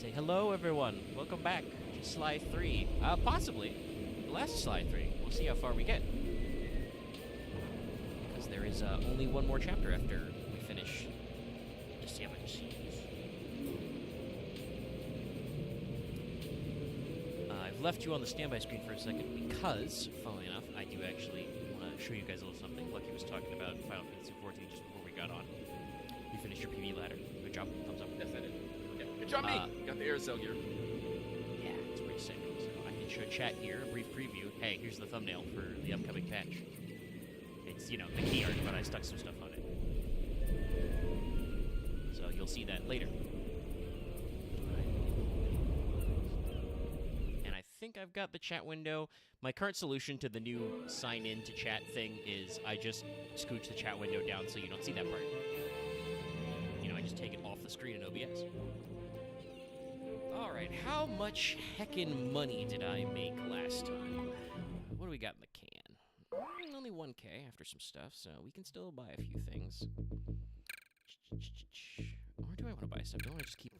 say hello, everyone. Welcome back to Sly 3. Possibly the last Sly 3. We'll see how far we get. Because there is only one more chapter after we finish the 7 seas. I've left you on the standby screen for a second because, funnily enough, I do actually want to show you guys a little something. Lucky was talking about Final Fantasy XIV just before we got on. You finished your PvE ladder. Good job. Thumbs up. Yes, I did. Yeah. Good job, me! Got the Aerosol gear. Yeah, it's pretty sick. So I can show chat here, a brief preview. Hey, here's the thumbnail for the upcoming patch. It's, you know, the key art, but I stuck some stuff on it. So you'll see that later. And I think I've got the chat window. My current solution to the new sign in to chat thing is I just scooch the chat window down so you don't see that part. You know, I just take it off the screen in OBS. Alright, how much heckin' money did I make last time? What do we got in the can? Only 1K after some stuff, so we can still buy a few things. Or do I want to buy stuff? Do I want to just keep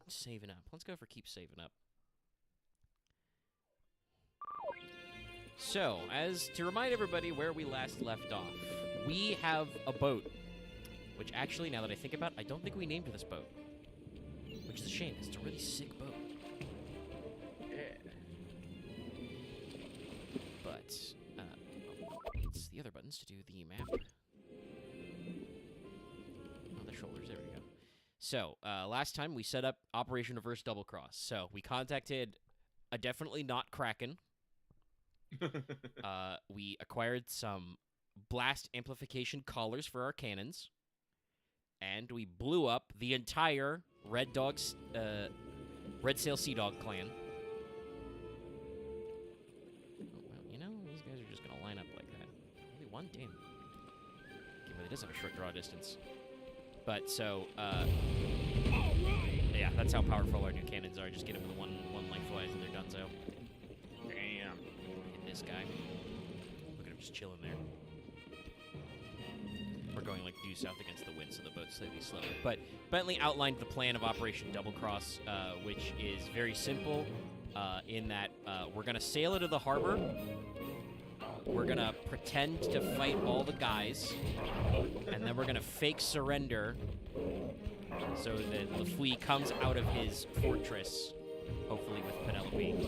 saving up? Let's go for keep saving up. So, as to remind everybody where we last left off, we have a boat. Which actually, now that I think about it, I don't think we named this boat. Which is a shame, because it's a really sick boat. Yeah. But, it's the other buttons to do the map. On the shoulders, there we go. So, last time we set up Operation Reverse Double Cross. So, we contacted a definitely not Kraken. We acquired some blast amplification collars for our cannons. And we blew up the entire Red Sail Sea Dog clan. Oh, well, you know, these guys are just going to line up like that. Only one team. Okay, but it does have a short draw distance. But, so, yeah, that's how powerful our new cannons are. Just get them with one lengthwise and they're done, so. Damn. Hit this guy. Look at him just chilling there. We're going like due south against the wind, so the boat's slightly slower. But Bentley outlined the plan of Operation Double Cross, which is very simple in that we're going to sail into the harbor. We're going to pretend to fight all the guys. And then we're going to fake surrender so that Lafui comes out of his fortress, hopefully with Penelope.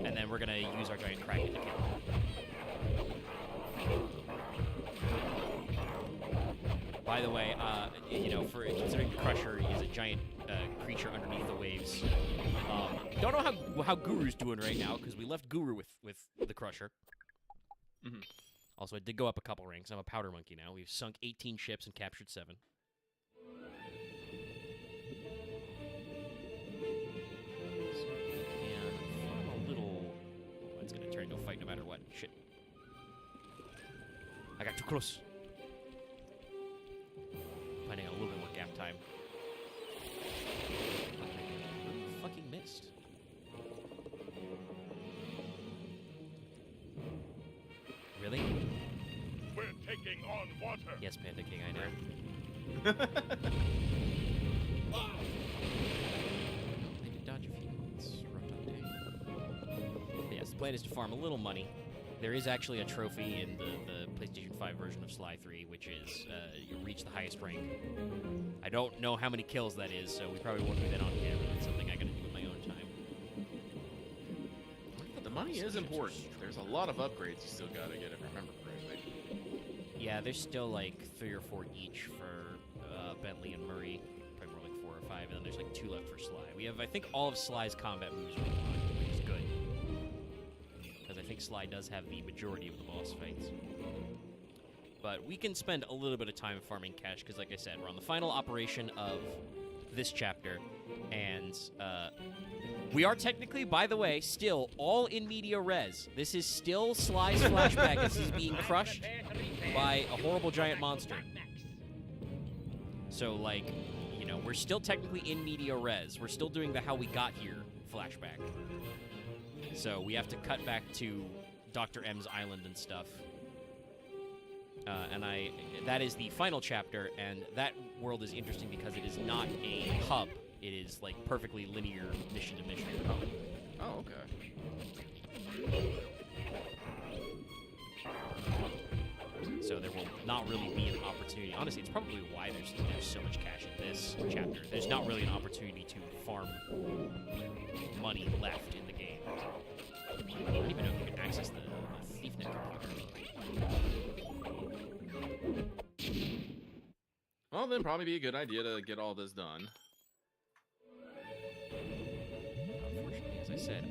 And then we're going to use our giant kraken to kill him. By the way, you know, for considering the Crusher is a giant creature underneath the waves, don't know how Guru's doing right now because we left Guru with the Crusher. Mm-hmm. Also, I did go up a couple ranks. I'm a powder monkey now. We've sunk 18 ships and captured 7. So we can farm a little. Oh, it's gonna turn into a fight no matter what. Shit! I got too close. Finding a little bit more gap time. Fucking missed. Really? We're taking on water. Yes, Panda King, I know. I did dodge a few. It's a rough day. But yes, the plan is to farm a little money. There is actually a trophy in the PlayStation 5 version of Sly 3, which is you reach the highest rank. I don't know how many kills that is, so we probably won't do that on camera. It's something I gotta do in my own time. The money is important. There's a lot of upgrades you still gotta get if I remember correctly. Yeah, there's still like 3 or 4 each for Bentley and Murray. Probably more like 4 or 5, and then there's like 2 left for Sly. We have, I think, all of Sly's combat moves we can find, which is good. Because I think Sly does have the majority of the boss fights. But we can spend a little bit of time farming cash, because like I said, we're on the final operation of this chapter, and we are technically, by the way, still all in media res. This is still Sly's flashback as he's being crushed by a horrible giant monster. So, like, you know, we're still technically in media res. We're still doing the how we got here flashback. So we have to cut back to Dr. M's island and stuff. That is the final chapter, and that world is interesting because it is not a hub. It is like perfectly linear mission to mission. Oh, okay. So there will not really be an opportunity. Honestly, it's probably why there's so much cash in this chapter. There's not really an opportunity to farm money left in the game. I don't even know if you can access the ThiefNet computer. Well, then probably be a good idea to get all this done. Unfortunately, as I said,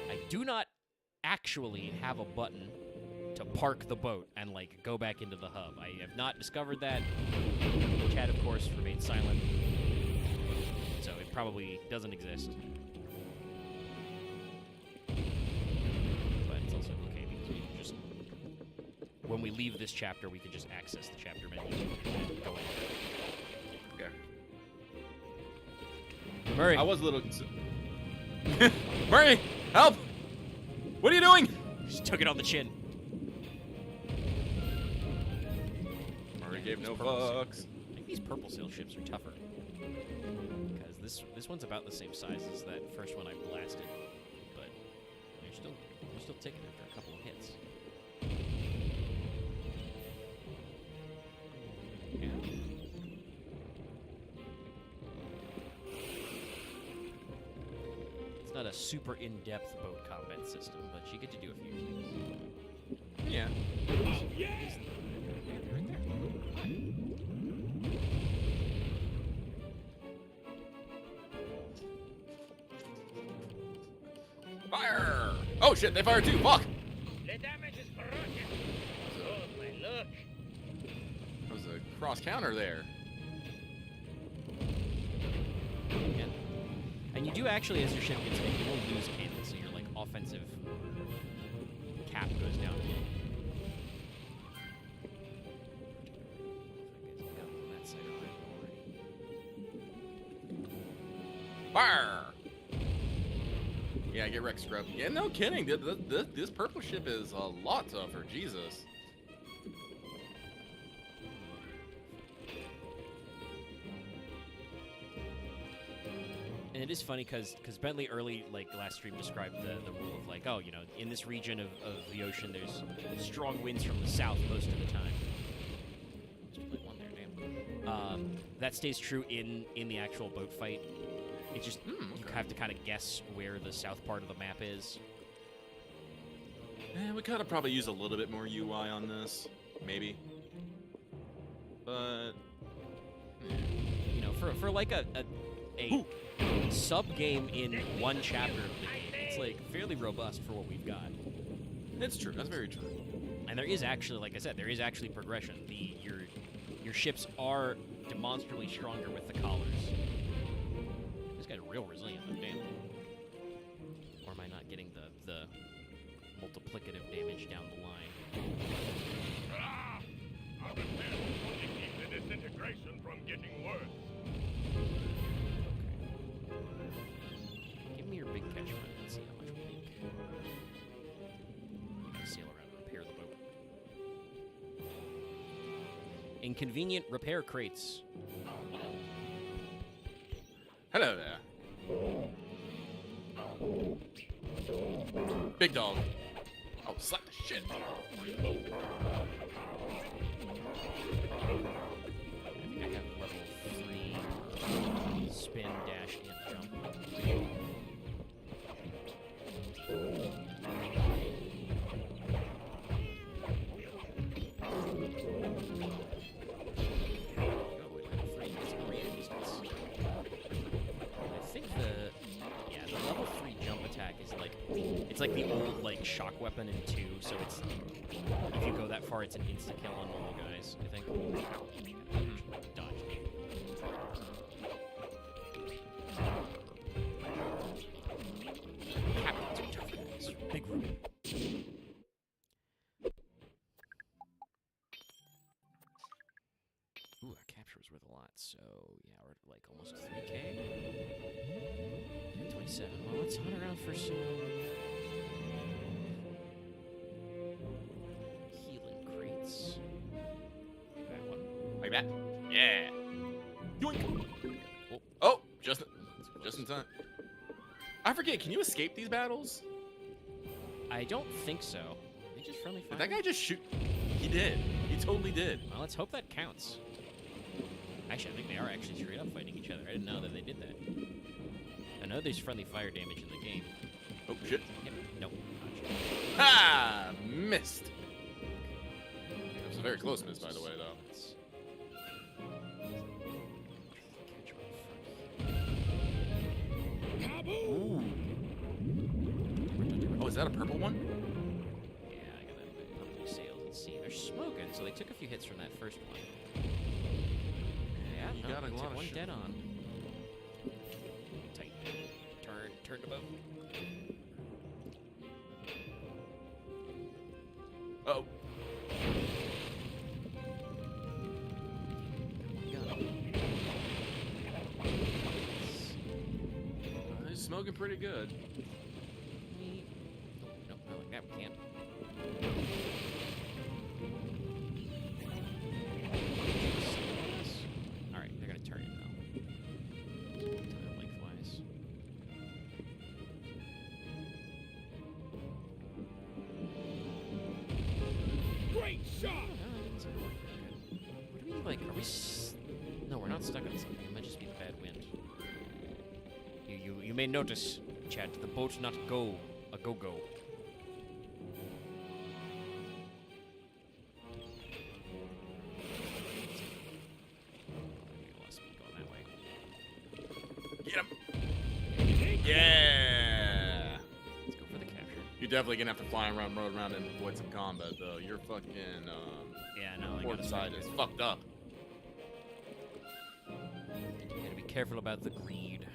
I do not actually have a button to park the boat and like go back into the hub. I have not discovered that. Chat, of course, remains silent, so it probably doesn't exist. But it's also okay because we can just, when we leave this chapter, we can just access the chapter menu and go in. Okay. Murray, I was a little... Murray! Help! What are you doing? just took it on the chin. Murray gave no fucks. I think these purple sail ships are tougher. Because this one's about the same size as that first one I blasted. But you're still ticking after a couple of hits. Yeah. It's not a super in-depth boat combat system, but you get to do a few things. Yeah. Right there. Fire! Oh shit, they fired too. Fuck! The damage is broken. Oh, my luck. There was a cross counter there. Yeah. And you do actually, as your ship gets hit, you will lose cannon, so your like offensive cap goes down. Fire! Yeah, get wrecked, scrub. Yeah, no kidding. This purple ship is a lot tougher. Jesus. And it is funny because Bentley early, like last stream, described the rule of like, oh, you know, in this region of the ocean, there's strong winds from the south most of the time. Just played one there, damn. That stays true in the actual boat fight. It just you have to kind of guess where the south part of the map is. We could have probably used a little bit more UI on this, maybe. But You know, for like a sub game in one chapter of the game, it's like fairly robust for what we've got. it's true. That's very true. And there is actually, like I said, there is actually progression. Your ships are demonstrably stronger with the collars. This guy's real resilient, though, damn. Or am I not getting the multiplicative damage down the line? Ah! Our repairs will only keep the disintegration from getting worse. Give me your big catchment and see how much we make. Sail around and repair the boat. Inconvenient repair crates. Hello there. Big dog. Oh, slap the shit. I think I have level 3 spin, dash, and jump. Level 3 jump attack is like, it's like the old like shock weapon in 2, so it's, if you go that far, it's an insta-kill on normal guys, I think. Dodge. Captains are tough guys. Big Ruben. Ooh, our capture was worth a lot, so yeah, we're at like almost 3K. 27. Well, let's hunt around for some healing crates. That one. Like that? Yeah. Yoink. Just in time. I forget. Can you escape these battles? I don't think so. They just friendly fire. Did that guy just shoot? He did. He totally did. Well, let's hope that counts. Actually, I think they are actually straight up fighting each other. I didn't know that they did that. I know there's friendly fire damage in the game. Oh shit! Yep. Nope. Ha! Missed. That was a very close miss, by the way, though. Ooh. Oh, is that a purple one? Yeah, I got that purple sails. Let's see. They're smoking, so they took a few hits from that first one. Yeah, You no, got a they lot took of one shit. dead on. Tight. Turn the boat. Oh. He's smoking pretty good. Nope, not like that. We can't. Alright, they're gonna turn it though. Lengthwise. Great shot! What do we like? Are we? No, we're not stuck on something. It might just be the bad wind. You may notice, Chad, the boat's not go. Get him. Yeah. Let's go for the capture. You're definitely gonna have to fly around, road around, and avoid some combat, though. Your fucking Yeah, no, I port gotta side is fucked up. Gotta be careful about the greed.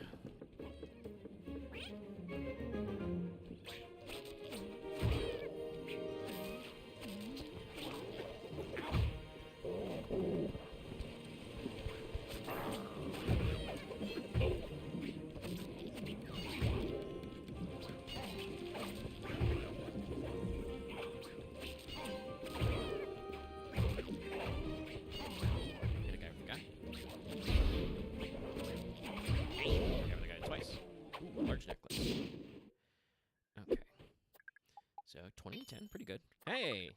Hit a guy with a guy. Hit a guy twice. Ooh, a large necklace. Okay. So 20 and 10, pretty good. Hey,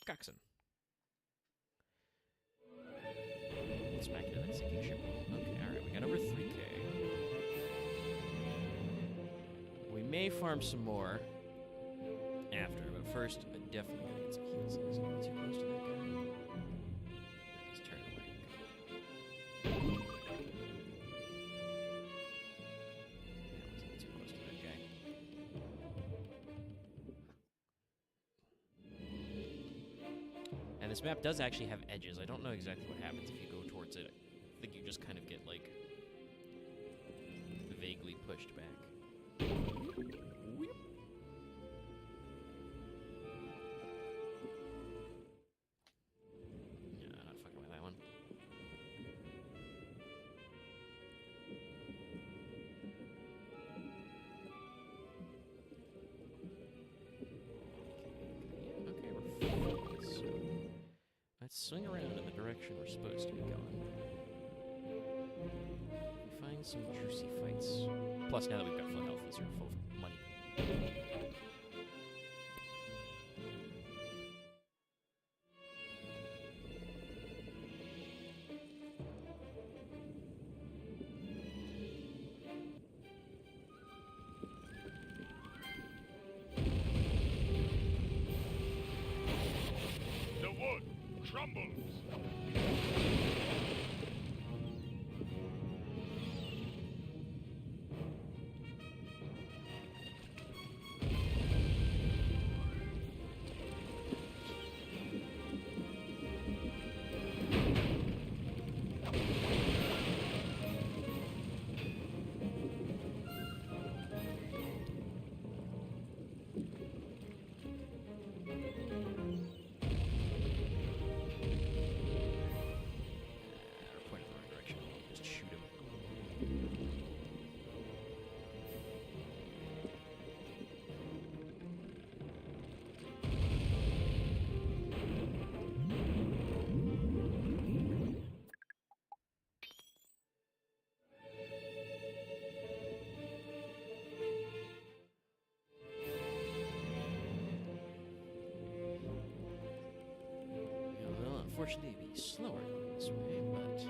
Coxon. Smack into that sinking ship. Okay, all right, we got over 3K. We may farm some more after, but first, I definitely gotta get some heals. Is he too close to that guy? No, he's turned away. Yeah, I wasn't too close to that guy. And this map does actually have edges. I don't know exactly what happens if you go towards it. I think you just kind of get, like, vaguely pushed back. Whoop. Yeah, not fucking with that one. Okay, we're focused. Let's swing around in the direction we're supposed to be going. Find some juicy fights. Plus, now that we've got full health, these are full of money. The wood crumbles. unfortunately be slower going this way, but...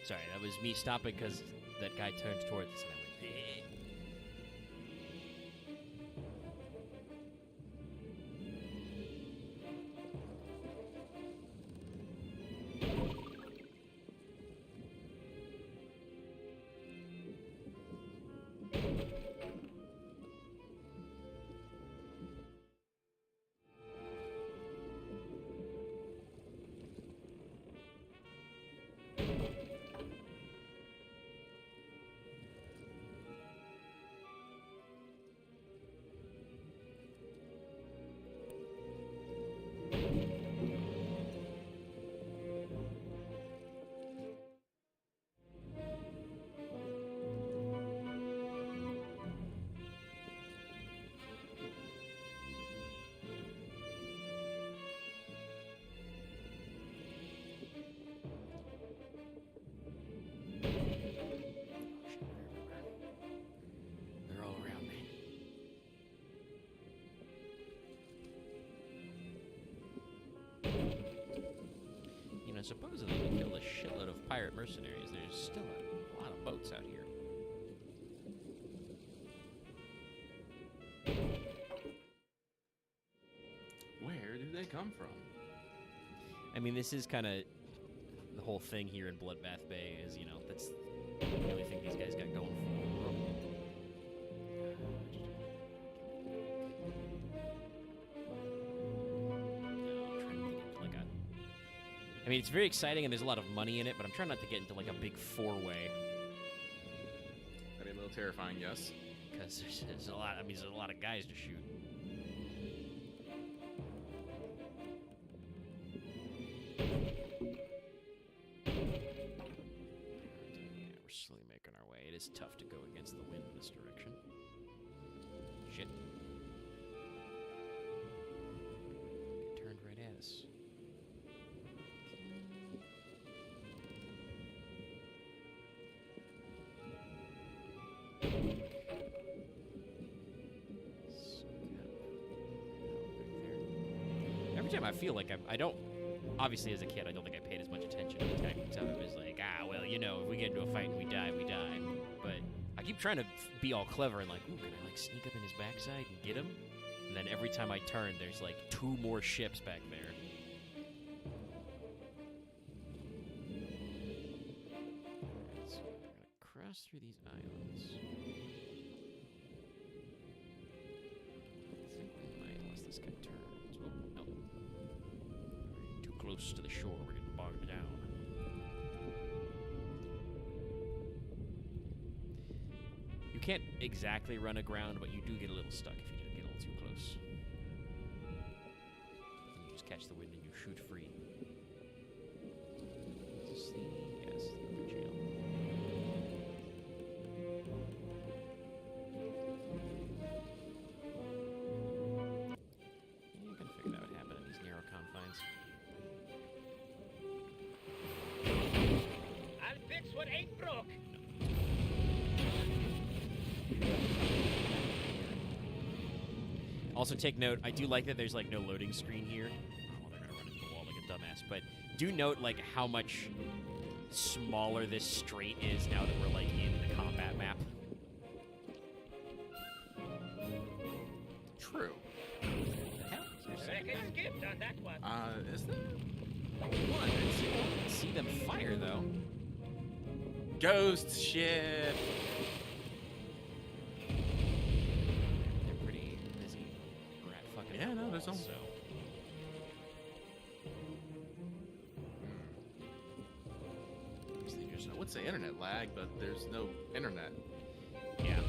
Sorry, that was me stopping because that guy turned towards us and I went, eh. They're all around me. You know, supposedly we killed a shitload of pirate mercenaries. There's still a lot of boats out here. Where do they come from? I mean, this is kind of the whole thing here in Bloodbath Bay is, you know, that's the only thing these guys got going for them. I mean, it's very exciting and there's a lot of money in it, but I'm trying not to get into like a big four-way That'd be a little terrifying, yes. because there's a lot. I mean, there's a lot of guys to shoot. Yeah, we're slowly making our way. It is tough to go against the wind in this direction. Shit. It turned right at us. Every time I feel like I don't, obviously as a kid, I don't think I paid as much attention to the tactics of it. It was like, well, you know, if we get into a fight and we die, we die. But I keep trying to be all clever and like, ooh, can I like sneak up in his backside and get him? And then every time I turn, there's like 2 more ships back there. Alright, so we're gonna cross through these islands. I think we might, unless this guy turns. Oh, no. Too close to the shore, we're getting bogged down. You can't exactly run aground, but you do get a little stuck if you get a little too close. You just catch the wind and you shoot free. Is this the... Yes, the jail. You can figure out what happened in these narrow confines. I'll fix what ain't broke. Also, take note, I do like that there's, like, no loading screen here. Oh, well, they're gonna run into the wall like a dumbass. But do note, like, how much smaller this strait is now that we're, like, in the combat map. True. Reckon skipped on that one. Is there? One, I didn't see them fire, though. Ghost ship! They're pretty busy. We're at fucking Yeah, no, there's wall, some- so... I would say internet lag, but there's no internet. Yeah.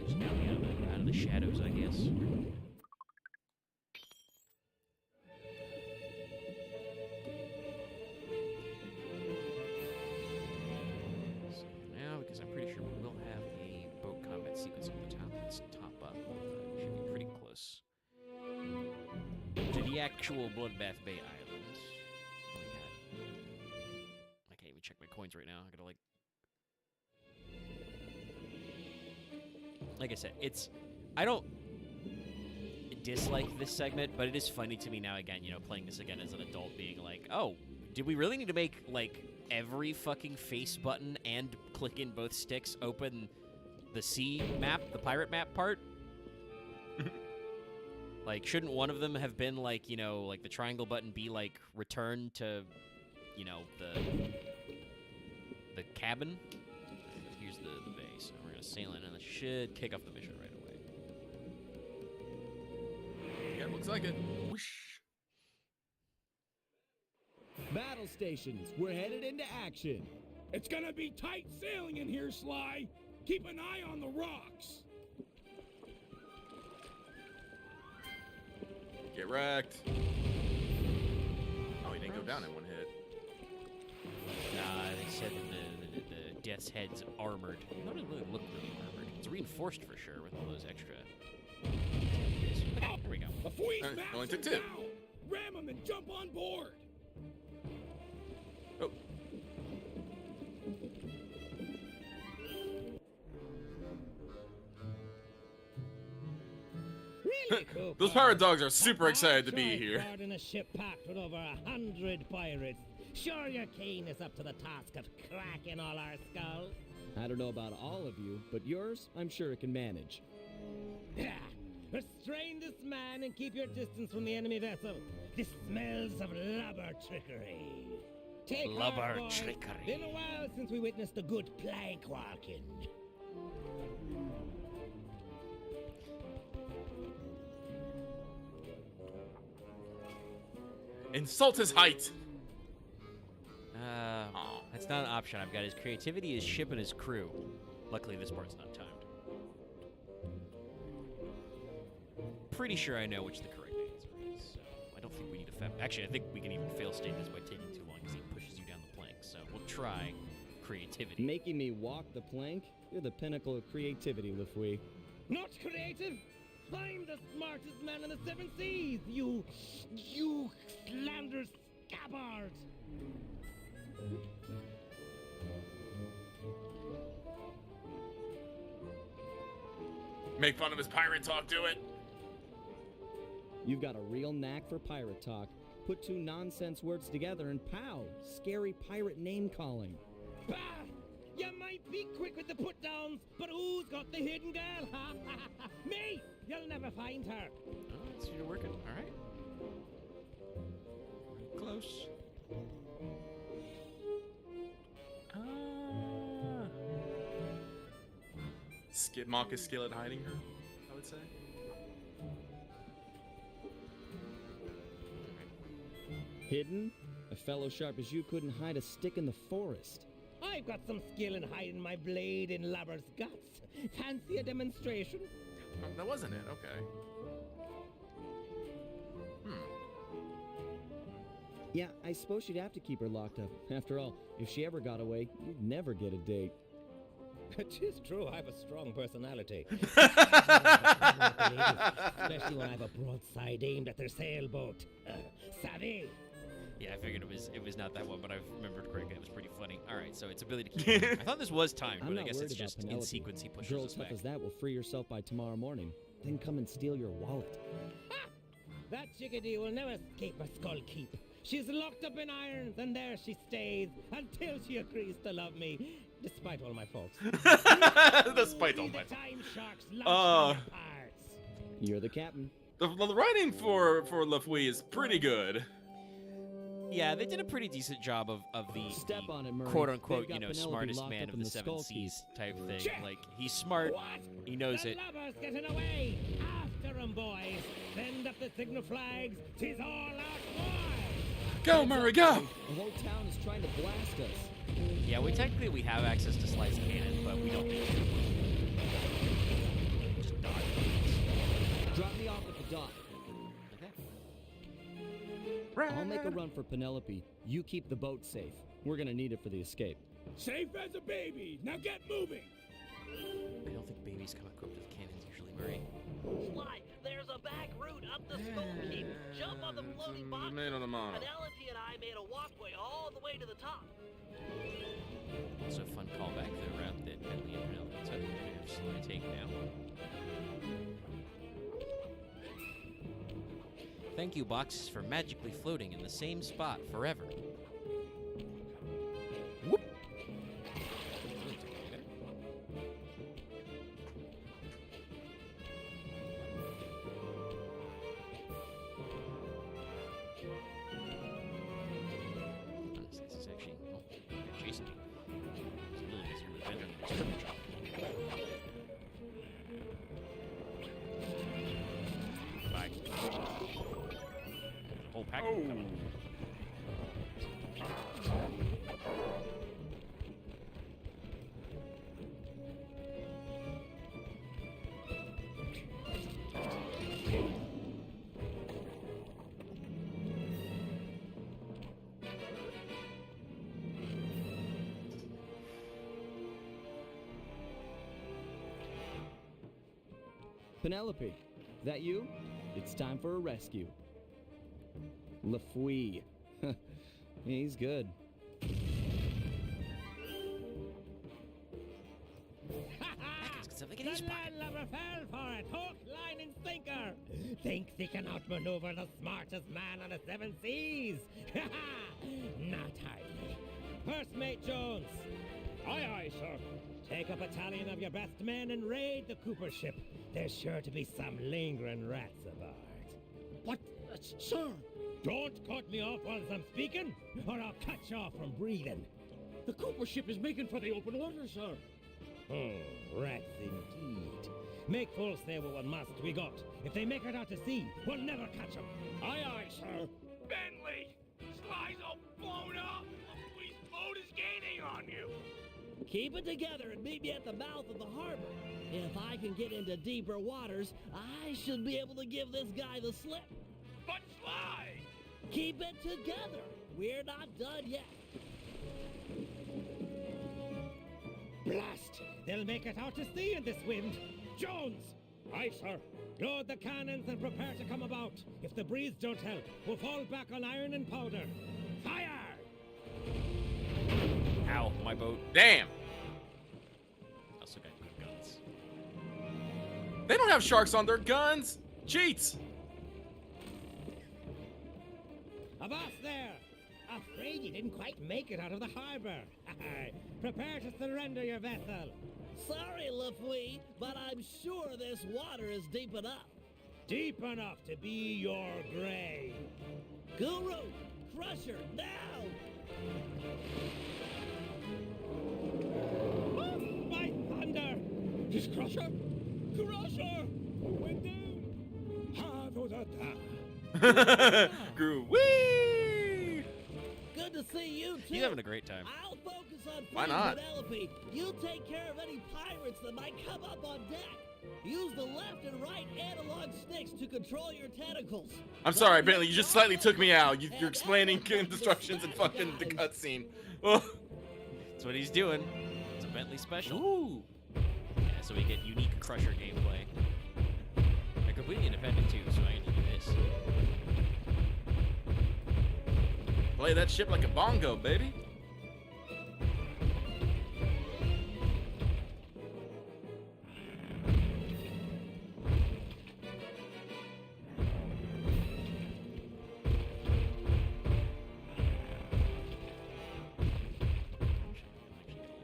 Just got me out of the shadows, I guess. So now, because I'm pretty sure we will have a boat combat sequence on the top. Let's top up. We should be pretty close to the actual Bloodbath Bay Island. Oh my god. I can't even check my coins right now. I gotta like I said, it's, I don't dislike this segment, but it is funny to me now again, you know, playing this again as an adult, being like, oh, did we really need to make, like, every fucking face button and click in both sticks open the sea map, the pirate map part? Like, shouldn't one of them have been, like, you know, like the triangle button be, like, return to, you know, the cabin? Here's the base. And we're going to sail in, and it should kick off the mission right away. Yeah, looks like it. Whoosh. Battle stations, we're headed into action. It's gonna be tight sailing in here, Sly. Keep an eye on the rocks. Get wrecked. Oh, he didn't go down in one hit. They said that the Death's Head's armored. It doesn't really look really armored. It's reinforced for sure with all those extra. Okay, here we go. A Fweeze Alright, maps going to are two. down. Ram them and jump on board. Oh. Really, Cooper? Those pirate dogs are super excited to be Choice here. boarding a ship packed with over 100 pirates. Sure your Kane is up to the task of cracking all our skulls? I don't know about all of you, but yours, I'm sure it can manage. Restrain this man and keep your distance from the enemy vessel. This smells of lubber trickery. Take Lubber heart, boys. trickery. Been a while since we witnessed a good plank walking. Insult his height. That's not an option. I've got his creativity, his ship, and his crew. Luckily, this part's not timed. Pretty sure I know which the correct answer is, so I don't think we need to actually, I think we can even fail state this by taking too long, because he pushes you down the plank, so we'll try creativity. Making me walk the plank? You're the pinnacle of creativity, Lefouille. Not creative? I'm the smartest man in the seven seas, you slanderous scabbard! Make fun of his pirate talk, do it. You've got a real knack for pirate talk. Put two nonsense words together and pow! Scary pirate name calling. Bah! You might be quick with the put-downs, but who's got the hidden girl? Me! You'll never find her. Oh, it's you're working. All right. Close. Mock is skill at hiding her, I would say. Hidden? A fellow sharp as you couldn't hide a stick in the forest. I've got some skill in hiding my blade in Lubber's guts. Fancy a demonstration? Oh, that wasn't it. Okay. Yeah, I suppose you'd have to keep her locked up. After all, if she ever got away, you'd never get a date. Tis true, I have a strong personality. Especially when I have a broadside aimed at their sailboat. Savvy? Yeah, I figured it was not that one, but I remembered correctly. It was pretty funny. All right, so it's ability to keep. I thought this was timed, I'm but I not guess worried it's about just in Penelope. sequence. He pushes Girl us tough back. as that will free yourself by tomorrow morning. Then come and steal your wallet. Ha! That chickadee will never escape her skull keep. She's locked up in irons, and there she stays until she agrees to love me, despite all my faults. Despite all See my. the time sharks lunch Uh. for your parts. You're the captain. The writing for Lefouille is pretty good. Yeah, they did a pretty decent job of the Step on it, Murray. quote unquote, They've you got know, Penelope smartest locked man up of in the the seven skull seas type thing. Check. Like he's smart, What? he knows The it. lubber's getting away. After 'em, boys. Send up the signal flags. 'Tis all out, boys. Go, Murray, go! The whole town is trying to blast us. Yeah, we have access to Sly's cannon, but we don't need to. Just dodge bullets. Drop me off at the dock. Okay. I'll make a run for Penelope. You keep the boat safe. We're gonna need it for the escape. Safe as a baby. Now get moving. I don't think babies come equipped with cannons usually, Murray. Sly, there's a back route up the skull keep. Jump on the floating box. Man on the mono. Penelope and I made a walkway all the way to the top. Also, a fun callback to the route that Bentley and Penelope took to Sly take now. Thank you boxes for magically floating in the same spot forever. Whoop. This is actually they're chasing me. It's really easier to bend on this triple chop. Bye. Whole pack of them coming. Penelope, that you? It's time for a rescue. Lafouille. He's good. Look at The his pocket. landlubber fell for it, hook, line, and sinker. Thinks he can outmaneuver the smartest man on the seven seas. Not hardly. First Mate Jones. Aye, aye, sir. Take a battalion of your best men and raid the Cooper ship. There's sure to be some lingering rats aboard. What? Sir? Don't cut me off whilst I'm speaking, or I'll cut you off from breathing. The Cooper ship is making for the open water, sir. Rats indeed. Make full sail with what must we got. If they make it out to sea, we'll never catch them. Aye, aye, sir. Bentley! Sly's all blown up! LaFouille's boat is gaining on you! Keep it together and meet me at the mouth of the harbor. If I can get into deeper waters, I should be able to give this guy the slip. But Sly! Keep it together. We're not done yet. Blast! They'll make it out to sea in this wind. Jones! Aye, sir. Load the cannons and prepare to come about. If the breeze don't help, we'll fall back on iron and powder. Fire! Ow, my boat. Damn. Also got good guns. They don't have sharks on their guns. Cheats. Avast there! Afraid you didn't quite make it out of the harbor. Prepare to surrender your vessel. Sorry, Lafouille, but I'm sure this water is deep enough. Deep enough to be your grave. Guru, Crusher, now! Oh, my thunder! His Crusher? Crusher! We're doomed! Grew. Whee! Good to see you, too. He's having a great time. I'll focus on Why freeing not? Penelope. You take care of any pirates that might come up on deck. Use the left and right analog sticks to control your tentacles. I'm sorry, Bentley. You just slightly took me out. You're explaining instructions in fucking the cutscene. Oh. That's what he's doing. It's a Bentley special. Ooh. Yeah, so we get unique Crusher gameplay. They're completely independent too, so I need to do this. Play that ship like a bongo, baby.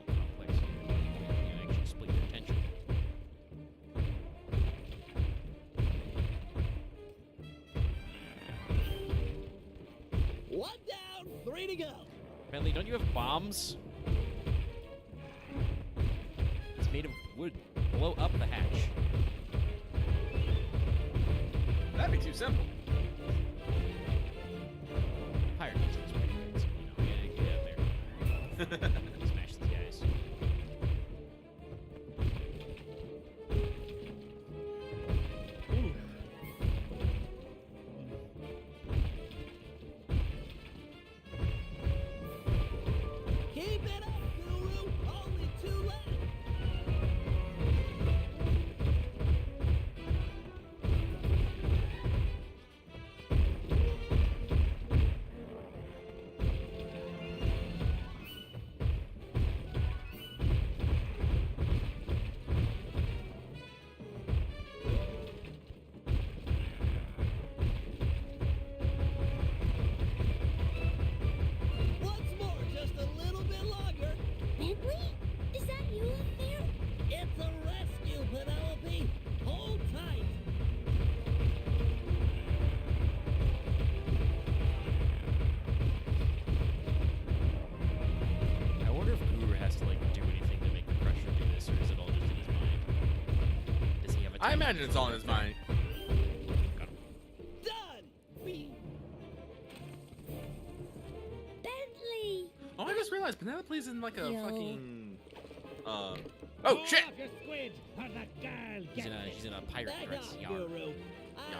Complex here. You can actually split your attention. One down, three to go. Bentley, don't you have bombs? It's made of wood. Blow up the hatch. That'd be too simple. Pirate is pretty good, so, you know, get out there. Smash these guys. Keep it up, Guru. Only two left. I imagine it's all in his mind. Done! Bentley! Oh, I just realized Penelope's in like a Yo. fucking. Oh Pull shit! off your squid, or that girl She's gets it. in a pirate Back dress. off, Yarr. Guru.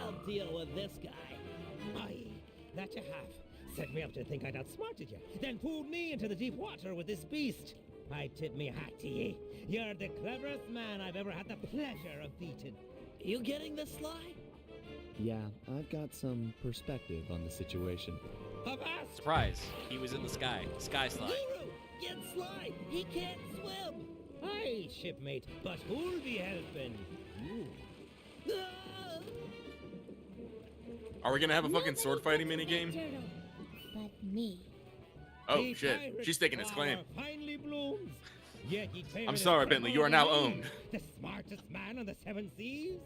I'll deal with this guy. Aye, that you have. Set me up to think I'd outsmarted you, then pulled me into the deep water with this beast. I tip me hat to ye. You're the cleverest man I've ever had the pleasure of beating. You getting this, Sly? Yeah, I've got some perspective on the situation. Avast! Surprise! He was in the sky. Sky slide. Guru, get Sly. He can't swim. Aye, shipmate, but who'll be helping? You. Ah! Are we gonna have a fucking sword fighting Nobody minigame? gets turtle, but me. Oh The shit! pirate She's taking his claim. flower finally blooms. Yet ye claim I'm it sorry, as Bentley. more You are than now me, owned. The smartest man on the seven seas.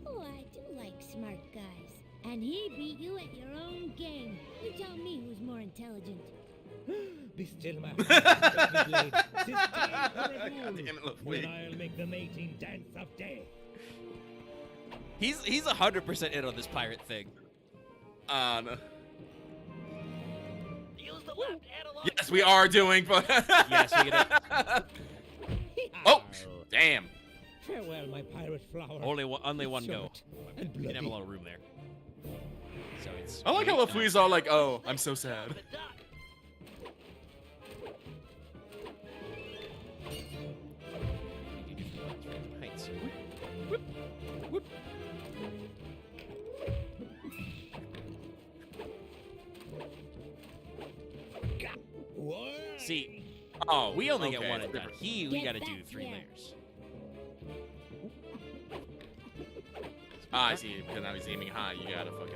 Oh, I do like smart guys. And he beat you at your own game. You tell me who's more intelligent. Be still, man. Blade. 'Tis time for a God duel, damn it, Luffy. when I'll make the mating dance of death. He's 100% in on this pirate thing. No. Use the left analog. Yes, we are doing. Yes, we get Oh, damn. Farewell, my pirate flower. Only one go. Short and We didn't have a bloody. lot of room there. So it's. I like how Luffy's all like, "Oh, I'm so sad." The dock. Heights. Whoa. See, Oh, we only okay, get one it's and done. different. We Get gotta back do 3 here. layers. Ah, I see. Because now he's aiming high. You gotta fucking.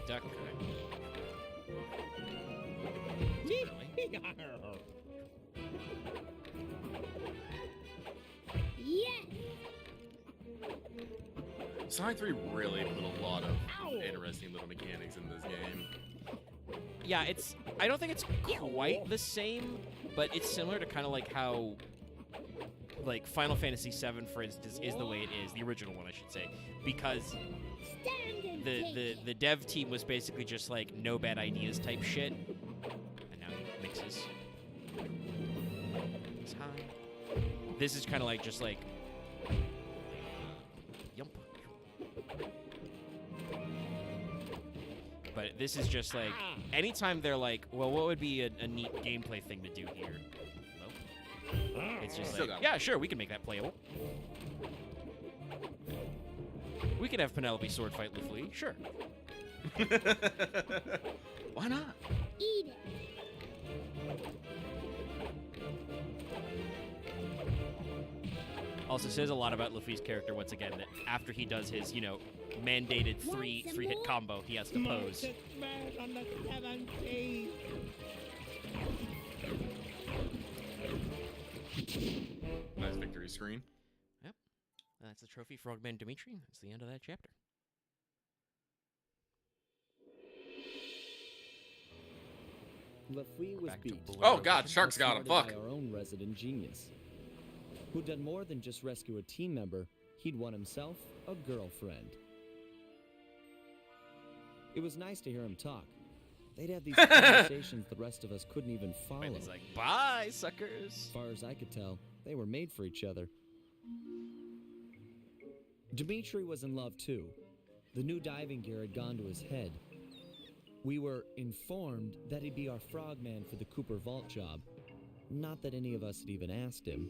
Duck. Yes! Side 3 really put a lot of interesting little mechanics in this game. Yeah, it's. I don't think it's quite the same, but it's similar to kind of like how, like Final Fantasy VII, for instance, is the way it is. The original one, I should say, because Stand and take the dev team was basically just like no bad ideas type shit, and now he mixes. It's high. This is kind of like just like. Yump. But this is just like anytime they're like, well, what would be a neat gameplay thing to do here? Nope. It's just Still like, got yeah, sure, we can make that playable. We could have Penelope sword fight Luffy, sure. Why not? eat it. Also says a lot about Luffy's character once again that after he does his, mandated three hit combo, he has to pose. Smartest man on the seven seas. Nice victory screen. That's the trophy for Frogman Dimitri. That's the end of that chapter. Lafui was Back to beat. Blur. Oh god, sharks got him. Outsmarted Fuck. by our own resident genius, who'd done more than just rescue a team member. He'd won himself a girlfriend. It was nice to hear him talk. They'd have these conversations the rest of us couldn't even follow. And he's like, bye, suckers. As far as I could tell, they were made for each other. Dimitri was in love too. The new diving gear had gone to his head. We were informed that he'd be our frogman for the Cooper Vault job. Not that any of us had even asked him.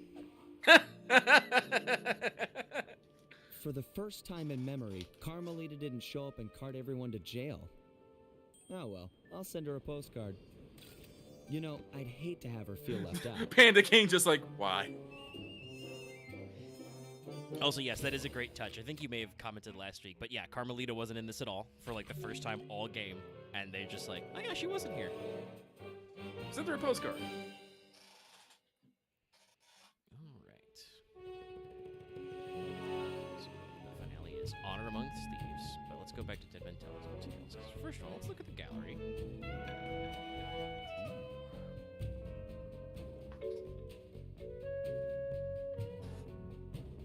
For the first time in memory, Carmelita didn't show up and cart everyone to jail. Oh well, I'll send her a postcard. You know, I'd hate to have her feel left out. Panda King just like, why? Also, yes, that is a great touch. I think you may have commented last week, but yeah, Carmelita wasn't in this at all for like the first time all game, and they're just like, oh yeah, she wasn't here. Send her a postcard. All right. So the finale is Honor Amongst Thieves, but let's go back to Dead Men Tales. First of all, let's look at the gallery.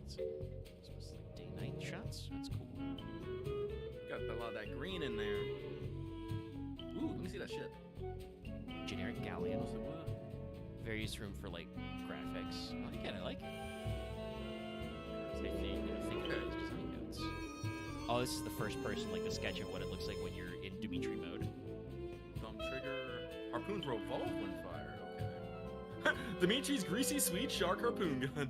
It's like day that green in there. Ooh, let me see that shit. Generic galleon. What's it, what? Various room for like graphics. I like it. I like. Think of those design notes. Oh, this is the first person, like the sketch of what it looks like when you're in Dimitri mode. Thumb trigger. Harpoons revolve when fired. Okay. Dimitri's greasy sweet shark harpoon gun.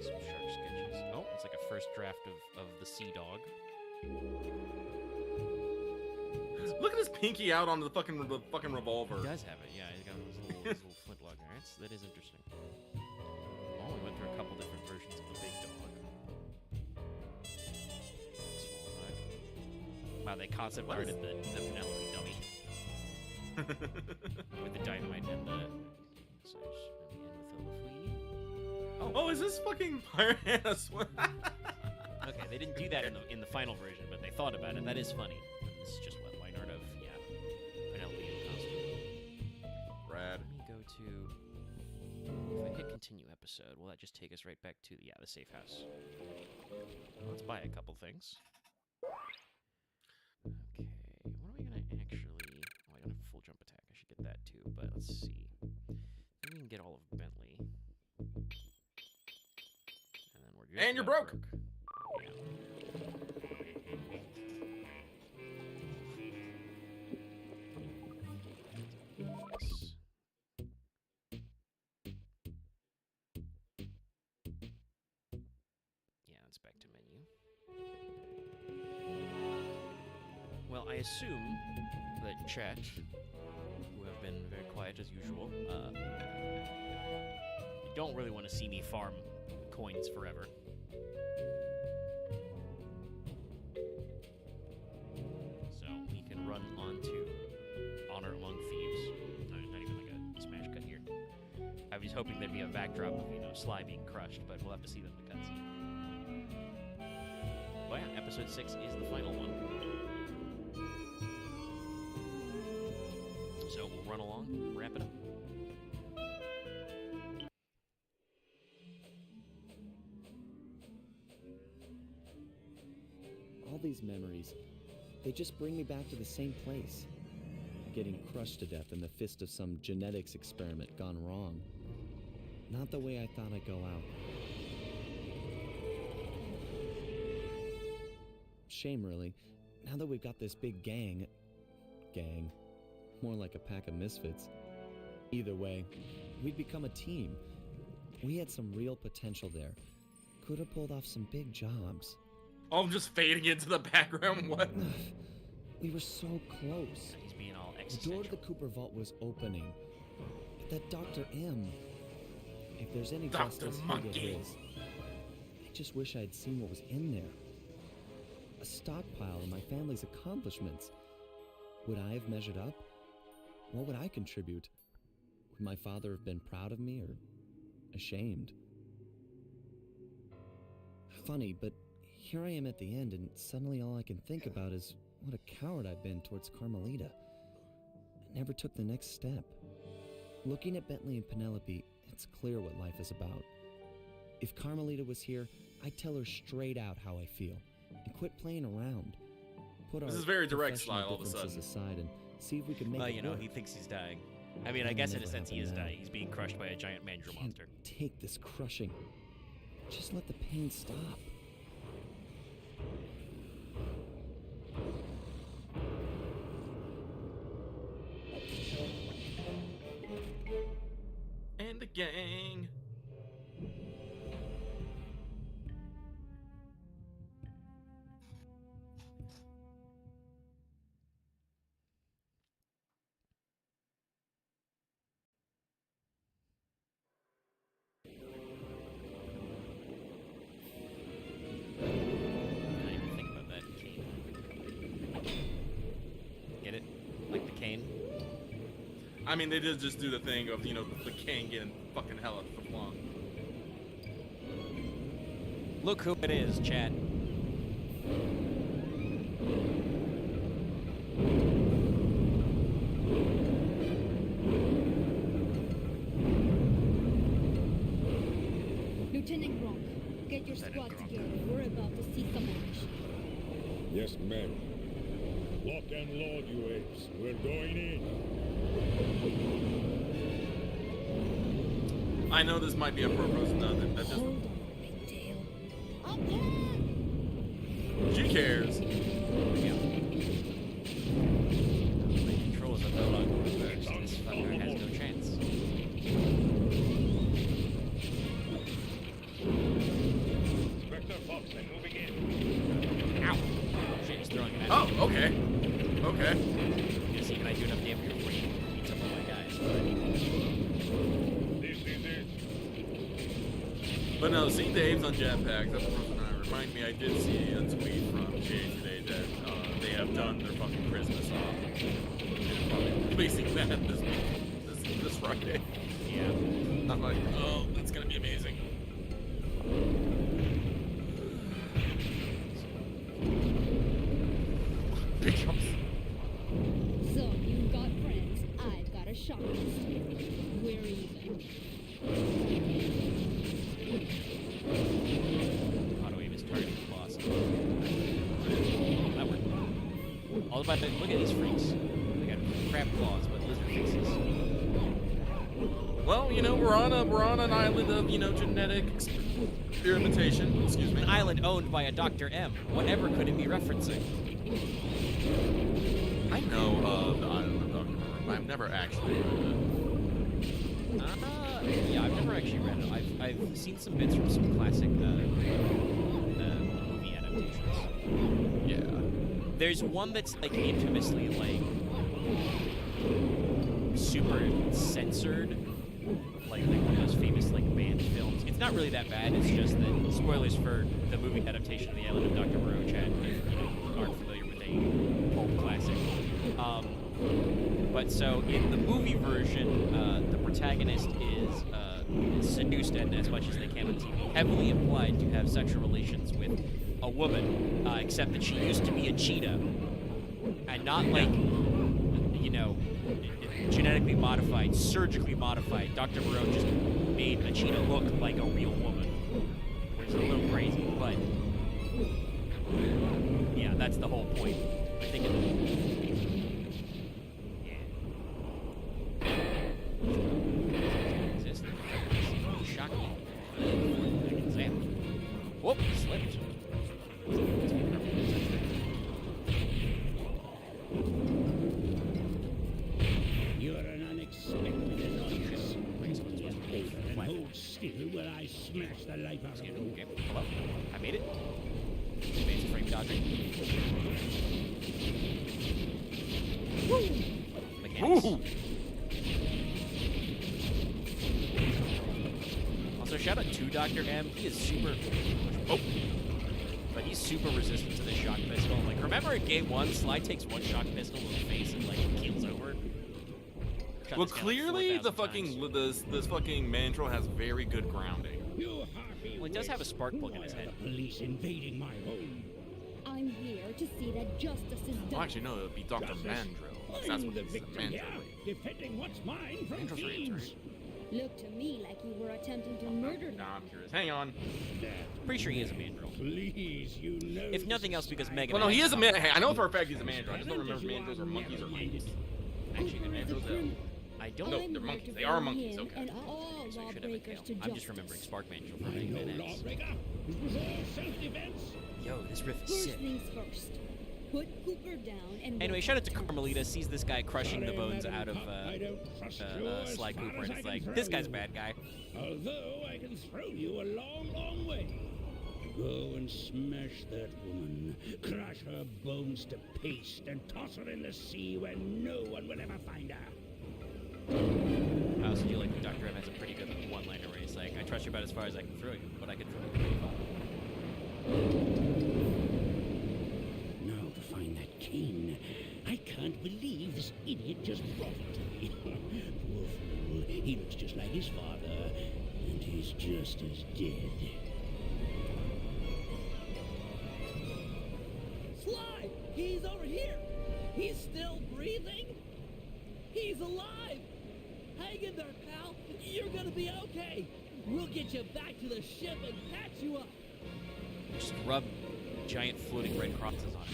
Some shark sketches. Oh, it's like a first draft of the Sea Dog. Look at his pinky out onto the fucking revolver. He does have it, yeah. He's got his little flintlock there. That is interesting. Oh, we went through a couple different versions of the big dog. Small dog. Wow, they concept arted the Penelope dummy. With the dynamite and the... So just in the end with a flea. Oh, is this fucking Pirate Hannah Swim? Okay, they didn't do that in the final version, but they thought about it. That is funny. This is just what line art of Penelope in costume. Rad. Let me go to. If I hit continue episode, will that just take us right back to the safe house? Let's buy a couple things. Okay, what are we gonna actually? Oh, I don't have a full jump attack. I should get that too. But let's see. Maybe we can get all of Bentley. And then we're just And you're about broke. Yes. Yeah, it's back to menu. Well, I assume that chat, who have been very quiet as usual, you don't really want to see me farm coins forever. So we can run on to Honor Among Thieves. No, not even like a smash cut here. I was hoping there'd be a backdrop of, Sly being crushed, but we'll have to see that in the cutscene. But yeah, episode 6 is the final one. So we'll run along, wrap it up. All these memories, they just bring me back to the same place. Getting crushed to death in the fist of some genetics experiment gone wrong. Not the way I thought I'd go out. Shame, really. Now that we've got this big gang, more like a pack of misfits. Either way, we'd become a team. We had some real potential there. Could have pulled off some big jobs. Oh, I'm just fading into the background. What? We were so close. He's being all The existential. door to the Cooper Vault was opening. But that Dr. M. If there's any Dr. justice, he'll get Monkey. his. I just wish I'd seen what was in there. A stockpile of my family's accomplishments. Would I have measured up? What would I contribute? Would my father have been proud of me or ashamed? Funny, but here I am at the end, and suddenly all I can think about is what a coward I've been towards Carmelita. I never took the next step. Looking at Bentley and Penelope, it's clear what life is about. If Carmelita was here, I'd tell her straight out how I feel, and quit playing around. Put This our is very direct, professional Sly, all of a differences sudden. aside and see if we can make Well, it work. he thinks he's dying. I mean, I That'll guess in a never sense he happen is now. dying. He's being crushed by a giant mandrill Can't monster. take this crushing. Just let the pain stop. And the gang. I didn't even think about that. Cane. Get it? Like the cane? I mean, they did just do the thing of, the king getting fucking hella flung. Look who it is, chat. Lieutenant Gronk, get your squad together. We're about to see some action. Yes, ma'am. Lock and load, you apes. We're going in. I know this might be appropriate. No, that doesn't. Hold on, Pigtail. Up there! She cares. Yeah. My controls are no longer reversed. This fucker has no chance. Inspector Fox, I'm moving in. Ow! Shit, he's throwing it at me. Oh, okay. Okay. Yeah, see, can I do enough damage before he beats up all my guys? But This is it. But no, seeing the apes on jetpacks, that's what remind me. I did see a tweet from Jay today that they have done their fucking Christmas off. And probably releasing that this Friday. yeah. I'm like, oh, that's gonna be amazing. Big jumps. So, you've got friends. I've got a shock stick. We're even. Auto aim is targeting the boss. That worked. All about that. Look at these freaks. They got crab claws, but lizard faces. Well, you know, we're on an island of, you know, genetic experimentation. Excuse me. An island owned by a Dr. M. Whatever could it be referencing? I know the island of Dr. M. I've never actually read it. Yeah, I've never actually read it. I've seen some bits from some classic movie adaptations. Yeah. There's one that's like infamously like super censored, like one of those famous like banned films. It's not really that bad. It's just that spoilers for the movie adaptation of The Island of Dr. Moreau, Chad, if you aren't familiar with a pulp classic. But so in the movie version, the protagonist is seduced and as much as they can on TV, heavily implied to have sexual relations with a woman, except that she used to be a cheetah, and not like, you know, genetically modified, surgically modified. Dr. Moreau just made a cheetah look like a real woman, which is a little crazy, but yeah, that's the whole point. I think exist. Shocking. Zap. Whoop, slipped. You're an unexpected annoyance. And hold still while I smash the life out of you. Okay, hello. I made it. Advanced frame dodging. Woo! Mechanics. Ooh. Also, shout out to Dr. M. He is super. Oh! But he's super resistant to the shock pistol. Like, remember in game 1, Sly takes one shock pistol to the face and, like, keels over? Shot Well, this guy, like, clearly 4,000 the fucking times. this fucking Mandrill has very good grounding. You harpy Well, he does have a spark plug in Why his are head. the police invading my home? I'm here to see that justice is done. Well, actually, no, it would be Dr. Justice. Mandrill. That's I'm what the he's victim Mandrill. here, defending what's mine from Mandrill's right, thieves. right? Looked to me like you were attempting to murder Nah, them. I'm curious. Hang on. Pretty sure he is a mandrill. Please, you know. If nothing else, because Mega Well, no, Man. he is a man. Hey, I know for a fact he's a Mandrill. I just don't remember if Mandrills are monkeys or monkeys. Actually, the Cooper is a mandrills criminal. I don't No, know. I'm they're here monkeys. to They are bring monkeys, him okay. And all So I should have a lawbreakers tail. to I'm just justice. remembering Spark Mandrill from I Mega know Man X. lawbreaker. It was all self-defense. Yo, this riff is First sick. things first. Put Cooper down and Anyway, we'll shout out to talk Carmelita. Sees this guy crushing the Sorry, bones Madam out of Cop, I don't trust you as Sly far Cooper, as and I it's can like, throw this guy's a you. bad guy. Although I can throw you a long, long way. Go and smash that woman. Crush her bones to paste and toss her in the sea where no one will ever find her. I also do like Dr. M has a pretty good one-liner where he's like, I trust you about as far as I can throw you, but I can throw you pretty far. Now to find that cane. I can't believe this idiot just brought it to me. Poor fool. He looks just like his father, and he's just as dead. Sly! He's over here! He's still breathing? He's alive! Hang in there, pal! You're gonna be okay! We'll get you back to the ship and patch you up! giant floating red crosses on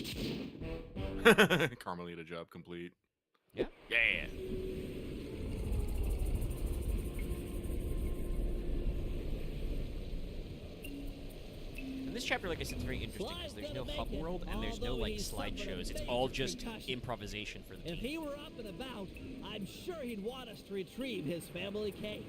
it. Carmelita job complete. Yeah. Yeah. And this chapter, like I said, is very interesting because there's no hub world and there's no like slideshows. It's all just improvisation for the If team. he were up and about, I'm sure he'd want us to retrieve his family cave.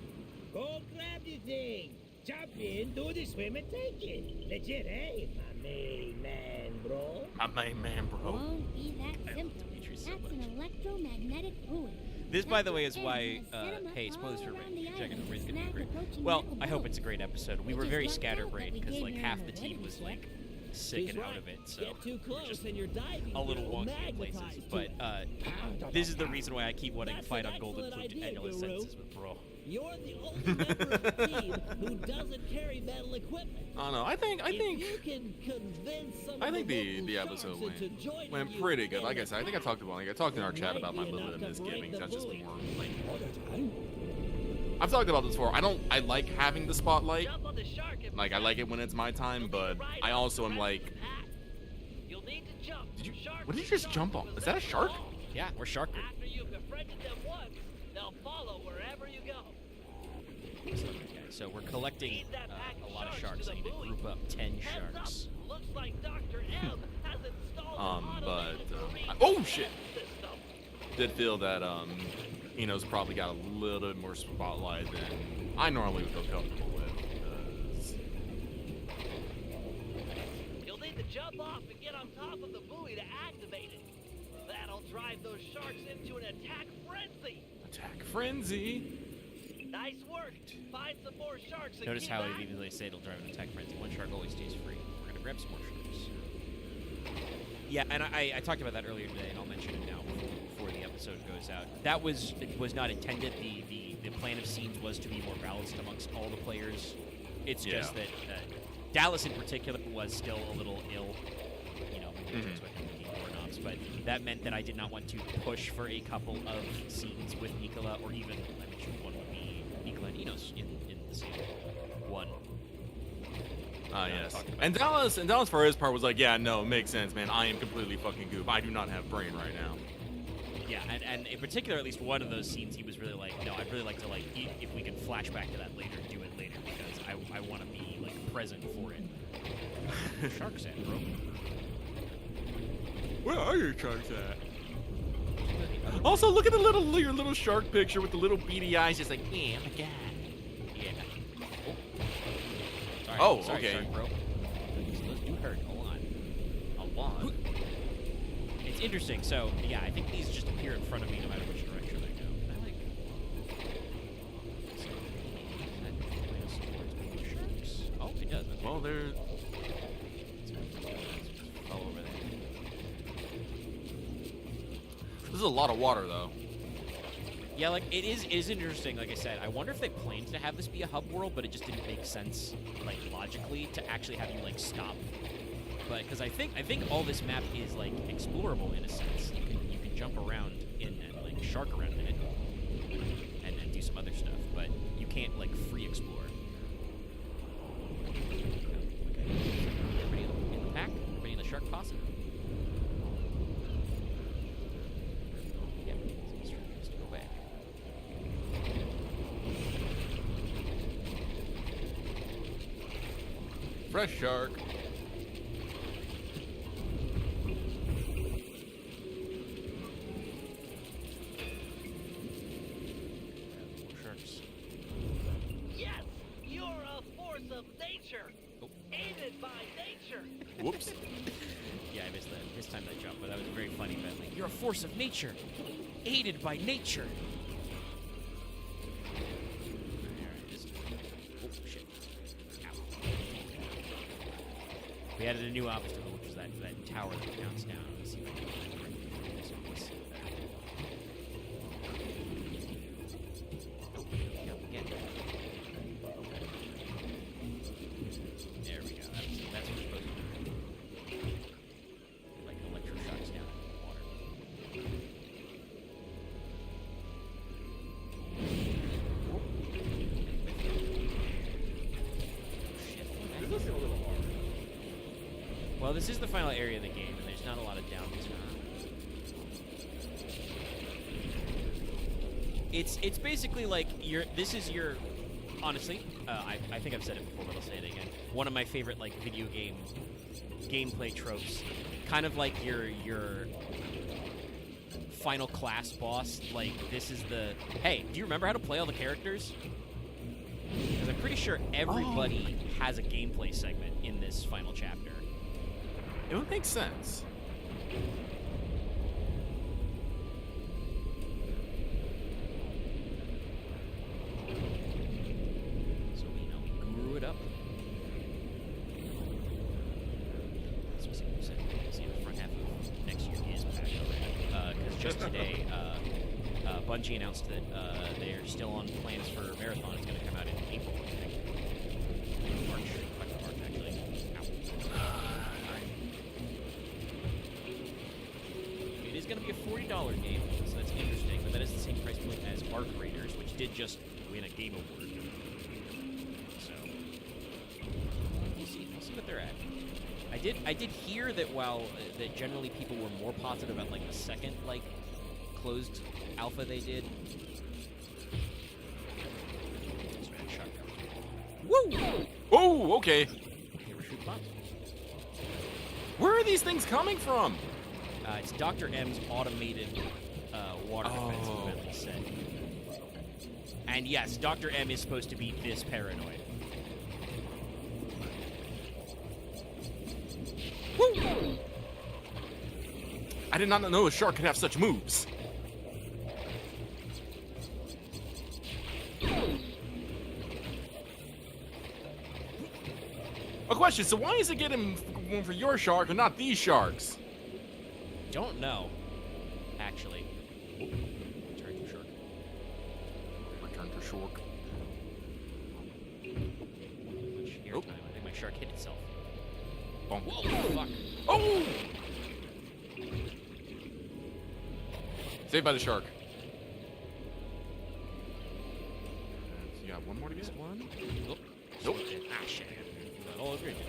Go grab the thing. Jump in, do the swim, and take it. Legit, eh? My main man, bro. My main man, bro. Won't be that simple. Dimitri so That's much. an electromagnetic buoy. This, by the way, is That's why. what Ed has set 'em up Hey, spoilers all for around Raid. the Check it island out. Raid's to gonna be snack great. approaching Well, metal I hope boats. it's a great episode. We It were just very worked out that scatterbrained we because came like here half on the a team wedding was trip. like sick He's and out right. of it, so Get too we're close just and your diving a little gear will wonky in places. magnetize But to it. this is the reason why I keep wanting to That's fight an on Golden excellent Flute idea, Annual Guru. Senses with Bro. You're the only member of the team who doesn't carry metal equipment. I don't know. I think If you can convince some I of think the the local episode sharks into joining went you pretty good. in Like I the said, I think I pack, talked about I talked in our it chat might about my be little bit enough of to break misgivings. the That's just buoy. more like I've talked about this before. I like having the spotlight. Jump on the shark if Like I like it when it's my time, but I also am like, You'll need to jump. what did you just jump on? Is that a shark? Yeah, we're shark group. After you've befriended them once, they'll follow wherever you go. Okay, so we're collecting Feed that pack a lot of sharks sharks. to I the need to buoy. group up 10 Heads sharks. up. Looks like Dr. M has installed an but automated marine oh shit! system. Did feel that Eno's probably got a little bit more spotlight than I normally would feel comfortable with. Because You'll need to jump off and get on top of the buoy to activate it. That'll drive those sharks into an attack frenzy. attack frenzy. Nice work. Find some more sharks and Notice keep how at it. even they say it'll drive an attack frenzy. One shark always stays free. We're gonna grab some more sharks. Yeah, and I talked about that earlier today, and I'll mention it now before the episode goes out. That was not intended. The plan of scenes was to be more balanced amongst all the players. It's just that Dallas in particular was still a little ill. You know, with him looking doorknobs, but that meant that I did not want to push for a couple of scenes with Nicola, or even I mentioned one would be Nicola and Enos in the scene one. Yes. And Dallas for his part was like, yeah, no, it makes sense, man. I am completely fucking goof. I do not have brain right now. Yeah, and in particular, at least one of those scenes, he was really like, no, I'd really like to like, if we can flash back to that later, do it later because I want to be like present for it. Sharks at, bro. Where are your sharks at? Also, look at your little shark picture with the little beady eyes, just like, yeah, oh my god. Yeah. Sorry, Oh, sorry, okay. Shark, bro. Those do hurt a lot. A lot. It's interesting. So yeah, I think these just appear in front of me no matter which direction I go. Can I like? So, that point us towards maybe sharks? Oh, it does. Okay. Well, they're All over there. this is a lot of water though. Yeah, like it is interesting. Like I said, I wonder if they planned to have this be a hub world, but it just didn't make sense, like logically, to actually have you like stop. But because I think all this map is like explorable in a sense. You can jump around in and like shark around in it, and do some other stuff. But you can't like free explore. Okay. Everybody in the pack? Everybody in the shark posse? Yeah. So Mr. has to go back. Fresh shark. Sharks. Yes, you're a force of nature, Oh. aided by nature. Whoops. Yeah, I missed that. This time that jump, but that was very funny. But like, you're a force of nature, aided by nature. Alright, this time. Oh shit! Ow. We added a new obstacle, which is that tower that counts down. Let's see if I can bring this one. Let's see that. Oh, yeah, again. There we go. That's what we're supposed to do. Like electroshocks down in the water. Well, this is the final area of the game, and there's not a lot of downwards. It's basically like this is your, honestly, I think I've said it before, but I'll say it again. One of my favorite like video game gameplay tropes, kind of like your final class boss. Like this is the, hey, do you remember how to play all the characters? Because I'm pretty sure everybody has a gameplay segment in this final chapter. It would make sense. So we grew it up. That's what you said. See, the front half of next year is packed already. Because just today, Bungie announced that they're still on plans for Marathon. It's going to come out in April, I think. March, actually. It is going to be a $40 game, so that's interesting. But that is the same price point as Arc Raiders, which did just win a Game Award. So we'll see what they're at. I did hear that while that generally people were more positive about like the second like closed alpha they did. Woo! Oh, okay. They were shoot bombs. Where are these things coming from? It's Dr. M's automated water defense movement, he said. And yes, Dr. M is supposed to be this paranoid. Woo! I did not know a shark could have such moves. A question, so why is it getting one for your shark and not these sharks? Don't know, actually. Return to shark. Return to shark. Much air time. I think my shark hit itself. Bonk. Whoa, fuck. Oh! Saved by the shark. You got one more to get? One? Nope. Nope. Ah, shit. Got all over again.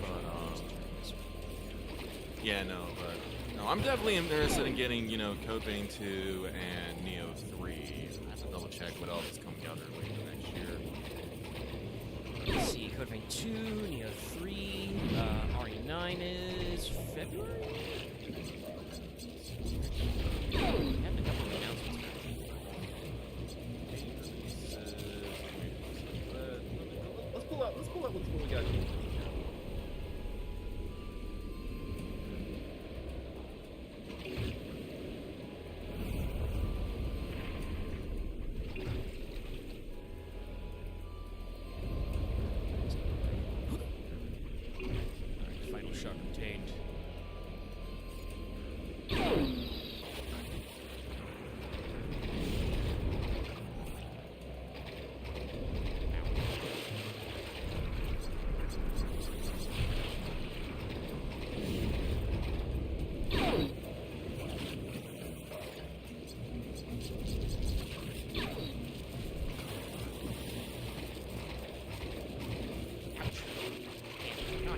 But, yeah, no, but... No, I'm definitely interested in getting, you know, Code Vein 2 and Neo 3. I have to double check what else is coming out there later next year. Let's see, Code Vein 2, Neo 3, RE9 is February? We have a couple of announcements. Let's pull out what we got here. Final shot obtained.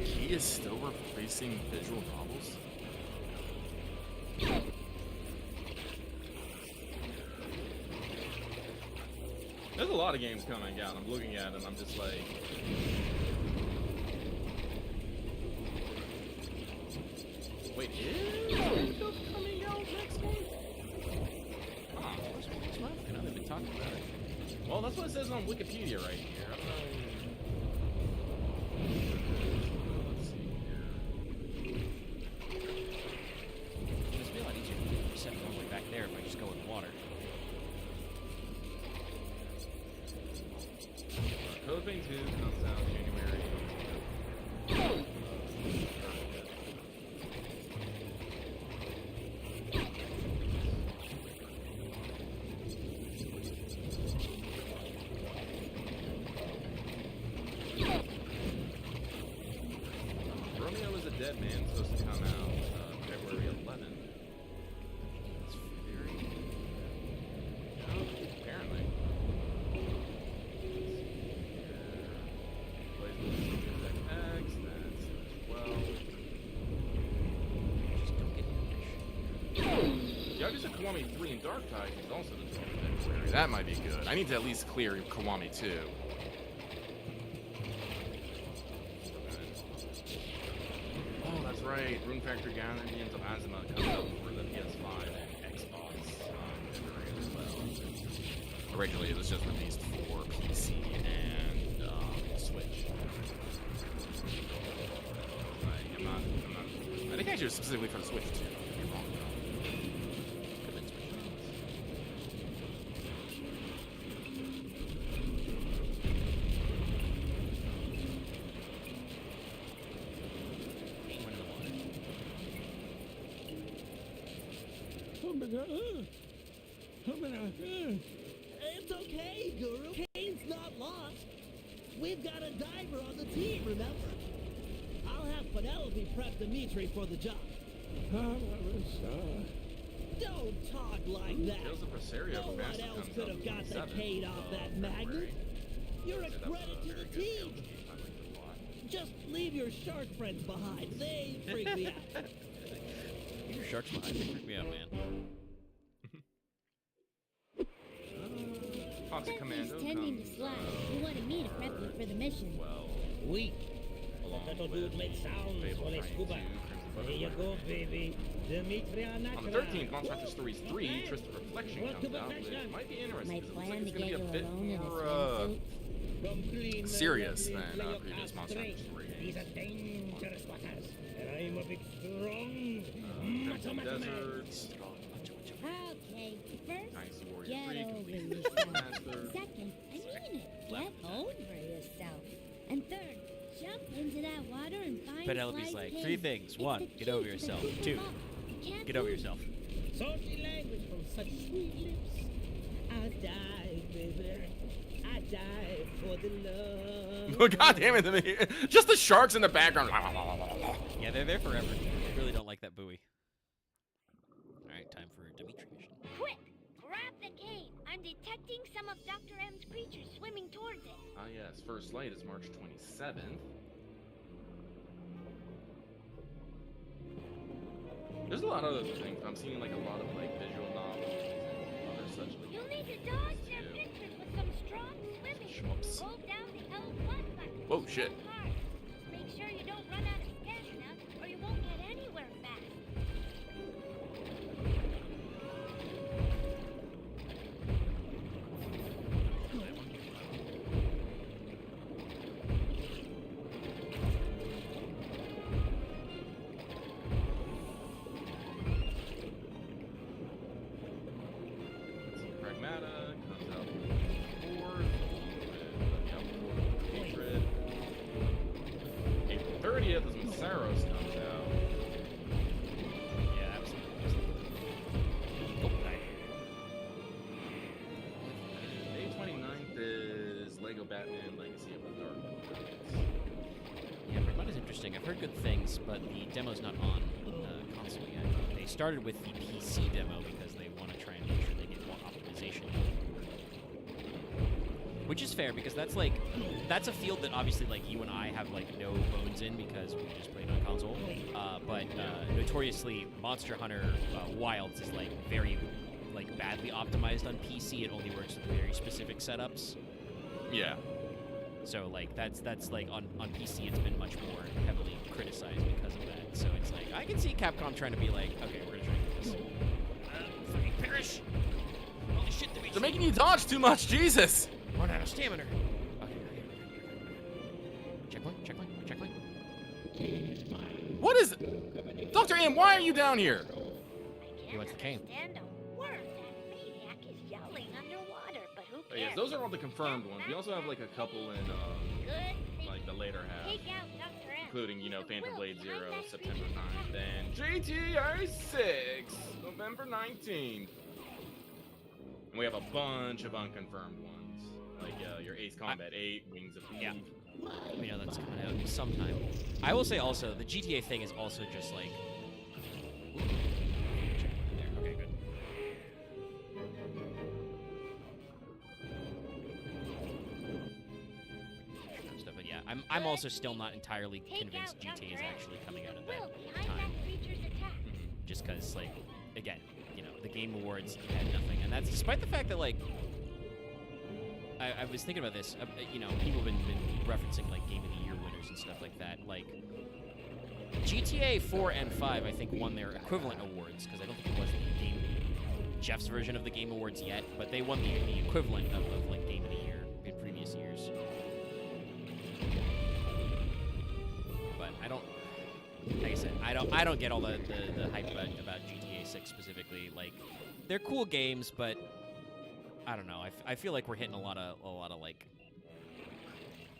He is still replacing visual novels? There's a lot of games coming out. I'm looking at them. I'm just like... Wait, is Stuff coming out next month? Ah, next month? I know they've been talking about it. Well, that's what it says on Wikipedia right here. I don't know. Let's see here. It's a lot easier to set all the way back there if I just go in water. Code Vein 2 comes out January. Romeo is a Dead Man supposed to come out February 11th. It's February. Apparently. Plays with Kiwami 3 and Dark Tide is also the 12th February. That might be good. I need to at least clear Kiwami 2. Oh, that's right. Rune Factory Guardians of Azima comes out for the PS5 and Xbox February as well. Originally, it was just released for PC and Switch. I think actually it was specifically for the Switch too. I could be wrong though. Could've been Switch. Went in the water. It's okay, Guru. Kane's not lost. We've got a diver on the team, remember? I'll have Penelope prep Dimitri for the job. Don't talk like that. There's a Presario No for one Master else comes could out have got the 27th Kane off that of magnet. February. You're a So that was credit to very the good team. game. I liked it a lot. Just leave your shark friends behind. They freak me out. Your sharks behind me. Freak me out, man. Toxic Bentley's Commando tending to comes slide. He wanted me to prep you for the mission. well, Wait. along Little with dude made sounds Fable when he Friday scuba. 2, Crimson There you Butterfly. go, baby. Dimitri On the Anakra. 13th, Monster Hunter Stories 3, Twisted Reflection Work to comes out, which perfection. might be interesting My because it looks plan like to it's going get to you be a bit alone in a more, swimsuit. From clean serious lovely than play of previous cast Monster Hunter straight. 3. These are dangerous waters. And I'm a big, strong, macho, Crimson macho man. Deserts, Okay, first, Dynasty Warrior get 3, over Complete yourself. Master. Second, I mean it, get over yourself. And third, jump into that water and find Penelope's Sly's like, cave. 3 things. It's 1, the get key over to the yourself. Cooper 2, Vault. You can't get over lose. yourself. Salty language from such sweet lips. I die, baby. I die for the love. Oh, God damn it. Just the sharks in the background. Yeah, they're there forever. I really don't like that buoy. Alright, time for a Dimitri mission. Quick, grab the cane. I'm detecting some of Dr. M's creatures swimming towards it. Ah, yes. First light is March 27th. There's a lot of other things. I'm seeing like a lot of like visual novels and other such like. You'll need to dodge their pictures with some strong swimming. Schmups. Hold down the L1 button. Whoa, shit. Hard. Make sure you don't run out of stamina, or you won't get anywhere fast. Pragmata comes out with 4th, with Hatred. April 30th is when Saros comes out. Yeah, absolutely. Oh, May 29th is Lego Batman Legacy of the Dark Knight. yeah, Pragmata's interesting. I've heard good things, but the demo's not on console yet. They started with the PC demo because they want to try and make sure they get more optimization. Which is fair, because that's like, that's a field that obviously like you and I have like no bones in because we just played on console. But notoriously, Monster Hunter Wilds is like very like badly optimized on PC. It only works with very specific setups. Yeah. So like that's like on PC it's been much more heavily criticized because of that. So it's like I can see Capcom trying to be like, okay, we're gonna try and do this. Freaking perish! Holy shit, They're making you dodge too much, Jesus! run out of stamina. Okay. Checkpoint, checkpoint, checkpoint. What is it? Dr. M, why are you down here? He wants the cane. Understand a word. That maniac is yelling underwater, but who Oh, cares? yes, those are all the confirmed ones. We also have like a couple in Good. like the later half, Take out Dr. M. including, you know, Phantom Will Blade behind 0, that September creature's 9th, and GTA 6, November 19th. And we have a bunch of unconfirmed ones, like your Ace Combat 8, Wings of Eve. Yeah. We know that's coming out sometime. I will say also, the GTA thing is also just like... Checkpoint there. Okay, good. Stuff, but yeah, I'm also still not entirely convinced GTA is actually coming out at Will that behind time. that creature's attack. Just because, like, again, you know, the Game Awards had nothing, and that's despite the fact that like I was thinking about this. You know, people have been referencing like Game of the Year winners and stuff like that. Like GTA 4 and 5, I think, won their equivalent awards because I don't think it was the game Jeff's version of the Game Awards yet, but they won the equivalent of like Game of the Year in previous years. But I don't, like I said, I don't get all the hype about GTA 6 specifically. Like, they're cool games, but I don't know. I feel like we're hitting a lot of like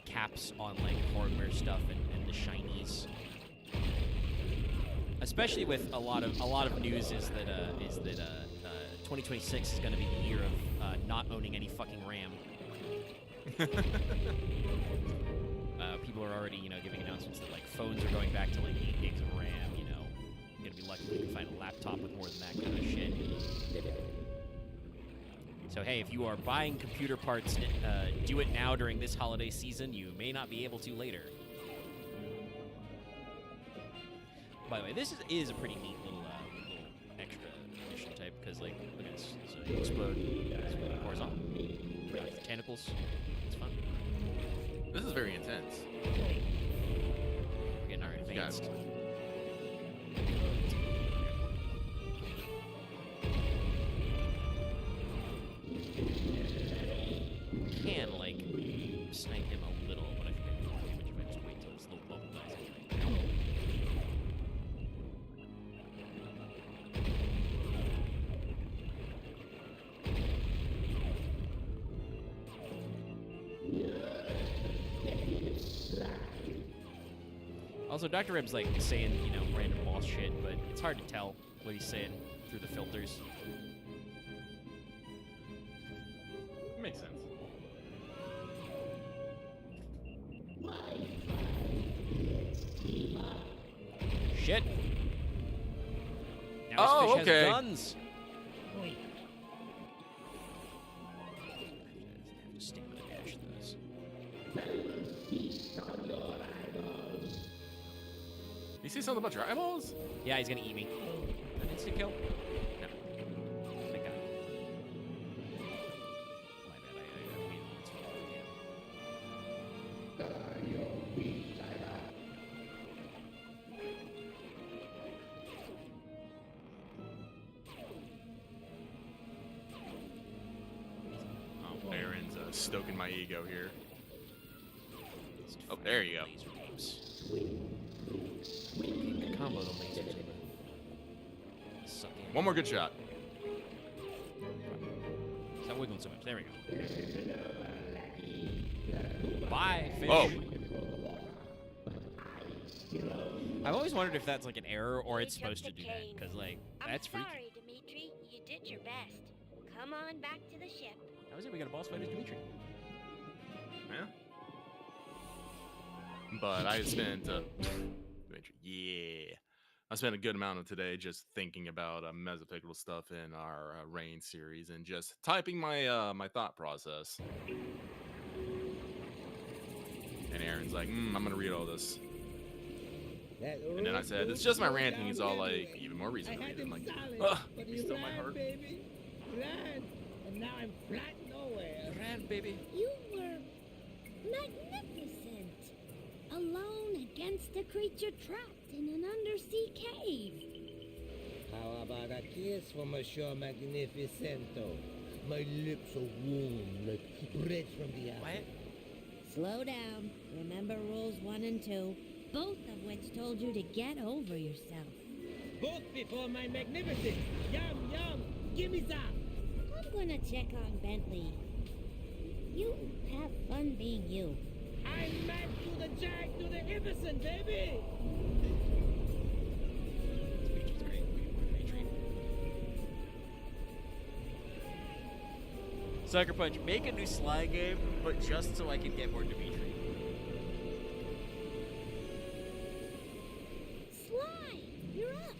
caps on like hardware stuff and the shinies. Especially with a lot of news is that 2026 is going to be the year of not owning any fucking RAM. People are already, giving announcements that like phones are going back to like 8 gigs of RAM. You're gonna be lucky if you can find a laptop with more than that kind of shit. So hey, if you are buying computer parts, do it now during this holiday season. You may not be able to later. By the way, this is a pretty neat little extra mission type because like look at this. So you explode horizontal. Bring out the tentacles. It's fun. This is very intense. We're getting our advanced. Can like snipe him a little, but I think I can do more damage if I just wait till this little bubble dies. Also, Dr. Reb's like saying, random boss shit, but it's hard to tell what he's saying through the filters. Makes sense. Shit. Now Oh, this fish okay. has guns. Wait. I have to stick with a dash to this. You say something about your eyeballs? Yeah, he's gonna eat me. An instant kill? No. Thank God. My bad, I waited until Aaron's stoking my ego here. Oh, there you go. Laser beams. Combo the lasers with the suck in. One more good shot. Stop wiggling so much. There we go. Bye, fish. Oh. I've always wondered if that's like an error or it's Pick up supposed to the do that, cane. because like I'm that's freaky. sorry, Dimitri. You did your best. Come on back to the ship. How is it we got a boss fight as Dimitri? Yeah. But I spent, I spent a good amount of today just thinking about Mesopicable stuff in our Reign series and just typing my my thought process. And Aaron's like, I'm gonna read all this. And then I said, it's just my ranting. He's all like, even more reason to read it. I'm like, you stole my heart. Baby. Ran. And now I'm flat nowhere. Ran, baby. You were magnificent. Alone against a creature trapped in an undersea cave. How about a kiss for Monsieur Magnificento? My lips are warm like bread from the oven. What? Slow down. Remember rules 1 and 2, both of which told you to get over yourself. Both before my magnificence. Yum, yum. Give me some. I'm gonna check on Bentley. You have fun being you. I'm mad to the jag to the Iverson, baby. Dimitri's great. Dimitri. Sucker Punch, make a new Sly game, but just so I can get more Dimitri. Sly, you're up.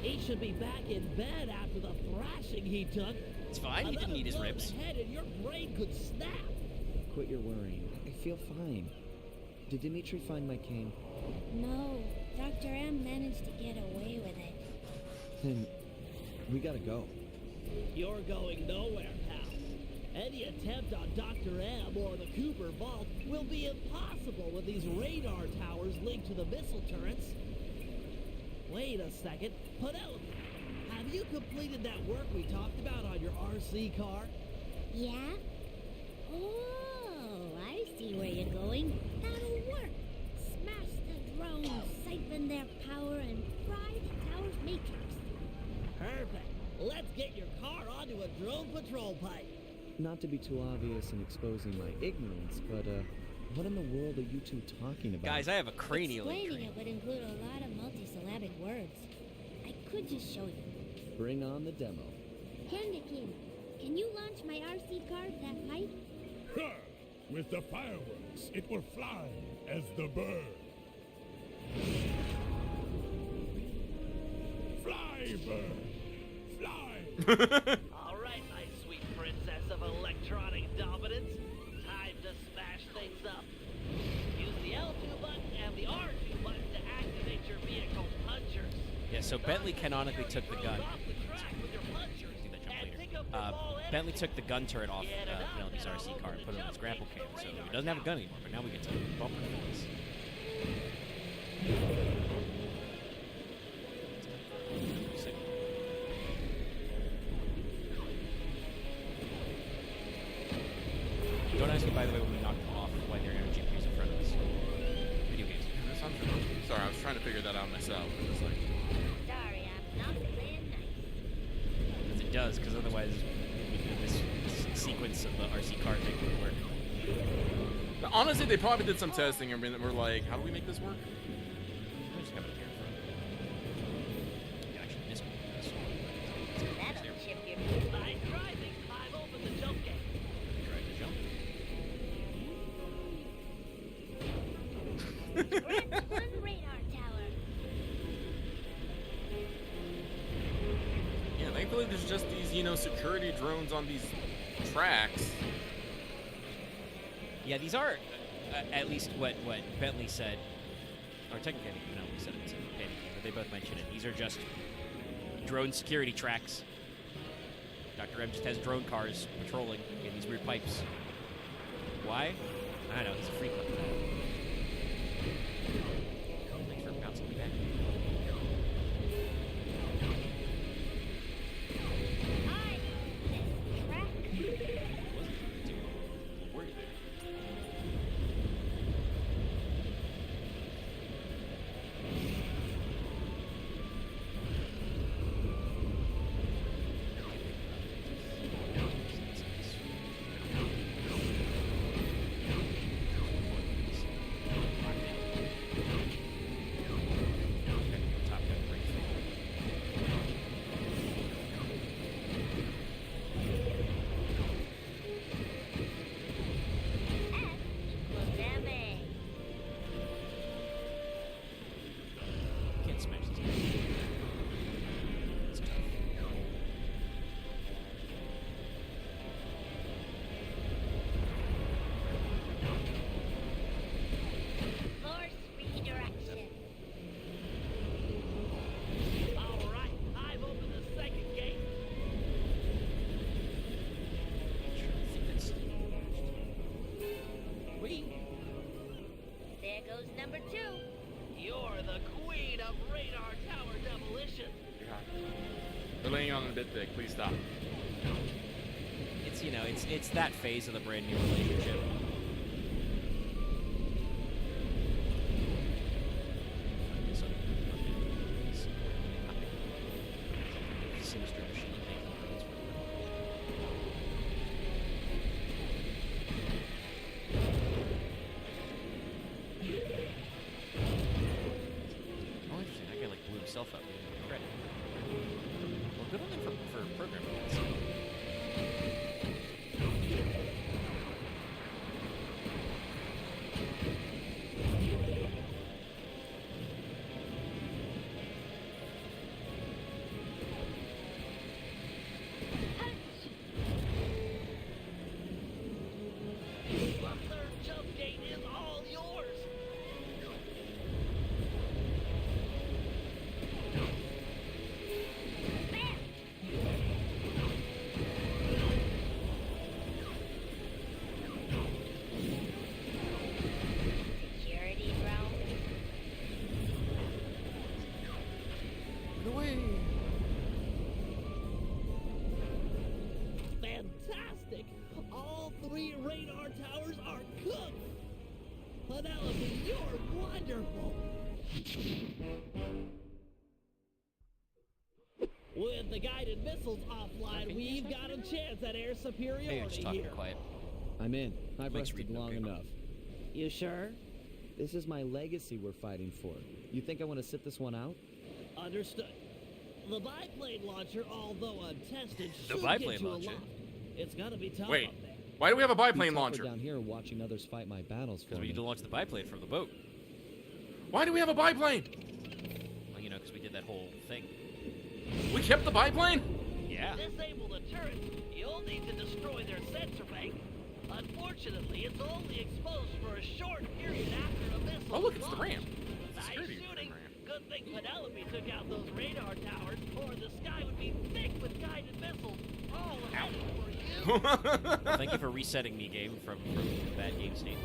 He should be back in bed after the thrashing he took. It's fine, he didn't need his ribs. Head and your brain could snap. Quit your worrying. I feel fine. Did Dimitri find my cane? No, Dr. M managed to get away with it. Then We gotta go. You're going nowhere, pal. Any attempt on Dr. M or the Cooper Vault will be impossible with these radar towers linked to the missile turrets. Wait a second. Penelope, have you completed that work we talked about on your RC car? Yeah? Oh, I see where you're going. That'll work. Smash the drones, siphon their power, and fry the tower's matrix. Perfect. Let's get your car onto a drone patrol pipe. Not to be too obvious in exposing my ignorance, but what in the world are you two talking about? Guys, I have a cranial Explaining injury. it would include a lot of multisyllabic words. I could just show you. Bring on the demo. Candykin, can you launch my RC car to that pipe? Huh. With the fireworks, it will fly as the bird. Fly, bird. Fly. All right, my sweet princess of electronic dominance. Time to smash things up. Use the L2 button and the R2 button to activate your vehicle's punchers. Yeah, so Bentley canonically took the gun. Off the track with your punchers Do that jump and later. pick up the ball Bentley energy. took the gun turret off Penelope's RC car and put it on his grapple cam, so he doesn't have a gun anymore, but now we get to bumper things. Don't ask me, by the way, when we knocked them off, why their energy appears in front of us. Video games. That sounds familiar. Sorry, I was trying to figure that out myself. It was like, Sorry, I'm not playing nice. Because it does, because otherwise this sequence of the RC car thing wouldn't work. honestly, they probably did some testing and were like, how do we make this work? I just have it here in front. Yeah, actually, this one. That'll chip your By driving, I've opened the jump gate. Try to jump. Scratch one radar tower. Yeah, thankfully there's just these, security drones on these tracks. Yeah, these are, at least what Bentley said, or technically I think Penelope said it, but they both mentioned it. These are just drone security tracks. Dr. M just has drone cars patrolling in these weird pipes. Why? I don't know, he's a freak like that. Thanks for bouncing me back. Hi, this track. Were you there? Top Gun break. F equals MA. Can't smash these guys. It's tough. Force redirection. All right, I've opened the second gate. I think that's There goes number 2. You're the queen of radar tower demolition. They're laying on a bit thick. Please stop. it's that phase of the brand new relationship. Sinister machine making drones work. Oh, interesting. That guy blew himself up. Credit. Well, good on them for programming that. The third jump gate is all yours. Bam! With the guided missiles offline, we've got a chance at air Maybe I'm just superiority talking here. quiet. I'm in. I've Mike's rested reading, long okay. enough. You sure? This is my legacy we're fighting for. You think I want to sit this one out? Understood. The biplane launcher, although untested, The should biplane get you launcher? aloft. It's gonna be tough Wait. up there. Why do we have a biplane Be tougher launcher? down here watching others fight my battles for Because we me. need to launch the biplane from the boat. Why do we have a biplane? Well, you know, because we did that whole thing. We kept the biplane? Yeah. Disable the turret. You'll need to destroy their sensor bank. Unfortunately, it's only exposed for a short period after a missile. Oh, look, it's the launch. ramp. It's the Nice security shooting. ramp. Good thing Penelope took out those radar towers, or the sky would be thick with guided missiles. All ahead for you. Well, thank you for resetting me, game, from bad game state.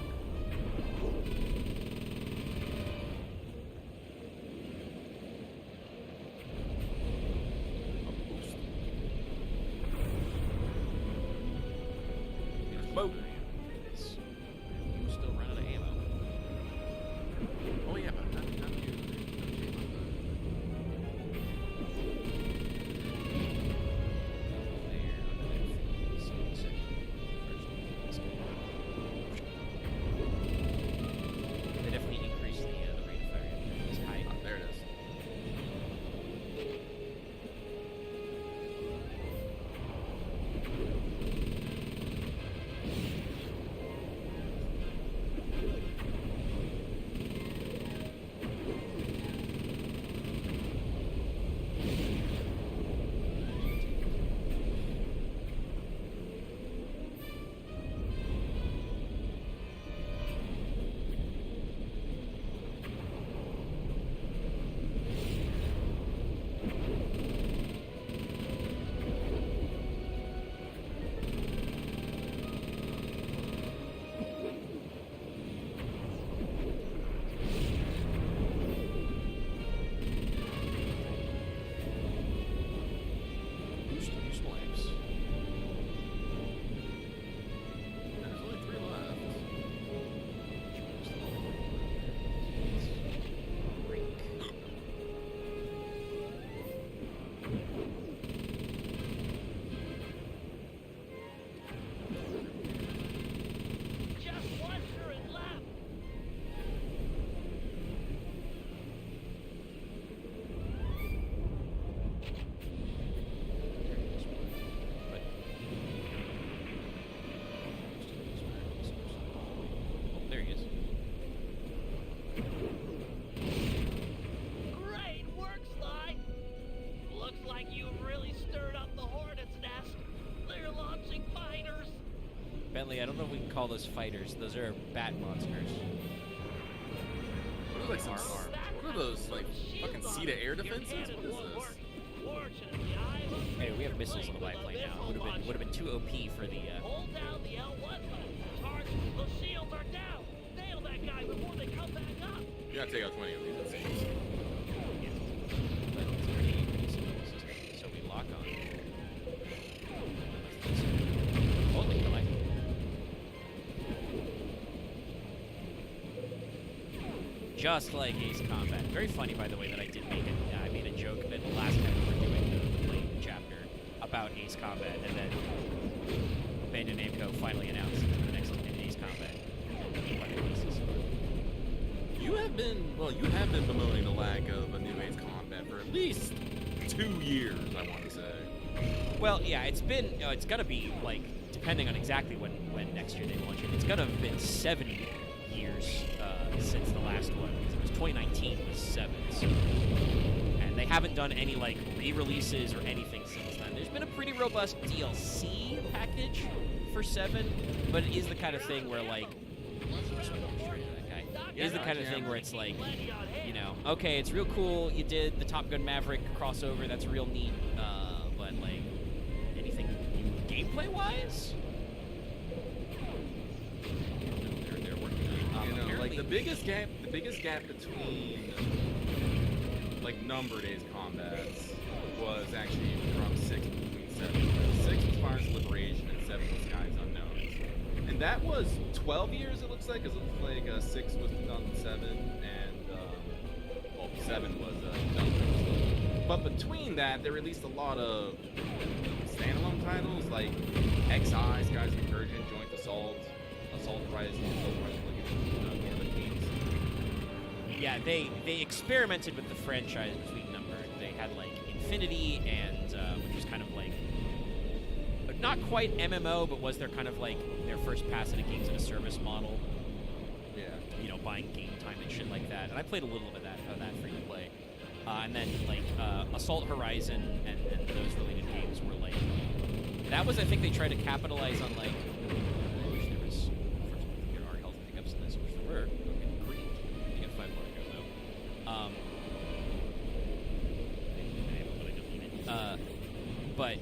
Boat. I'm still running out of ammo. Oh, yeah, but how do you... They definitely increased the rate of fire. It's high. Ah, there it is. Boost new swipes. There's only 3 left. Just one turret left. Oh, there he is. Great work, Sly. Looks like you really stirred up the hornet's nest. They're launching fighters. Bentley, I don't know if we can call those fighters. Those are bat monsters. What are, like, some... What are those, like, fucking sea-to-air defenses? What is this? Fortunately, I've Hey, we have upgraded missiles on the your biplane plane now. with a Would have been too OP for the. Hold down the L1 button. Target, those shields are down. Nail that guy before they come back up. You gotta take out 20 of these, it seems. But it's pretty simple system. So we lock on. Oh, they collect. Just like Ace Combat. Very funny, by the way, that I did make it. I made a joke that the last time we were doing the plane chapter about Ace Combat, and then Bandai Namco finally announced the next Ace Combat. You have been bemoaning the lack of a new Ace Combat for at least 2 years, I want to say. Well, yeah, it's been. It's gonna be like, depending on exactly when next year they launch it. It's gonna have been 7 years since the last one. It was 2019 was 7. So, and they haven't done any like re-releases or anything since then. There's been a pretty robust DLC package for 7, but it is the kind of thing where like. It is the kind of thing where it's like, you know, okay, it's real cool. You did the Top Gun Maverick crossover. That's real neat. But like, anything gameplay-wise, they're working on it. You know, like Apparently- the biggest gap between like numbered Ace Combats was actually from 6 between 7. 6 was Fires of Liberation and 7 was Skies Unknown. And that was 12 years, it looks like, because it looks like 6 was 2007 and well, 7 was 2007. But between that, they released a lot of standalone titles like XI, Skies of Incursion, Joint Assault, Assault Horizon, Northern Kings. Yeah, they experimented with the franchise between numbered. They had like Infinity and which was kind of like not quite MMO, but was their kind of like their first pass into games in a service model. Yeah. You know, buying game time and shit like that. And I played a little bit of that free to play. And then like Assault Horizon and those related games were like that was I think they tried to capitalize on like I wish there was there are health pickups in this, which there were. Okay, great. You got 5 more to go though. But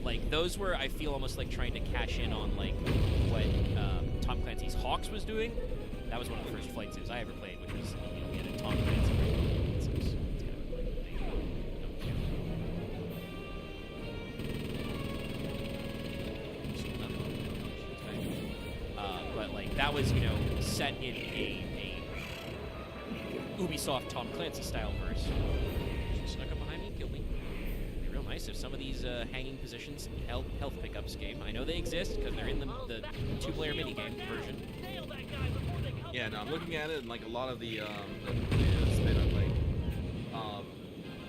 like those were I feel almost like trying to cash in on like what Tom Clancy's Hawks was doing. That was one of the first flight sims I ever played, which was you know we had a Tom Clancy. But like that was you know set in a Ubisoft Tom Clancy style verse. She snuck up behind me, killed me. It'd be real nice if some of these hanging positions health pickups game. I know they exist because they're in the 2-player minigame version. Yeah, no, I'm looking at it and like a lot of the like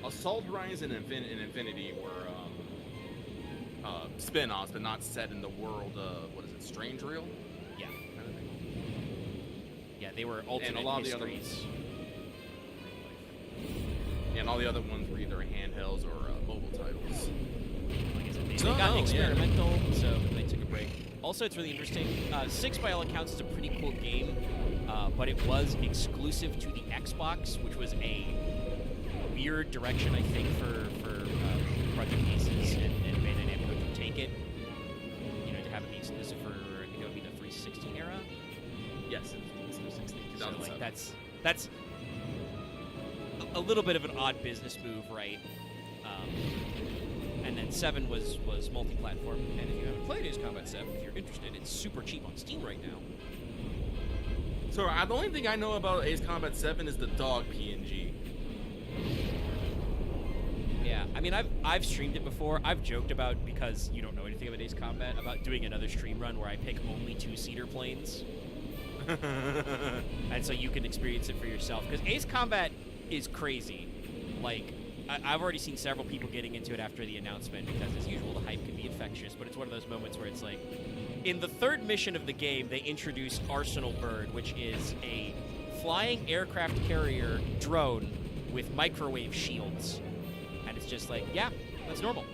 Assault Horizon and Infinity were spin-offs, but not set in the world of what is it, Strange Reel? Yeah. Kind of thing. Yeah, they were alternate and a lot histories. Of the other yeah, and all the other ones were either handhelds or mobile titles. Like I said, they got experimental, so they took a break. Also, it's really interesting. 6 by all accounts is a pretty cool game, but it was exclusive to the Xbox, which was a weird direction, I think, for Project Aces and Bandai Namco to take it. You know, to have it be exclusive for, I think it would be the 360 era. Yes, it was 360. So like that's a little bit of an odd business move, right? And then 7 was multi-platform. And if you haven't played Ace Combat 7, if you're interested, it's super cheap on Steam right now. So the only thing I know about Ace Combat 7 is the dog PNG. Yeah, I mean, I've streamed it before. I've joked about, because you don't know anything about Ace Combat, about doing another stream run where I pick only 2-seater planes. And so you can experience it for yourself. Because Ace Combat is crazy. Like, I've already seen several people getting into it after the announcement because, as usual, the hype can be infectious. But it's one of those moments where it's like, in the 3rd mission of the game, they introduce Arsenal Bird, which is a flying aircraft carrier drone with microwave shields. And it's just like, yeah, that's normal.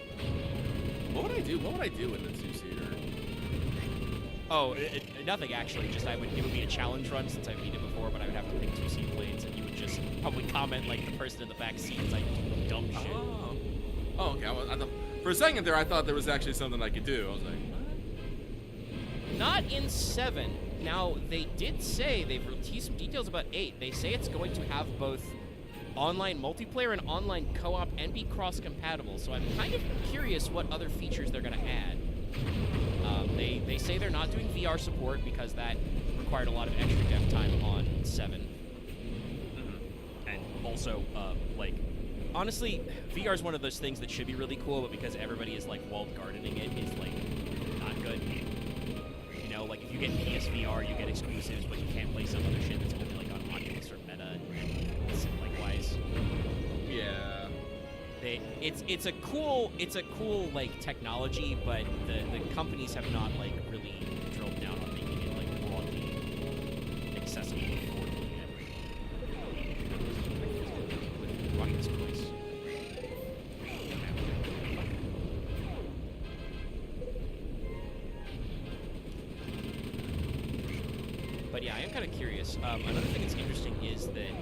What would I do? What would I do in the 2-seater? Oh, nothing actually. Just it would be a challenge run since I've beat it before, but I would have to pick 2-seat planes, and you would just probably comment like the person in the back seat is like dumb shit. Oh, okay. For a second there, I thought there was actually something I could do. I was like, what? Not in 7. Now, they did say, they've teased some details about 8. They say it's going to have both online multiplayer and online co-op and be cross-compatible, so I'm kind of curious what other features they're going to add. They say they're not doing VR support because that required a lot of extra dev time on 7. And also, like, honestly, VR is one of those things that should be really cool, but because everybody is, like, walled gardening it, is, like, not good. You know, like, if you get PSVR, you get exclusives, but you can't play some other shit that's only, like, on Oculus or Meta, and likewise. Yeah. It's a cool like technology, but the companies have not like really drilled down on making it like broadly accessible for everyone. Watch this place. But yeah, I am kind of curious. Another thing that's interesting is that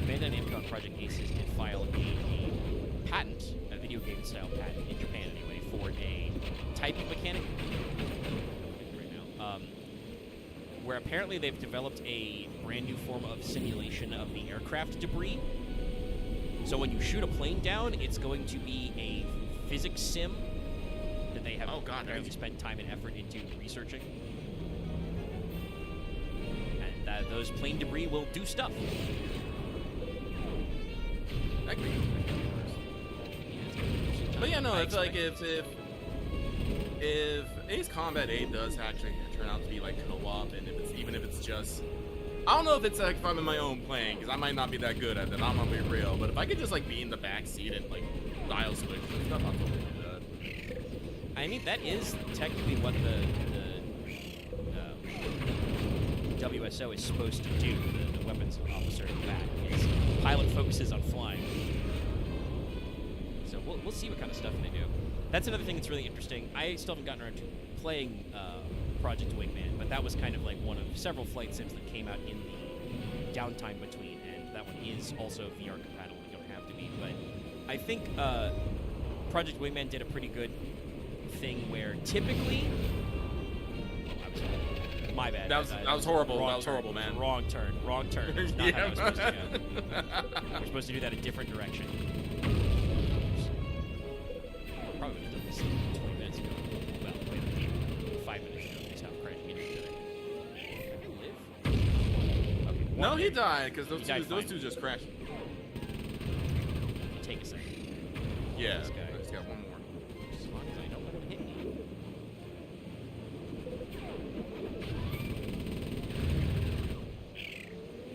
Bandai Namco and Project Aces did file a patent, a video game style patent in Japan anyway, for a type of mechanic right now, where apparently they've developed a brand new form of simulation of the aircraft debris. So when you shoot a plane down, it's going to be a physics sim that they have apparently spent time and effort into researching. And those plane debris will do stuff. I can make it worse. But yeah, no, it's like if Ace Combat 8 does actually turn out to be like co-op, and even if it's just, I don't know if it's like if I'm in my own plane, because I might not be that good at it. I'm gonna be real, but if I could just like be in the back seat and like dial switch and stuff, I'll totally do that. I mean, that is technically what the WSO is supposed to do. The weapons officer in the back is pilot focuses on flying. So we'll see what kind of stuff they do. That's another thing that's really interesting. I still haven't gotten around to playing Project Wingman, but that was kind of like one of several flight sims that came out in the downtime between, and that one is also VR compatible. You don't have to be, but I think Project Wingman did a pretty good thing where typically, my bad. That was horrible. Wrong That was turn. horrible, man. Wrong turn. That's not how that was supposed to go. We're supposed to do that a different direction. Probably would have done this 20 minutes ago. Well, wait, 5 minutes ago. They stopped crashing into each other. Can I live? Okay. No, one he minute. died because He died those fine. two just crashed. Take a second. Yeah, This guy. I just got one more. As long as I don't let him hit me.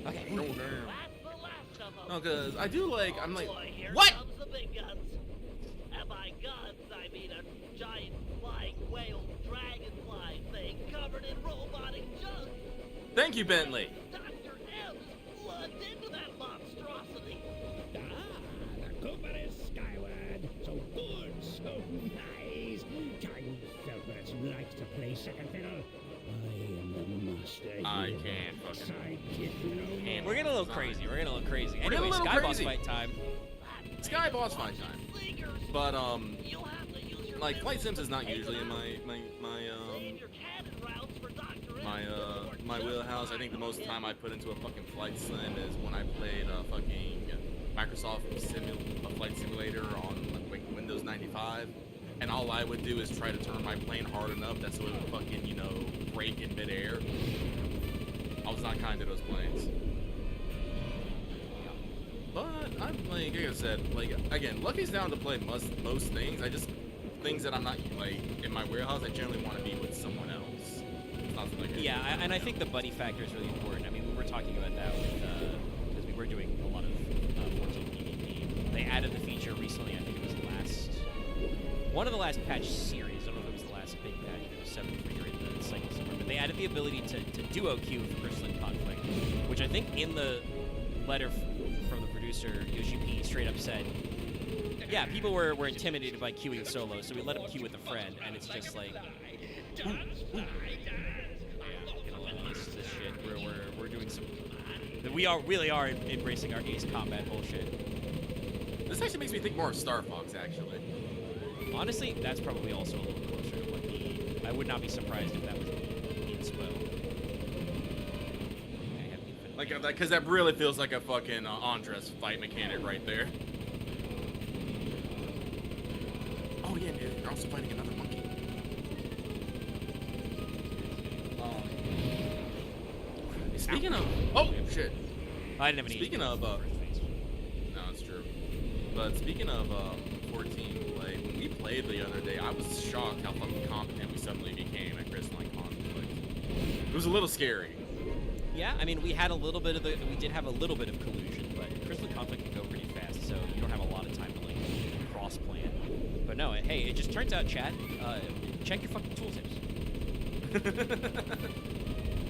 Okay. No, damn. That's the last of them. No, because I do like, I'm like, Boy, here what? comes the big guns. And by guns, I mean a giant flying whale dragonfly thing covered in robotic junk. Thank you, Bentley. Dr. M's plugged into that monstrosity. Ah, the Cooper is skyward. So good, so nice. Tiny Felbert likes to play second fiddle. I am the master I here. can't fucking. Sidekick no more. We're getting a little crazy. We're getting a little crazy. We're getting a Anyway, little Skyboss crazy. fight time. Sky boss fight time. Slingers. But You'll have to use your like Flight missiles Sims is not to take usually in them out. my Save your cannon rounds for Dr. M. my wheelhouse. I think the most time I put into a fucking flight sim is when I played fucking Microsoft Flight Simulator on like Windows 95, and all I would do is try to turn my plane hard enough that so it would fucking break in midair. I was not kind to those planes. But I'm like I said, like again, Lucky's down to play most things. I just things that I'm not like in my warehouse. I generally want to be with someone else. It's not something like Yeah, and I think the buddy factor is really important. I mean, we were talking about that with because we were doing a lot of 14 PvP. They added the feature recently. I think it was one of the last patch series. I don't know if it was the last big patch. It was 7.3 or in the cycle somewhere. But they added the ability to duo queue for Crystalline Conflict, which I think in the letter from the producer Yoshi P straight up said, yeah, people were intimidated by queuing solo, so we let them queue with a friend, and it's just like, yeah, this shit where we're doing some. We really are embracing our Ace Combat bullshit. This actually makes me think more of Star Fox, actually. Honestly, that's probably also a little closer to what I would not be surprised if that was inspo. I have infinite. Like, because that really feels like a fucking Andres fight mechanic right there. Oh yeah, dude, you're also fighting another monkey. Speaking of, oh shit. I didn't have any. Speaking of, no, it's true. But speaking of 14 play, when we played the other day, I was shocked how fucking competent we suddenly became at Crystalline Conflict. It was a little scary. Yeah, I mean, we did have a little bit of collusion, but Crystal Conflict can go pretty fast, so you don't have a lot of time to like cross plan. But no, hey, it just turns out, chat, check your fucking tooltips.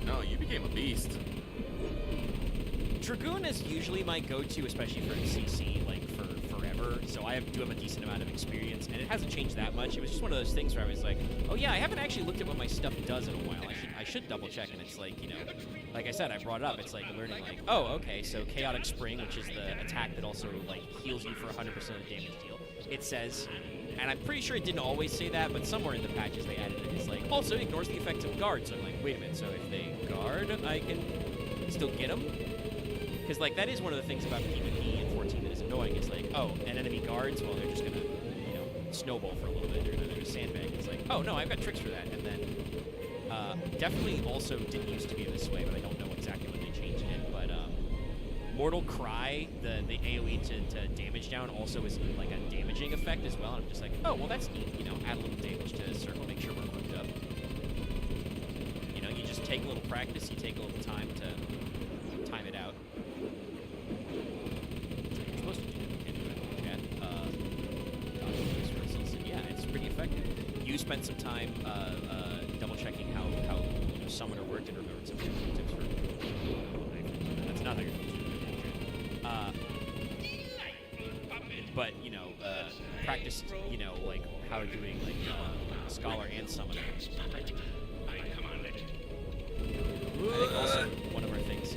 No, you became a beast. Dragoon is usually my go-to, especially for CC, like for forever. So I do have a decent amount of experience, and it hasn't changed that much. It was just one of those things where I was like, oh yeah, I haven't actually looked at what my stuff does in a while. I should double check, and it's like, like I said, I brought it up. It's like learning, like, oh, okay, so Chaotic Spring, which is the attack that also like heals you for 100% of the damage deal. It says, and I'm pretty sure it didn't always say that, but somewhere in the patches they added it. It's like also ignores the effects of guard. So I'm like, wait a minute. So if they guard, I can still get them. Because, like, that is one of the things about PvP in 14 that is annoying. It's like, oh, an enemy guards, well, they're just going to, snowball for a little bit. They're going to sandbag. It's like, oh, no, I've got tricks for that. And then, definitely also didn't used to be this way, but I don't know exactly when they changed it. But Mortal Cry, the AoE to damage down also is like a damaging effect as well. And I'm just like, oh, well, that's neat. You know, add a little damage to the circle, make sure we're hooked up. You know, you just take a little practice, you take a little time to time it out. You're supposed to do it. You can't do it. Chat. For instance, and yeah, it's pretty effective. You spent some time double checking how you know, Summoner worked and remembered some tips for. That's not how you're supposed to do it. But you know, practice. You know, like how doing like Scholar and Summoner. I think also one of our things.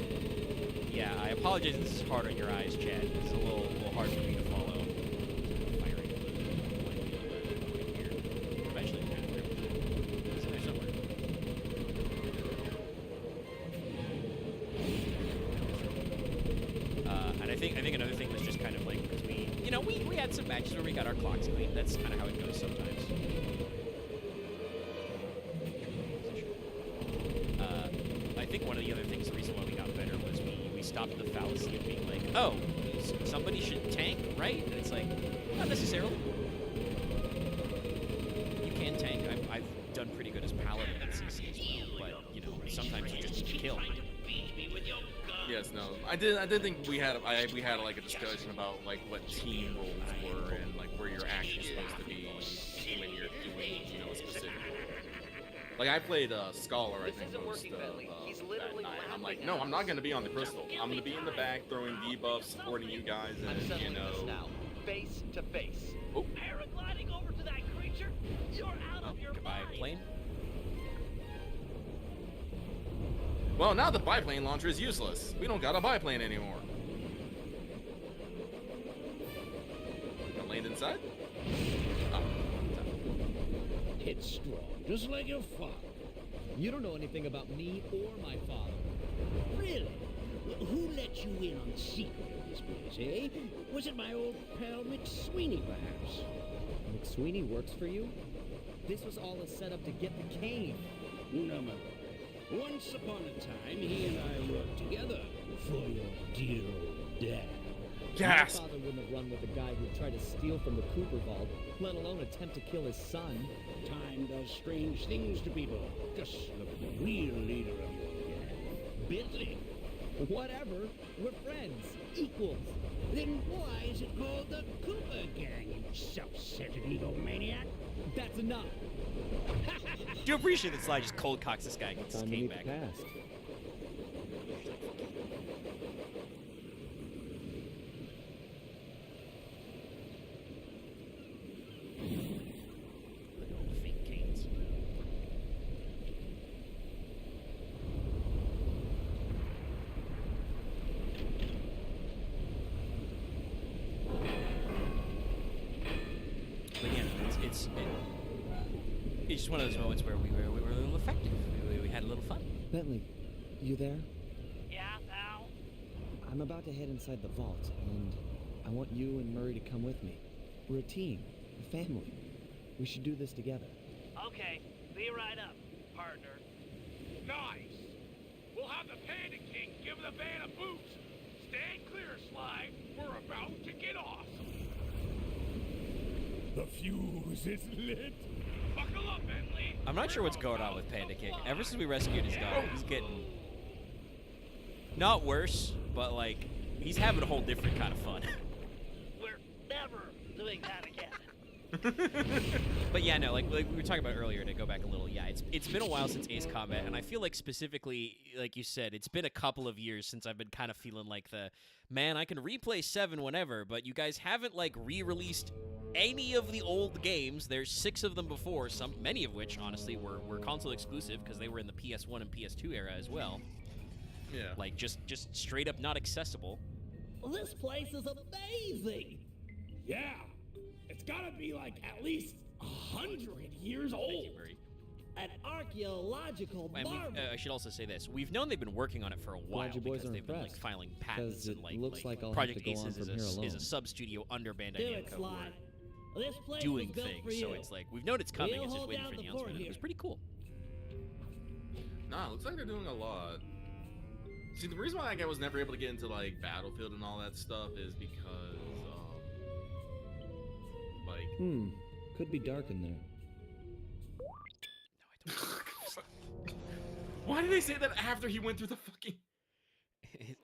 Yeah, I apologize. This is hard on your eyes, Chad. It's a little hard for me to follow. Firing here. Eventually, it's there somewhere. And I think another thing was just kind of like because we had some matches where we got our clocks clean. That's kind of how it goes sometimes. I think one of the other things, the reason why we got better was we stopped the fallacy of being like, oh, somebody should tank, right? And it's like, not necessarily. You can tank. I've done pretty good as Paladin at CC as well, but you know, sometimes you just need to kill. Yes, no. I did think we had like a discussion about like what team roles were and like where you're actually supposed to be when you're doing, you know, a specific. Like I played Scholar, I think most of that night. I'm like, no, I'm not gonna be on the crystal. I'm gonna be in the back throwing debuffs, supporting you guys, and you know. Now, face to face. Oh. Paragliding over to that creature? You're out of your Goodbye, mind. plane. Well, now the biplane launcher is useless. We don't got a biplane anymore. I landed inside? Oh. It's strong, just like your father. You don't know anything about me or my father. Really? Who let you in on the secret of this place, eh? Was it my old pal McSweeney, perhaps? McSweeney works for you? This was all a setup to get the cane. No, my boy. Once upon a time, he and I worked together for your dear old dad. Gasp! My father wouldn't have run with a guy who tried to steal from the Cooper Vault, let alone attempt to kill his son. Time does strange things to people. Just look at the real leader of your gang, Bentley. Whatever. We're friends. Equals. Then why is it called the Cooper Gang, you self-centered egomaniac? That's enough. Do appreciate that Sly just cold cocks this guy and gets his Time to cane meet back. the past. Fake canes. But yeah, it's just one of those moments where we were a little effective. We had a little fun. Bentley, you there? Yeah, pal. I'm about to head inside the vault, and I want you and Murray to come with me. We're a team, a family. We should do this together. Okay, be right up, partner. Nice! We'll have the Panda King give the van a boost. Stand clear, Sly. We're about to get off. The fuse is lit. Buckle up, Bentley. I'm not sure what's going on with Panda King. Ever since we rescued his dog, he's getting not worse, but like he's having a whole different kind of fun. We're never doing that again. But yeah, no, like we were talking about earlier, to go back a little, yeah, it's been a while since Ace Combat, and I feel like specifically, like you said, it's been a couple of years since I've been kind of feeling like man, I can replay 7 whenever, but you guys haven't like re-released any of the old games. There's 6 of them before, many of which honestly were console exclusive because they were in the PS1 and PS2 era as well. Yeah. Like just straight up not accessible. This place is amazing. Yeah, it's gotta be like at least 100 years Thank you, old. Murray. An archaeological And marvel. I should also say this: we've known they've been working on it for a while Glad you boys because are they've been like impressed, filing patents it and looks like I'll have Project to go on Aces from here is a alone. sub studio under Bandai Do it, Namco Sly. This place doing was built things. for you. So it's like we've known it's coming. We'll It's just hold waiting down for the the announcement. fort And it was here. pretty cool. Nah, looks like they're doing a lot. See, the reason why that guy was never able to get into like Battlefield and all that stuff is because, like, Could be dark in there. No, I don't. Why did they say that after he went through the fucking?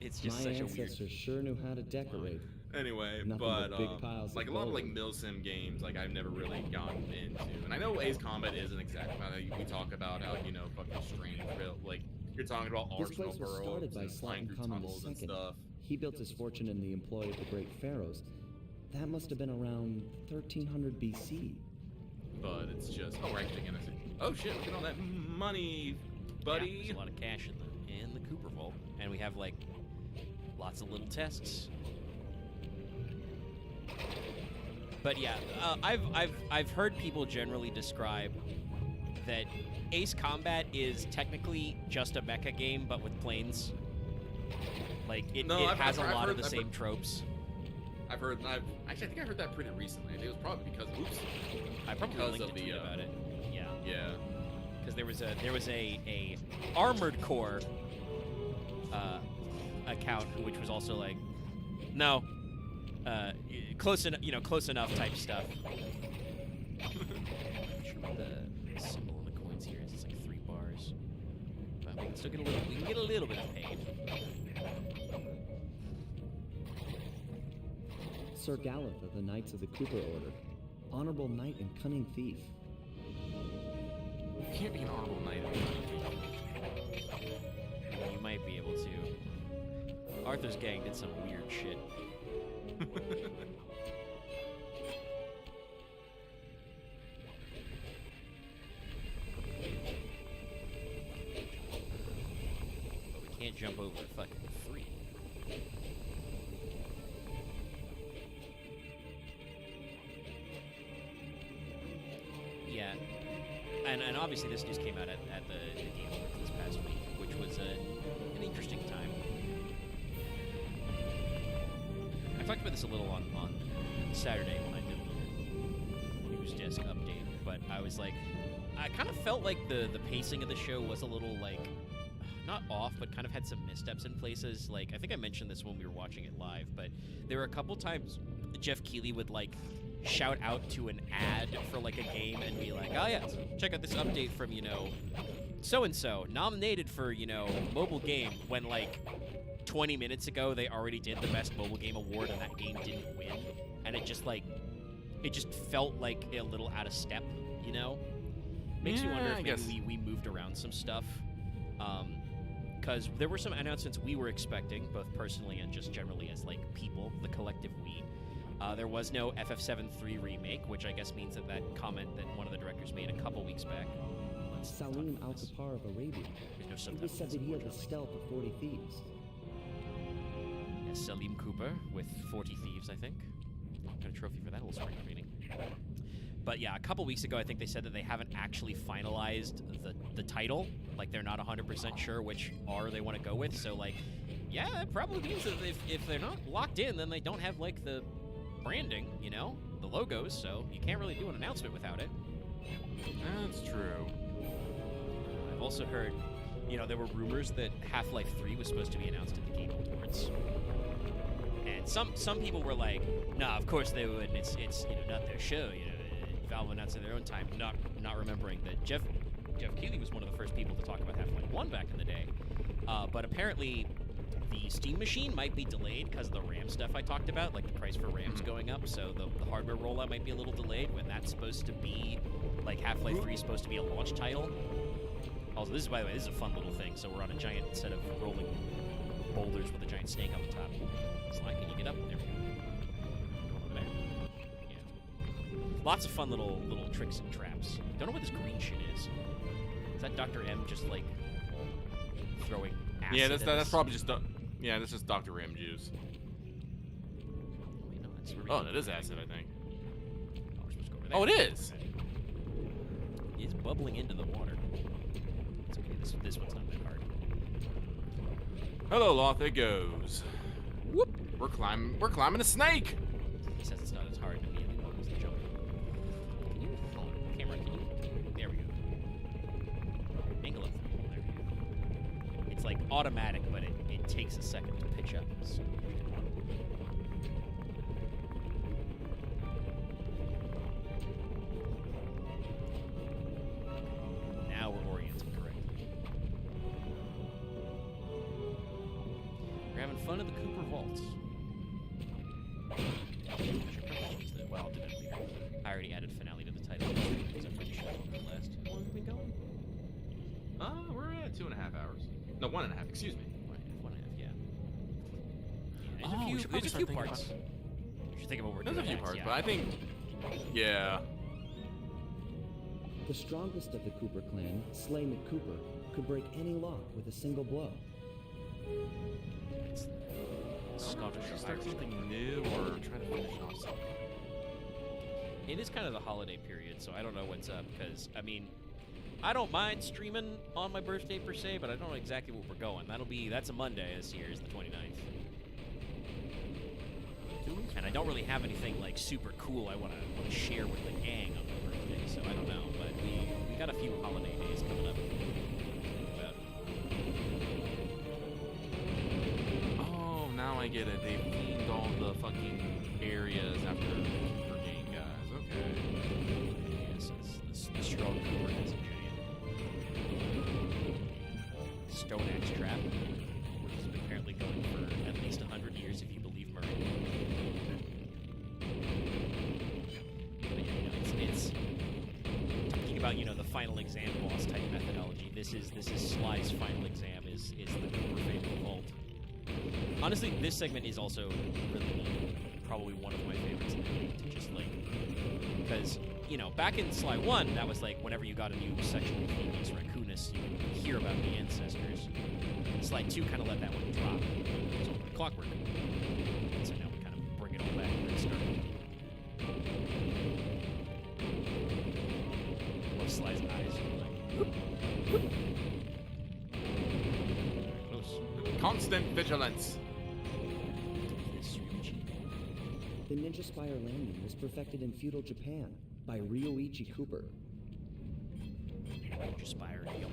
It's just My such a weird. ancestors sure knew how to decorate. Anyway, Nothing but but big piles of like a lot of like gold. milsim games, like I've never really gotten into, and I know Ace Combat isn't exactly how we talk about how fucking strange, like you're talking about This Arsenal place was Burrows started by and flying Slotin through Common tunnels and II. stuff. He built his fortune in the employ of the great pharaohs. That must have been around 1300 BC. But it's just we're actually gonna see. Oh shit! Look at all that money, Yeah, buddy. there's a lot of cash in the Cooper Vault, and we have like lots of little tests. But yeah, I've heard people generally describe that Ace Combat is technically just a mecha game, but with planes. Like it has a lot of the same tropes. I think I heard that pretty recently. I think it was probably because I probably because linked of a tweet the, about it. Yeah. yeah. Because there was a Armored Core account which was also like, no, close enough type stuff. I'm sure what the symbol on the coins here is. It's like 3 bars, but we can still get we can get a little bit of paid. Sir Galeth of the Knights of the Cooper Order. Honorable knight and cunning thief. You can't be an honorable knight. You might be able to. Arthur's gang did some weird shit. But we can't jump over fucking 3. Yeah. And obviously this news came out at the Game Awards this past week, which was an interesting time. I talked about this a little on Saturday when I did the news desk update, but I was like, I kind of felt like the pacing of the show was a little like, not off, but kind of had some missteps in places. Like, I think I mentioned this when we were watching it live, but there were a couple times Jeff Keighley would like shout out to an ad for like a game and be like, oh yeah, check out this update from, so-and-so, nominated for, mobile game, when like 20 minutes ago they already did the best mobile game award and that game didn't win. And it just felt like a little out of step, Makes you wonder if maybe we moved around some stuff. Because there were some announcements we were expecting, both personally and just generally as like people, the collective we. There was no FF7 remake, which I guess means that comment that one of the directors made a couple weeks back. Salim Al-Kapar of Arabia. There's no It was said that he had the subtitles, stealth of 40 thieves. Yes, Salim Cooper with 40 Thieves, I think. Got a trophy for that little spring cleaning. But yeah, a couple weeks ago, I think they said that they haven't actually finalized the title. Like, they're not 100% sure which R they want to go with. So, like, yeah, it probably means that if they're not locked in, then they don't have, like, the branding, the logos. So you can't really do an announcement without it. That's true. I've also heard, there were rumors that Half-Life 3 was supposed to be announced at the Game Awards. And some people were like, nah, of course they would. It's not their show, Valve announced at their own time, not remembering that Jeff Keighley was one of the first people to talk about Half-Life 1 back in the day. But apparently the Steam machine might be delayed because of the RAM stuff I talked about, like the price for RAM's going up, so the hardware rollout might be a little delayed when that's supposed to be, like Half-Life 3 is supposed to be a launch title. Also, by the way, this is a fun little thing, so we're on a giant set of rolling boulders with a giant snake on the top. Sly, can you get up? There we go. Over there. Yeah. Lots of fun little tricks and traps. Don't know what this green shit is. Is that Dr. M just, like, throwing acid? Yeah, that's probably just that's just Dr. M juice. Wait, no, that's Oh, that is acid, I think. Oh, we're supposed to go over there. Oh, it is. It's bubbling into the water. It's okay. This one's not that hard. Hello, Loth. It goes. Whoop! We're climbing a snake. He says it's not as hard to be in the as the jump. Can you hold on, camera? Can you? There we go. Angle it. There we go. It's like automatic, but it takes a second to pitch up. So. Now we're oriented correctly. We're having fun at the Cooper Vaults. Well, didn't we? I already added finale to the title because I'm pretty sure that's what the last. How long have we been going? We're at 2.5 hours. No, 1.5. Excuse me. 1.5, yeah. Oh, we should There's probably a few start thinking parts. You should think about what we're There's a doing few next, parts, yeah. but I think, yeah. The strongest of the Cooper clan, Slay McCooper, could break any lock with a single blow. It's Scottish Should or start Irish. something new or try to finish off something. It is kind of the holiday period, so I don't know what's up. Because I mean, I don't mind streaming on my birthday per se, but I don't know exactly what we're going. That's a Monday this year, is the 29th. And I don't really have anything like super cool I want to share with the gang on my birthday, so I don't know. But we got a few holiday days coming up. Oh, now I get it. They've cleaned all the fucking areas after the Cooper game, guys. Okay. Yes, the strong Cooper has a giant stone axe trap, which has been apparently going for at least 100 years if you believe Murray. But yeah, it's talking about the final exam boss type methodology. This is Sly's final exam is the Cooper Fable Vault. Honestly, this segment is also really neat. Probably one of my favorites in the game to just because back in Sly 1, that was like whenever you got a new section with Phoebus Raccoonus, you would hear about the ancestors. Sly 2 kind of let that one drop. So Clockwork. So now we kind of bring it all back and start. I love Sly's eyes. Close. Constant vigilance. The Ninja Spire landing was perfected in feudal Japan by Ryoichi Cooper. Ninja Spire deal.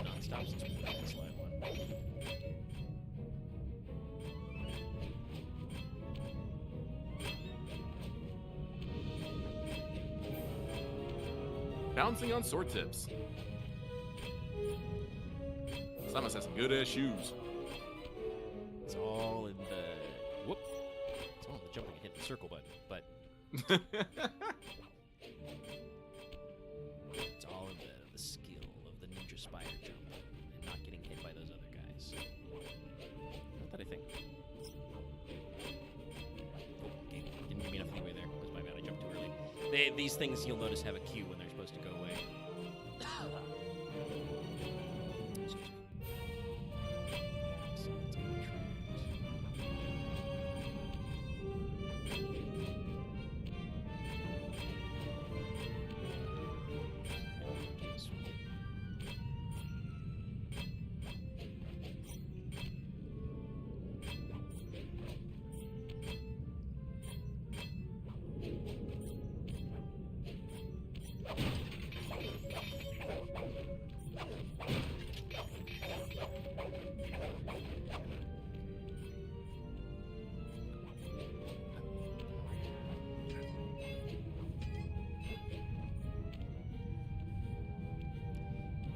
Non-stop since we played this live one. Bouncing on sword tips. Samus has some good ass shoes. It's all in the whoop. It's all in the jumping and hitting the circle button, but it's all in the skill of the Ninja Spire jump and not getting hit by those other guys. Not that I think. Oh, game didn't give me enough leeway there. That was my bad. I jumped too early. These things you'll notice have a cue when they're supposed to go away.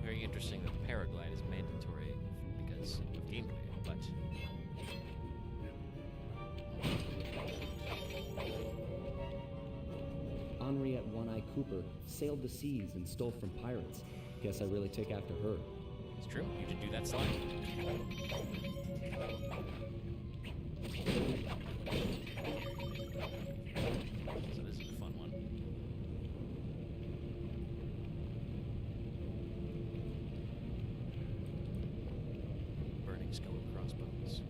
Very interesting that paraglide is mandatory because of gameplay, but Henriette One-Eye Cooper sailed the seas and stole from pirates. Guess I really take after her. it's true. You did do that slide. So this is a fun one. Burning skull and crossbones.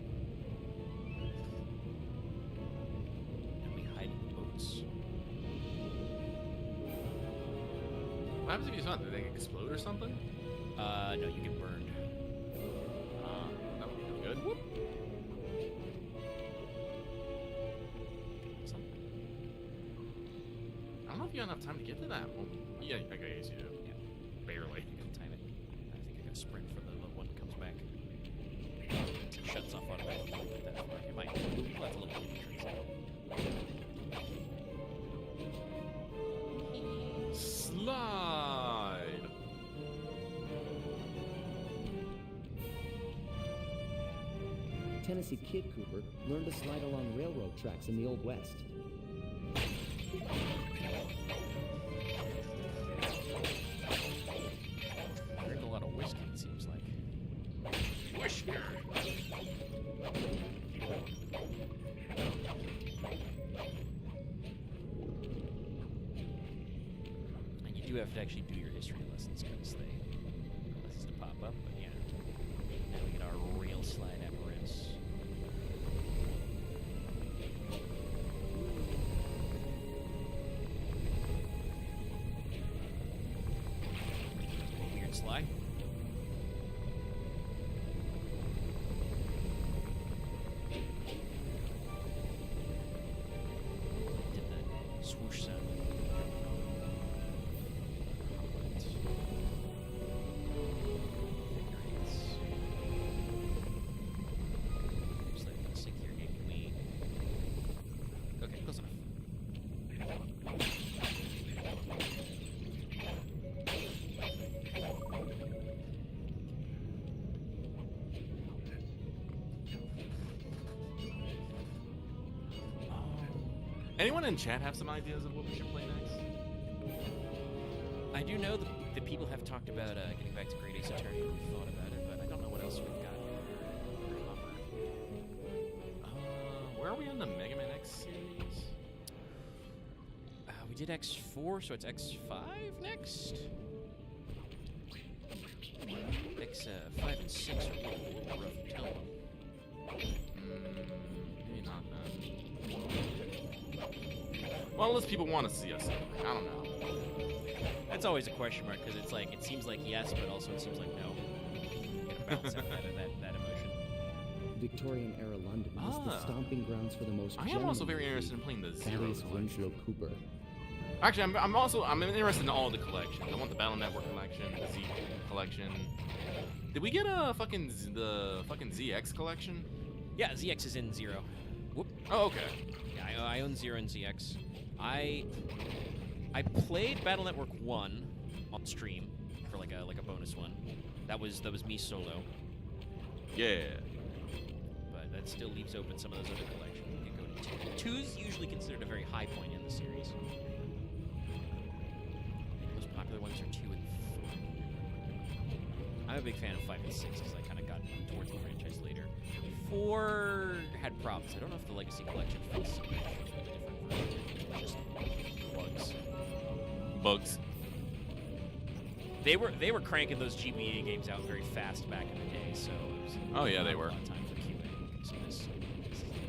And we hide in the boats. What happens if you saw it? Did they explode or something? No, you get burned. That would be no good. Whoop. I don't know if you have enough time to get to that one. Yeah, I guess you do. Yeah. Barely. You can time it. I think I got shuts off automatically. When you get that far. It might. Well, that's a little tricky. Slide. Tennessee Kid Cooper learned to slide along railroad tracks in the Old West. Drink a lot of whiskey, it seems like. Whisker. And you do have to actually do your history lessons because they lessons to pop up. But yeah, now we get our rail slide apparatus. Weird slide. Did the swoosh sound. Okay, close enough. Anyone in chat have some ideas of what we should play next? I do know that people have talked about getting back to Great Ace Attorney. We've thought about it, but I don't know what else we've got. Where are we on the Mega Man X series? We did X4, so it's X5 next? X5 and 6 are a little rough to tell. Maybe not then. Well, unless people want to see us. I don't know. That's always a question mark, because it's like, it seems like yes, but also it seems like no. You gotta balance out that emotion. Victorian era London is the stomping grounds for the most. I am also very interested in playing the Zero Thaddeus collection. Winslow Cooper. Actually, I'm interested in all the collections. I want the Battle Network collection, the Z collection. Did we get the fucking ZX collection? Yeah, ZX is in 0. Whoop. Oh, okay. Yeah, I own 0 and ZX. I played Battle Network 1 on stream for like a bonus one. That was me solo. Yeah. But that still leaves open some of those other collections. We could go to 2. 2's usually considered a very high point in the series. I think the most popular ones are 2 and 3. I'm a big fan of 5 and 6 because I kind of got towards the franchise later. 4 had problems. I don't know if the Legacy Collection fixed some issues with the different versions. Just bugs. They were cranking those GBA games out very fast back in the day, so it was Oh, yeah, they not were. a lot of time for QA. So this is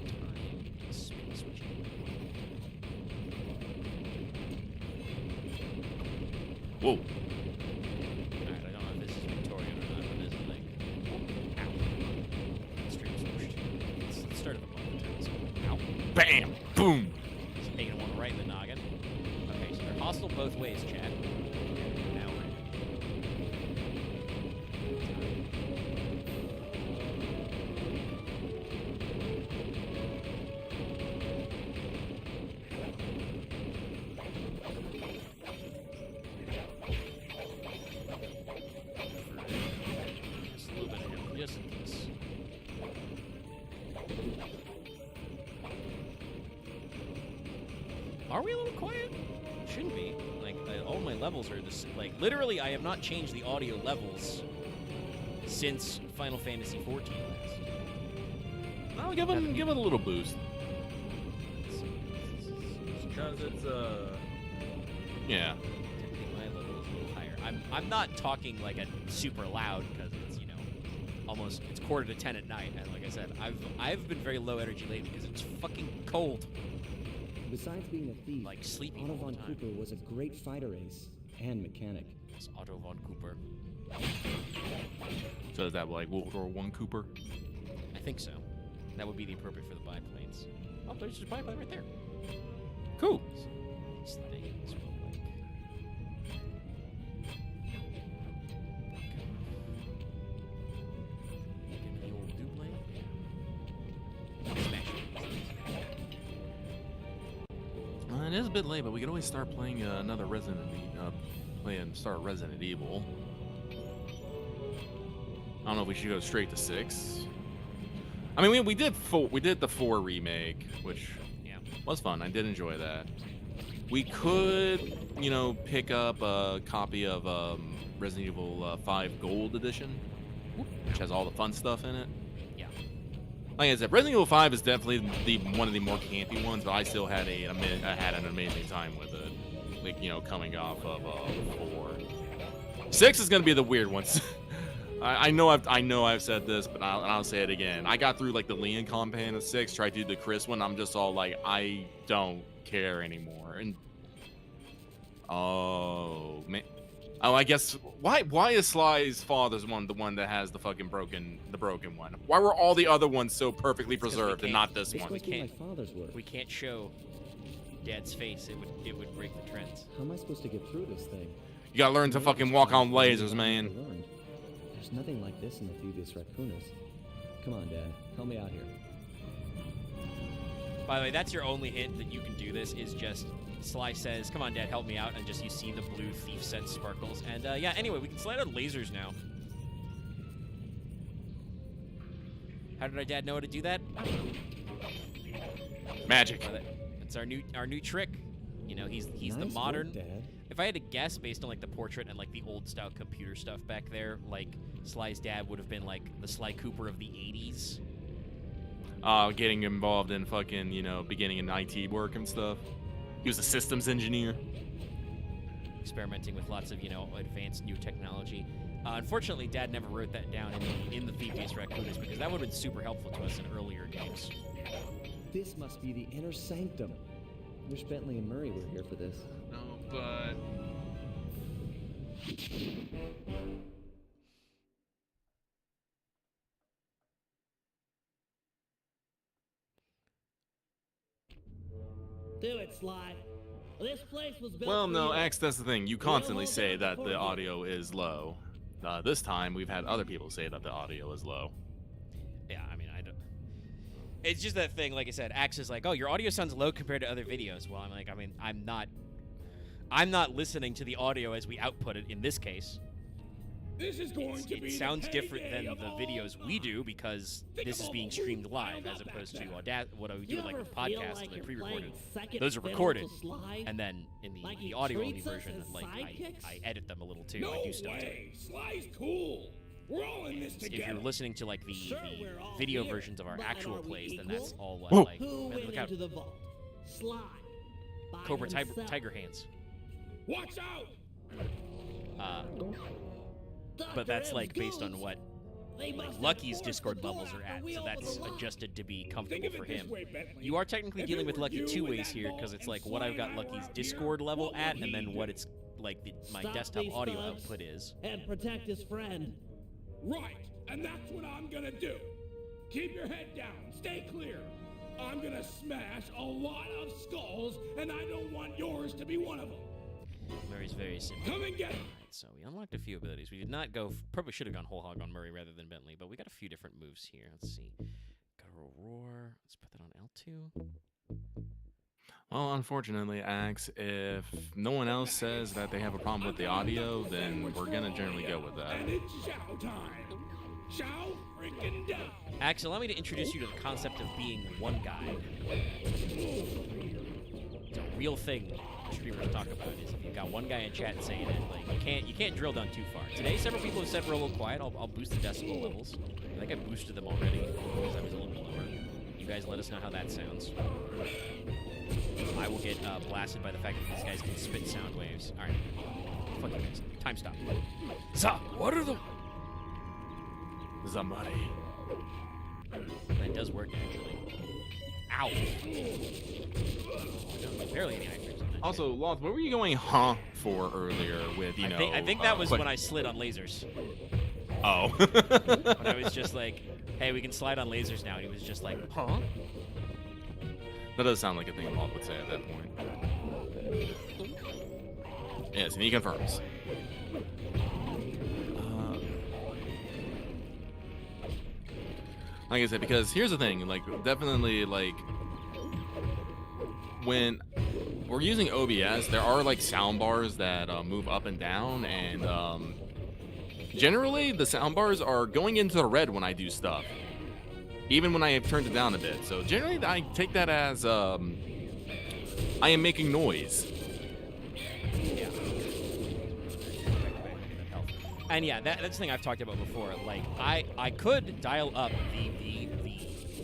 the time. Spin switching. Whoa. Alright, I don't know if this is Victorian or not, but this is like ow. Stream swooshed. Let's start at the bottom. Ow. Bam! Boom! Just taking one right in the noggin. Okay, so they're hostile both ways, chat. Now we're in. Just a little bit of him, just in case. Are we a little quiet? Shouldn't be. Like, all my levels are this. Like, literally, I have not changed the audio levels since Final Fantasy XIV last. I'll give it a little boost. Because it's yeah. Technically, my level is a little higher. I'm not talking like a super loud because it's almost it's 9:45 at night, and like I said, I've been very low energy lately because it's fucking cold. Besides being a thief, Like sleeping Otto all the von time. Cooper was a great fighter ace and mechanic. It's Otto von Cooper. So is that like World War I Cooper? I think so. That would be the appropriate for the biplanes. Oh, there's just a biplane right there. Cool. These things will like. Like the old duplane? Yeah. it is a bit late, but we could always start playing another start Resident Evil. I don't know if we should go straight to 6. I mean, we did the 4 remake, which was fun. I did enjoy that. We could, you know, pick up a copy of Resident Evil 5 Gold Edition, which has all the fun stuff in it. Yeah. Like I said, Resident Evil 5 is definitely one of the more campy ones, but I still had had an amazing time with it. Like, you know, coming off of 4. 6 is gonna be the weird ones. I know I've said this, but I'll say it again. I got through like the Leon campaign of 6, tried to do the Chris one. I'm just all like, I don't care anymore. And oh man, I guess why is Sly's father's one the one that has the fucking broken one? Why were all the other ones so perfectly preserved and not this It's one? supposed to be my father's work. We can't show Dad's face. It would break the trends. How am I supposed to get through this thing? You gotta learn to fucking walk on lasers, man. There's nothing like this in the Phoebus Raccoonus. Come on, Dad. Help me out here. By the way, that's your only hint that you can do this is just Sly says, "Come on, Dad, help me out," and just you see the blue thief set sparkles. And yeah, anyway, we can slide on lasers now. How did our dad know how to do that? Magic. It's our new trick. You know, he's Nice the modern. work, Dad. If I had to guess based on like the portrait and like the old style computer stuff back there, like Sly's dad would have been like the Sly Cooper of the 80s. Getting involved in fucking, you know, beginning in IT work and stuff. He was a systems engineer. Experimenting with lots of, you know, advanced new technology. Unfortunately, Dad never wrote that down in the Thievius Raccoonus because that would have been super helpful to us in earlier games. This must be the inner sanctum. Wish Bentley and Murray were here for this. No, but Do it, Sly. This place was built well, for no, you. X. That's the thing. You constantly say that the audio is low. This time, we've had other people say that the audio is low. Yeah, I mean, I don't. It's just that thing, like I said, Axe is like, oh, your audio sounds low compared to other videos. Well, I'm like, I mean, I'm not listening to the audio as we output it in this case. This is going to be It sounds the different payday than of the all videos we do because this is being streamed live as opposed to what I would do You like ever with feel podcasts like that are you're pre-recorded. playing second Those are fiddle recorded, to Sly? and then in Like the he audio only treats us version, as like sidekicks? I edit them a little too. No I do stuff to it. way! Sly's cool! We're all in this If together! you're listening to like the Sure, we're all video here, versions of our but actual are we plays, then equal? that's all Whoa. like Who went look out, into the vault? Sly. By Cobra himself. Tiger Hands. Watch out! But that's Dr. like M's based on goons. what They must have Lucky's forced Discord the door levels are after at, we so opened that's the lock. adjusted to be Think comfortable of it for this him. way, Bentley. You are technically If dealing it with were Lucky you two in ways that here vault because it's and like what Sly I've got and I were Lucky's out here, Discord level what would at, and he then do? what it's like my Stop desktop these audio thugs output is. And protect his friend. Right, and that's what I'm gonna do. Keep your head down, stay clear. I'm gonna smash a lot of skulls, and I don't want yours to be one of them. Murray's very simple. Come and get it. Alright, so we unlocked a few abilities. We did not go. Probably should have gone whole hog on Murray rather than Bentley, but we got a few different moves here. Let's see. Got a roar. Let's put that on L2. Well, unfortunately, Axe, if no one else says that they have a problem with the audio, then we're gonna generally go with that. And it's chow time. Chow freaking down. Axe, allow me to introduce you to the concept of being one guy. It's a real thing streamers talk about. Is if you've got one guy in chat saying it, like you can't drill down too far. Today, several people have said we're a little quiet. I'll boost the decibel levels. I think I boosted them already because I was a little bit lower. You guys let us know how that sounds. I will get blasted by the fact that these guys can spit sound waves. All right, fuck you guys. Time stop. Stop. What are the? Somebody. That does work actually. Ow. No, barely any items on that. Also, Loth, what were you going huh for earlier with, you know... I think that was but- when I slid on lasers. Oh. When I was just like, hey, we can slide on lasers now. And he was just like, huh? That does sound like a thing Loth would say at that point. Yes, and he confirms. Like I said, because here's the thing, like, definitely, like, when we're using OBS, there are like sound bars that move up and down, and generally the sound bars are going into the red when I do stuff, even when I have turned it down a bit. So generally I take that as I am making noise. Yeah. And yeah, that's the thing I've talked about before. Like, I could dial up the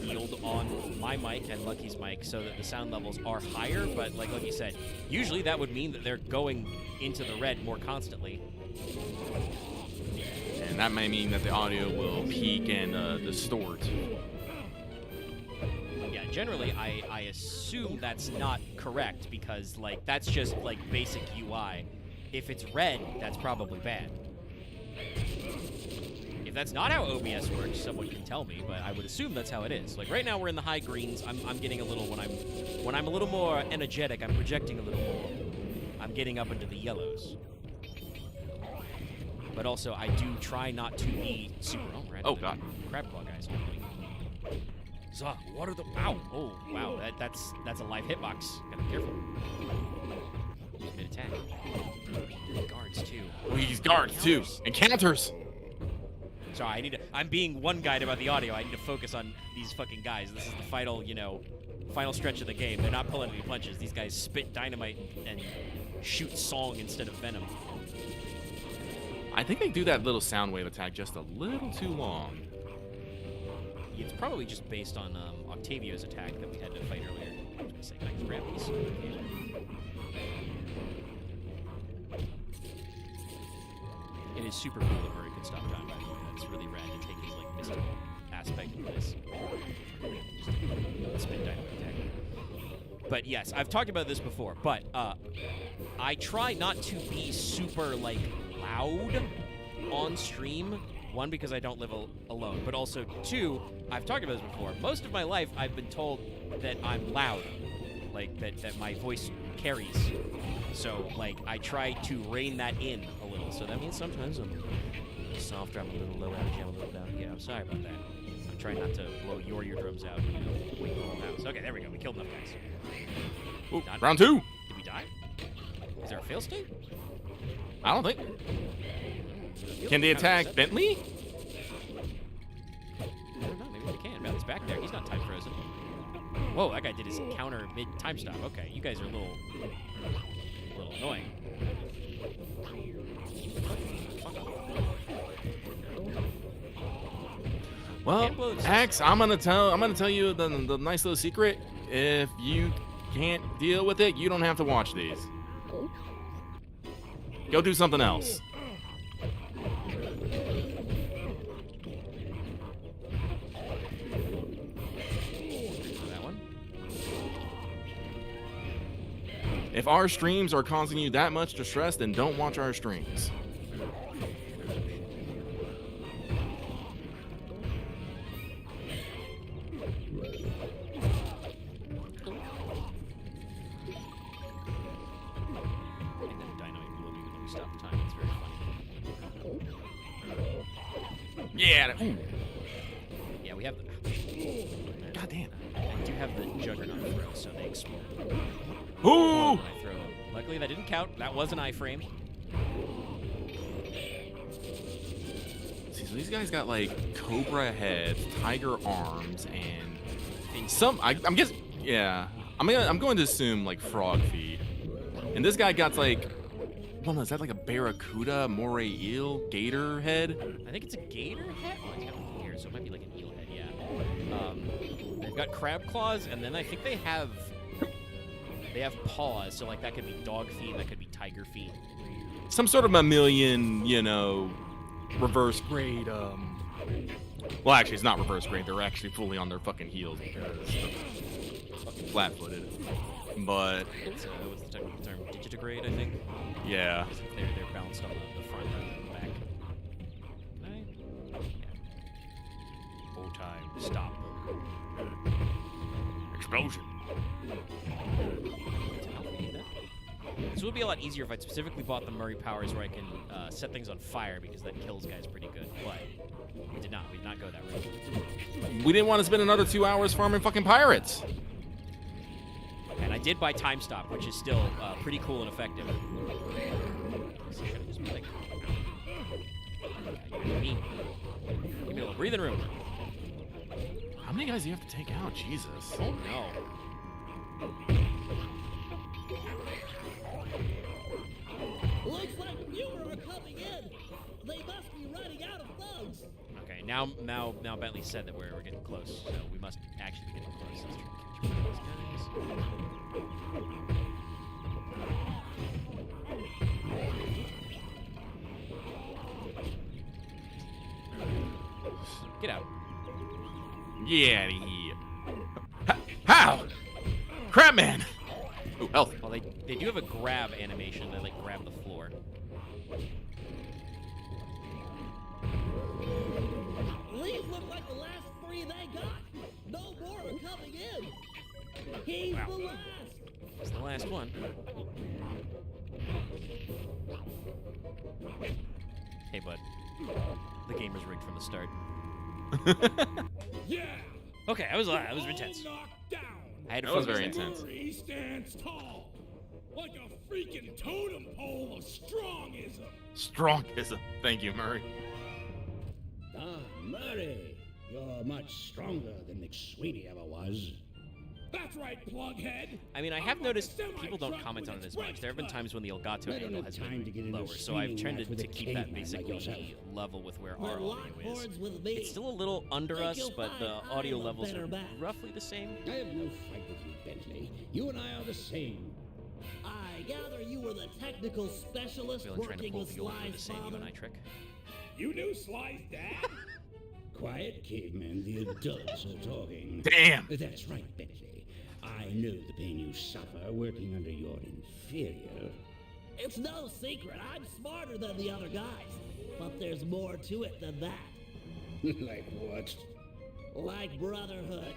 yield on my mic and Lucky's mic so that the sound levels are higher, but like you said, usually that would mean that they're going into the red more constantly. And that may mean that the audio will peak and distort. Yeah, generally I assume that's not correct because like that's just like basic UI. If it's red, that's probably bad. If that's not how OBS works, someone can tell me, but I would assume that's how it is. Like right now we're in the high greens. I'm getting a little when I'm a little more energetic, I'm projecting a little more. I'm getting up into the yellows. But also I do try not to be super Oh god. Crab claw guys. Zuh, what are the ow! Oh wow, that's a live hitbox. Gotta be careful. Mid attack. Guards too. Oh, he's guards too. Encounters. Sorry, I'm being one guide about the audio. I need to focus on these fucking guys. This is the final, final stretch of the game. They're not pulling any punches. These guys spit dynamite and shoot song instead of venom. I think they do that little sound wave attack just a little too long. It's probably just based on Octavio's attack that we had to fight earlier. I was gonna say, can I just grab these? It is super cool that Murray could stop time, by the way. That's really rad to take his like mystical aspect of this. Just spin dynamite attack. But yes, I've talked about this before, but I try not to be super like loud on stream. One, because I don't live alone, but also two, I've talked about this before. Most of my life, I've been told that I'm loud, like that my voice carries. So, like, I try to rein that in a little. So that means sometimes I'm a little softer, I'm a little low energy, I'm a little down. Yeah, I'm sorry about that. I'm trying not to blow your eardrums out, wake the whole house. Okay, there we go. We killed enough guys. Ooh, round two. Did we die? Is there a fail state? I don't think. Can they attack Bentley? I don't know. Maybe they can. Bentley's back there. He's not time frozen. Whoa, that guy did his counter mid-time stop. Okay, you guys are a little annoying. Well, Axe, I'm gonna tell you the nice little secret. If you can't deal with it, you don't have to watch these. Go do something else. If our streams are causing you that much distress, then don't watch our streams. Yeah. Yeah, we have the. God damn. I do have the juggernaut throw, so they explode. Ooh! I throw them. Luckily, that didn't count. That was an iframe. See, so these guys got like cobra heads, tiger arms, and some. I'm guessing. Yeah. I'm going to assume like frog feet. And this guy got like. Well, no, is that like a barracuda, moray eel, gator head? I think it's a gator head. Oh, it's got one here, so it might be like an eel head. Yeah. They've got crab claws, and then I think they have paws. So like that could be dog feet, that could be tiger feet. Some sort of mammalian, reverse grade. Well, actually, it's not reverse grade. They're actually fully on their fucking heels because they're flat-footed. But It's what's the technical term? Digitigrade, I think. Yeah. They're balanced on the front and the back. Yeah. Oh, time. Stop. Explosion. This would be a lot easier if I'd specifically bought the Murray powers where I can set things on fire because that kills guys pretty good. But we did not. We did not go that route. We didn't want to spend another 2 hours farming fucking pirates. And I did buy Time Stop, which is still pretty cool and effective. So should I just be like, me? Give me a little breathing room. How many guys do you have to take out? Jesus. Oh no. Looks like fewer are coming in. They must be running out of thugs. Okay, now Bentley said that we're getting close, so we must actually be getting close. Let's try to catch one of these guys. Get out. Yeah, out of here. How? Crap, man. Ooh, health. Well, they do have a grab animation. They like grab the floor. These look like the last 3 they got. No more are coming in. He's Wow. the last. It's the last one. Hey, bud. The game was rigged from the start. Yeah. Okay, I was intense. All knocked down. I had to That was focus very in. intense. Murray stands tall, like a freaking totem pole of strongism. Strongism. Thank you, Murray. Ah, Murray. You're much stronger than McSweeney ever was. That's right, plughead. I mean, I have noticed people don't comment on it as much. There have been times when the Elgato Let him handle have has time to get been into lower, so I've screaming tended match with to a keep that caveman like yourself. basically level with where We're our locked audio is. horns with me. It's still a little under Think us, you'll but the find audio I'm a levels better are match. roughly the same. I have no fight with you, Bentley. You and I are the same. I gather you were the technical specialist Feeling trying to working pull with the old for the Sly's same you father. and I trick. You knew Sly's dad? Quiet, caveman. The adults are talking. Damn. That's right, Bentley. I know the pain you suffer working under your inferior. It's no secret, I'm smarter than the other guys. But there's more to it than that. Like what? Like brotherhood.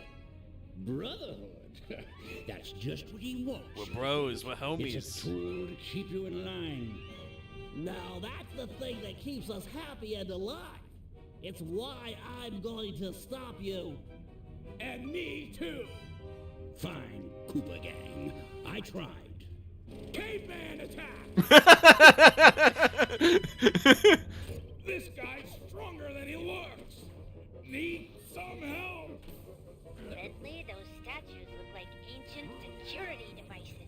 Brotherhood. That's just what he wants. We're bros, we're It's homies. a tool to keep you in line. Now that's the thing that keeps us happy and alive. It's why I'm going to stop you. And me too. Fine, Cooper Gang. I tried. Caveman attack. This guy's stronger than he looks. Need some help. Bentley, those statues look like ancient security devices.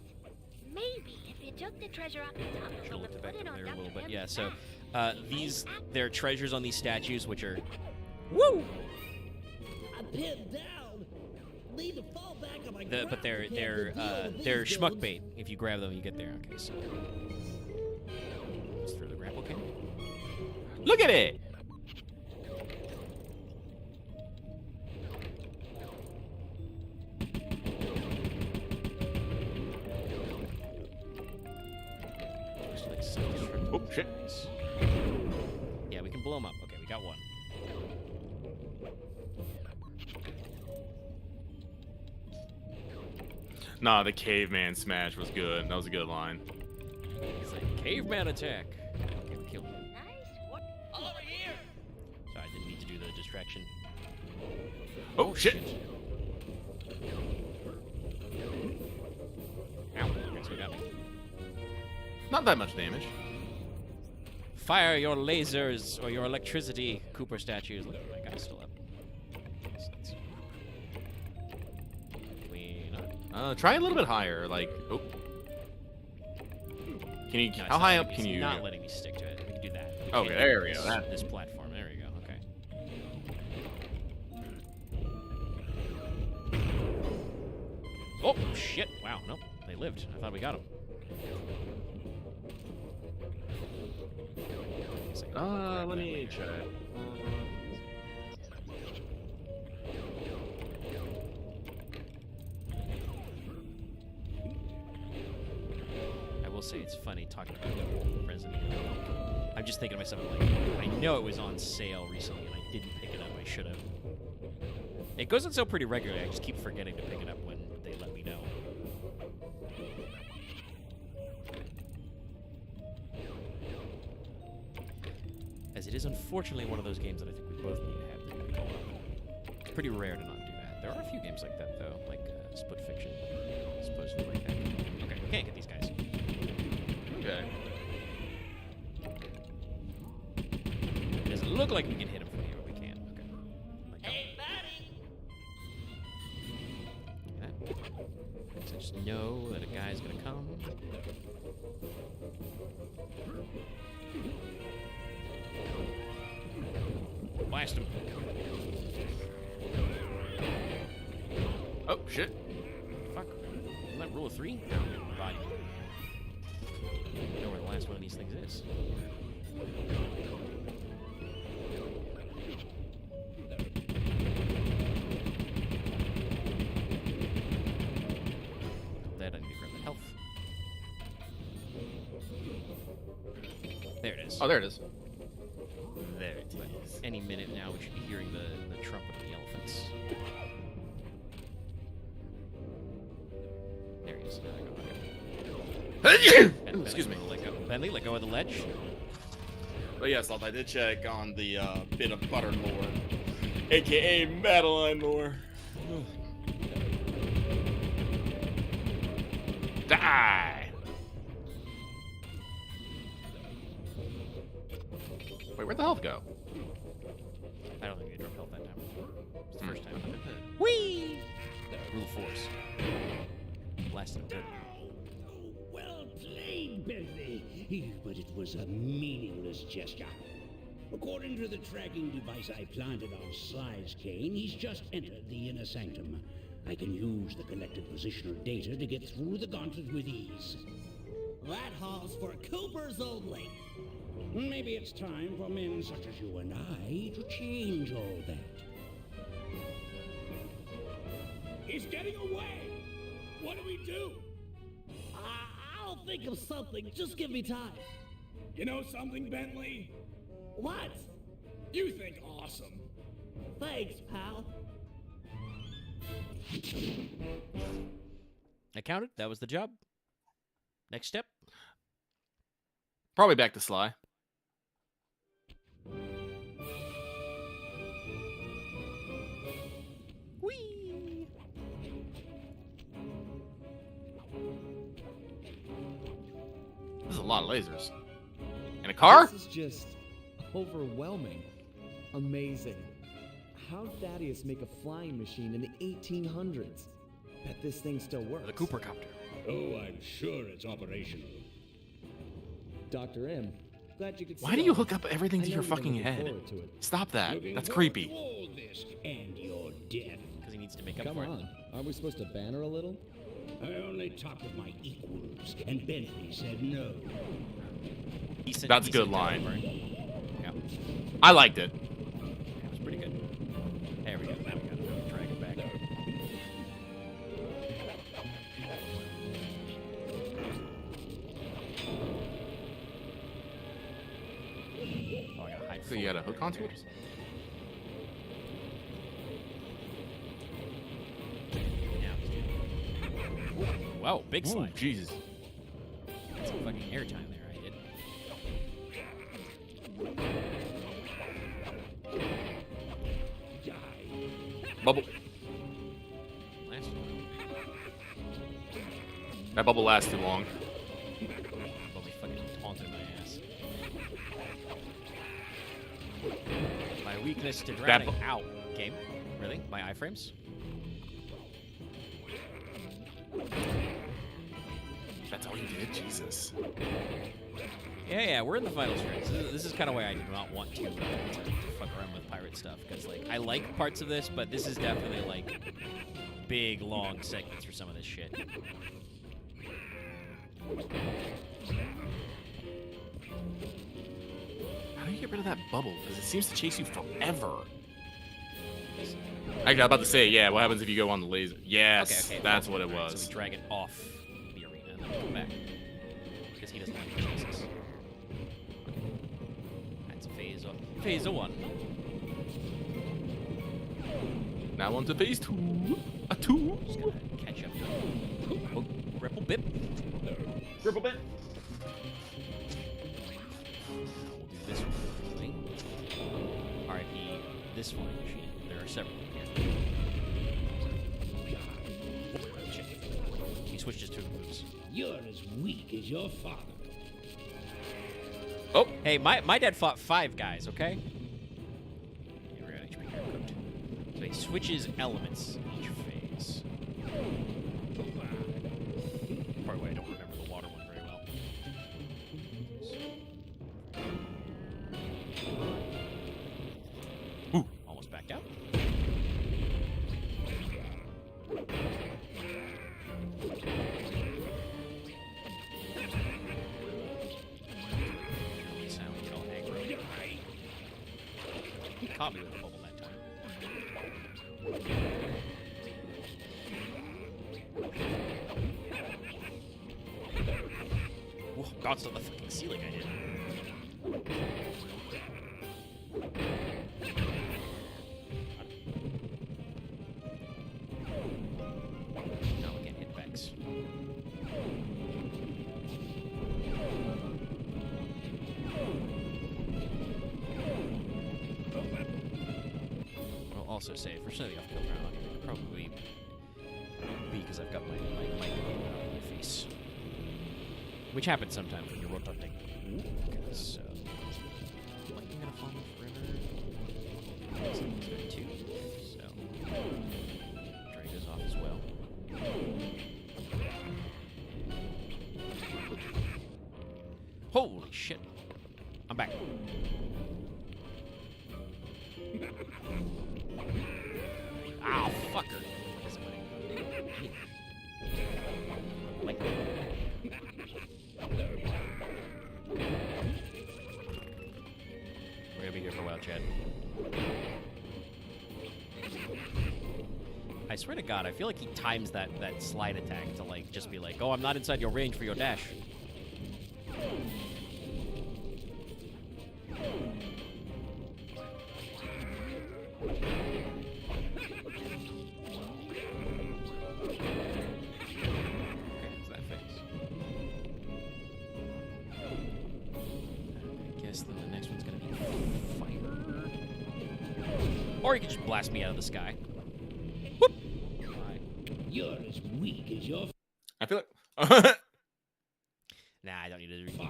Maybe if you took the treasure off the top Should have and looked put back it up on there a little Dr. bit. Yeah, M's so back. there are treasures on these statues which are woo! I'm pinned down. Need to fall back on my But ground they're to deal with they're these schmuck goons. bait. If you grab them, you get there. Okay, so let's throw the grapple can. Look at it. Just like self-destruct Oh, on these shit. guys. Yeah, we can blow them up. Okay, we got one. Nah, the caveman smash was good. That was a good line. He's like, caveman attack. Okay, we killed him. Nice work. Over here! Sorry, I didn't need to do the distraction. Oh, shit. Ow, okay, so got me. Not that much damage. Fire your lasers or your electricity, Cooper statues. Look, my guy's still up. Clean up. Try a little bit higher. Like, oh. Can you? No, it's how not high letting up me- can it's you? Not letting me stick to it. We can do that. We Okay, can't there do we go, this- that- This platform. There we go. Okay. Oh shit! Wow. Nope. They lived. I thought we got them. Let me try. I will say it's funny talking about Resident Evil. I'm just thinking to myself, like, I know it was on sale recently and I didn't pick it up. I should have. It goes on sale pretty regularly. I just keep forgetting to pick it up when they let me know. As it is unfortunately one of those games that I think we both need to have to co-op. It's pretty rare to not do that. There are a few games like that though, like Split Fiction, supposedly like that. like we can hit him from here, but we can't. Okay. Let go. Hey, buddy! Okay. So just know that a guy's gonna come. Blast him. Oh, shit. Fuck. Isn't that rule of 3? No. Body. I know where the last one of these things is. That I need to grab the health. There it is. Oh, there it is. There it is. Any minute now, we should be hearing the trumpet of the elephants. There he is. Now I go. Excuse me. Let go. Bentley, let go of the ledge. But yes, I did check on the bit of butter lore, aka Madeline lore. Die! Wait, where'd the health go? I don't think they dropped health that time. It's the first time. Whee! Rule of force. Blasted him good. Well played, Bentley. But it was a meaningless gesture. According to the tracking device I planted on Sly's cane, he's just entered the inner sanctum. I can use the collected positional data to get through the gauntlet with ease. That hall's for Coopers only. Maybe it's time for men such as you and I to change all that. He's getting away. What do we do? I'll think of something. Just give me time. You know something, Bentley? What? You think awesome. Thanks, pal. I counted. That was the job. Next step. Probably back to Sly. Whee! This is a lot of lasers. In a car? This is just overwhelming. Amazing. How'd Thaddeus make a flying machine in the 1800s? Bet this thing still works. The Cooper copter. Oh, I'm sure it's operational. Dr. M, glad you could see Why do you all hook this. up everything I to know your you've been fucking looking head? forward to it. Stop that. Looking That's forward creepy. to all this and your death. Because he needs to make up Come for it. on, aren't we supposed to ban her a little? I only talked with my equals, and Bentley said no. Decent- That's a good decent line. delivery. Yeah. I liked it. That was pretty good. There we go. Now we got to drag it back. Oh, I got high So you had a hook onto it? Wow, big Ooh, slide. Jesus. Got some fucking airtime there, I did. Bubble. Last one. That bubble lasts too long. But we fucking taunted my ass. My weakness to drowning. Ow. Game? Really? My iframes? That's all you did? Jesus. Yeah, we're in the final stretch. This is kind of why I do not want to fuck around with pirate stuff, because like I like parts of this, but this is definitely like big, long segments for some of this shit. How do you get rid of that bubble? Because it seems to chase you forever. I was about to say, yeah, what happens if you go on the laser? Yes, Okay, that's what it Alright, was. So we drag it off the arena and then we come back, because he doesn't like to chase us. That's phase one. Phase one. Now on to phase 2. A 2. Just gonna catch up to him. Oh, ripple bip. Ripple bit. We'll do this one quickly. R.I.P. this flying machine. There are several in here. Shit. He switches to moves. You're as weak as your father. Oh, Hey, my dad fought 5 guys, okay? switches elements each phase. Part way I don't remember the water one very well. Ooh, almost backed out. Sound get all aggro. He caught me with a bubble that time. Whoa, bounced on the fucking ceiling I did. No, we can't hit Vex. I'll also say, for some of the off-kill round, it could probably be because I've got my mic on my face. Which happens sometimes when you're rotating. Okay, so... I'm gonna fall off river. 32. So... Drago's off as well. Holy shit. I'm back. Ow, fucker. What is it? Like... We're gonna be here for a while, Chad. I swear to God, I feel like he times that slide attack to like just be like, oh, I'm not inside your range for your dash. Or you could just blast me out of the sky. Whoop! You're as weak as your... I feel like... Nah, I don't need to redo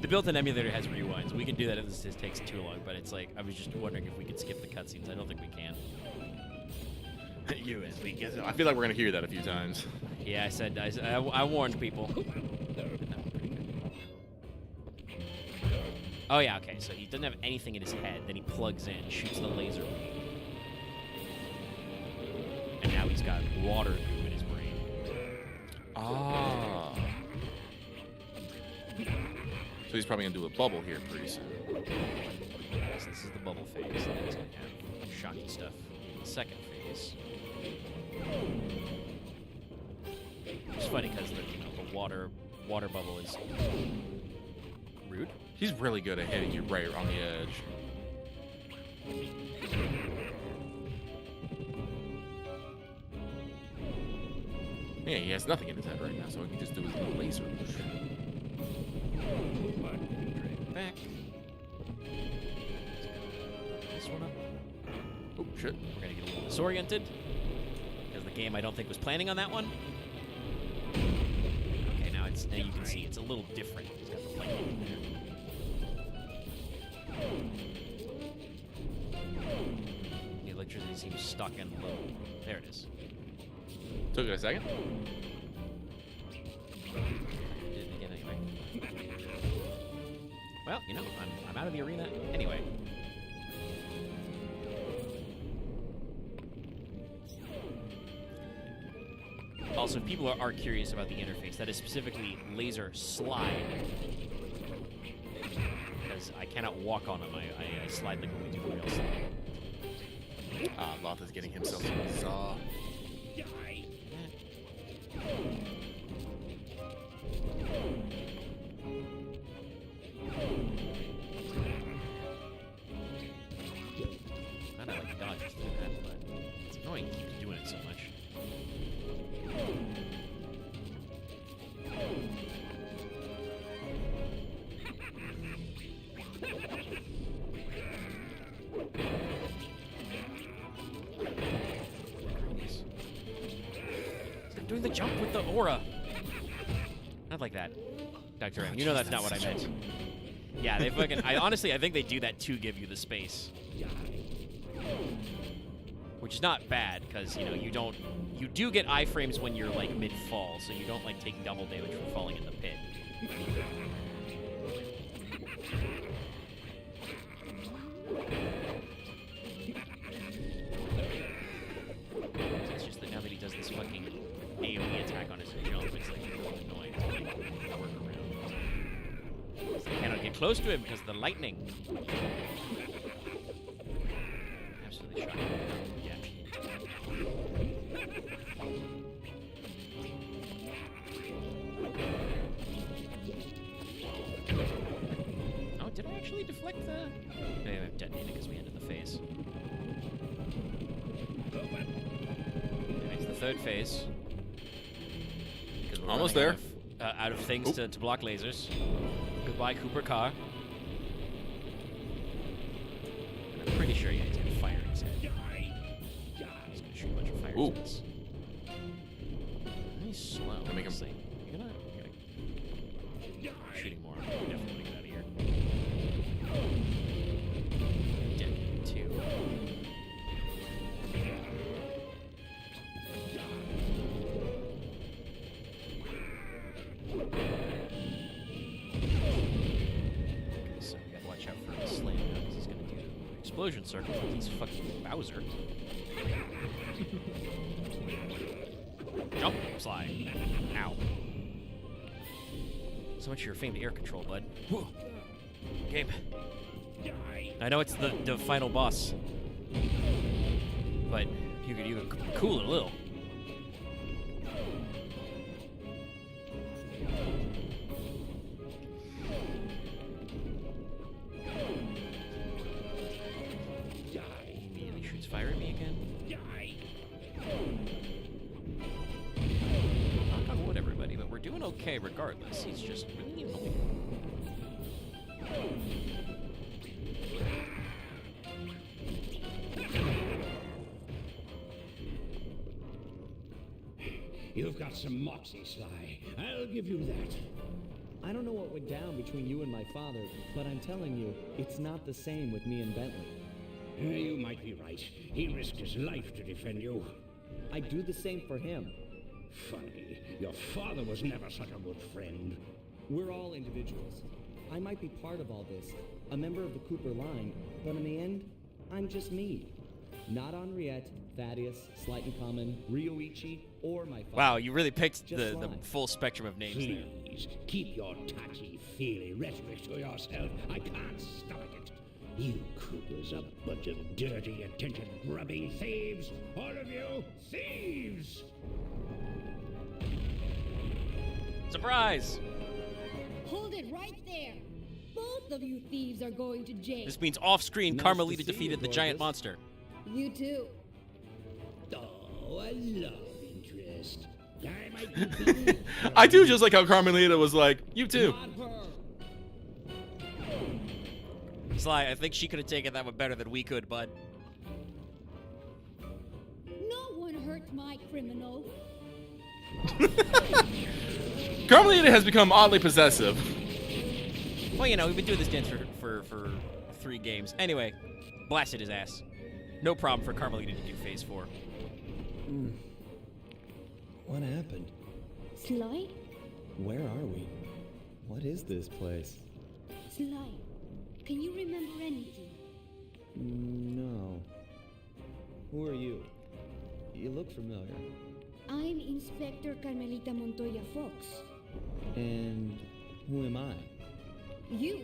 the built-in emulator has rewinds. We can do that if this takes too long, but it's like, I was just wondering if we could skip the cutscenes. I don't think we can. You as weak as... I feel like we're going to hear that a few times. Yeah, I warned people. Oh yeah, okay, so he doesn't have anything in his head, then he plugs in, shoots the laser beam. And now he's got water goo in his brain. Ah. So he's probably going to do a bubble here pretty soon. So this is the bubble phase, and then he's going to have shocking stuff in the second phase. It's funny because the water bubble is rude. He's really good at hitting you right on the edge. Yeah, he has nothing in his head right now, so he can just do his little laser. Back. This one up. Oh, shit. We're going to get a little disoriented, because the game I don't think was planning on that one. Okay, now you can see it's a little different. He's got the lightning in there. The electricity seems stuck in the little... There it is. Took it a second. Did it again anyway. Well, you know, I'm out of the arena anyway. Also, if people are curious about the interface, that is specifically laser slide. Because I cannot walk on them. I slide like we do the real slide. Ah, Loth is getting himself some saw. Not I like dodges through that, but it's annoying he keeps doing it so much. Stop doing the jump with the aura. Not like that, Dr. M. You know that's not what I meant. Yeah, they fucking... I think they do that to give you the space. which is not bad because you do get iframes when you're like mid-fall, so you don't like take double damage from falling in the pit. It's just that now that he does this fucking AoE attack on his jump, it's like really annoying to like work around. So I cannot get close to him because of the lightning. Absolutely shocking. Yeah. Oh, did I actually deflect the... Maybe I've detonated because we ended the phase. It's the third phase. 'Cause we're Almost running there. Out of things to block lasers. Goodbye, Cooper Carr. I'm pretty sure he's gonna fire in his head. He's gonna shoot a bunch of fire Ooh. jets. He's slow. Can I make him- honestly. You're gonna shooting more. I'm definitely gonna get out of here. Dead two. Okay, so we gotta watch out for the slam now because he's gonna do the explosion circle. He's fucking Bowser. Jump, slide. Ow. So much for your famed air control, bud. Whew. Gabe. I know it's the final boss, but you could cool it a little. He immediately shoots fire at me again. Knock on wood, everybody, but we're doing okay regardless. He's just really annoying. You've got some moxie, Sly. I'll give you that. I don't know what went down between you and my father, but I'm telling you, it's not the same with me and Bentley. You might be right. He risked his life to defend you. I'd do the same for him. Funny, your father was never such a good friend. We're all individuals. I might be part of all this, a member of the Cooper line, but in the end, I'm just me. Not Henriette, Thaddeus, Slight and Common, Ryoichi, or my father. Wow, you really picked Just the Sly. full spectrum of names there. Please, keep your touchy-feely rhetoric to yourself. I can't stomach it. You Coopers, a bunch of dirty, attention-grubbing thieves. All of you, thieves! Surprise! Hold it right there. Both of you thieves are going to jail. This means off-screen Nice to Carmelita see defeated you, the giant gorgeous. monster. You too. Oh, a love interest. I might be beaten. I do just like how Carmelita was like, you too. Not her. Sly, I think she could have taken that one better than we could, bud. No one hurt my criminal. Carmelita has become oddly possessive. Well, we've been doing this dance for 3 games. Anyway, blasted his ass. No problem for Carmelita to do phase 4. What happened? Sly? Where are we? What is this place? Sly, can you remember anything? No. Who are you? You look familiar. I'm Inspector Carmelita Montoya Fox. And who am I? You're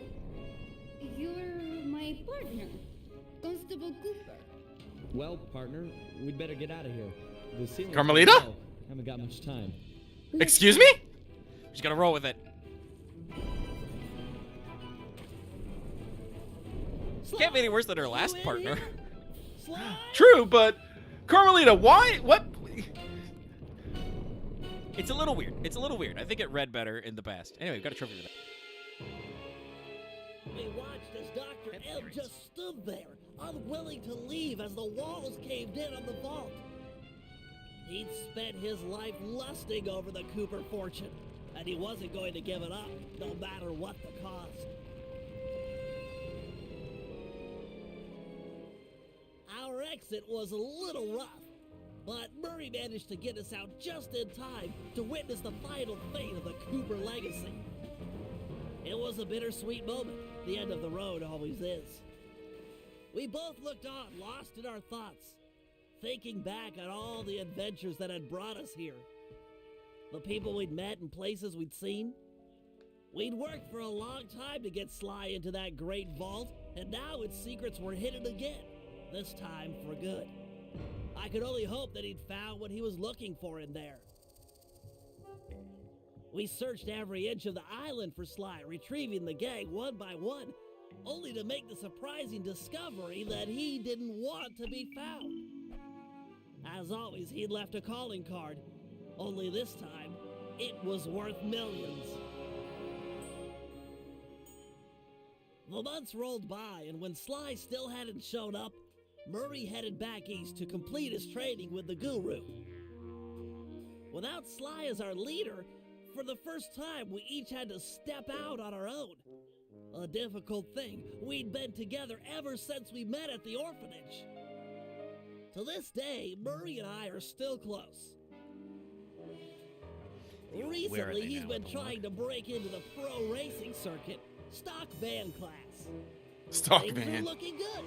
my partner, Constable Cooper. Well, partner, we'd better get out of here. The ceiling's Carmelita? pretty low. Haven't got much time. Excuse me? Just gotta roll with it. Can't be any worse than her last partner. Slide. True, but Carmelita, why? What? It's a little weird. It's a little weird. I think it read better in the past. Anyway, we've got a trophy for that. We watched as Dr. M just stood there, unwilling to leave as the walls caved in on the vault. He'd spent his life lusting over the Cooper fortune, and he wasn't going to give it up, no matter what the cost. Our exit was a little rough, but Murray managed to get us out just in time to witness the final fate of the Cooper legacy. It was a bittersweet moment. The end of the road always is. We both looked on, lost in our thoughts, thinking back on all the adventures that had brought us here. The people we'd met and places we'd seen. We'd worked for a long time to get Sly into that great vault, and now its secrets were hidden again, this time for good. I could only hope that he'd found what he was looking for in there. We searched every inch of the island for Sly, retrieving the gang one by one, only to make the surprising discovery that he didn't want to be found. As always, he'd left a calling card, only this time, it was worth millions. The months rolled by, and when Sly still hadn't shown up, Murray headed back east to complete his training with the Guru. Without Sly as our leader, for the first time we each had to step out on our own. A difficult thing. We'd been together ever since we met at the orphanage. To this day, Murray and I are still close. Recently, he's been trying to break into the pro racing circuit, stock van class. Stock Things van. are looking good.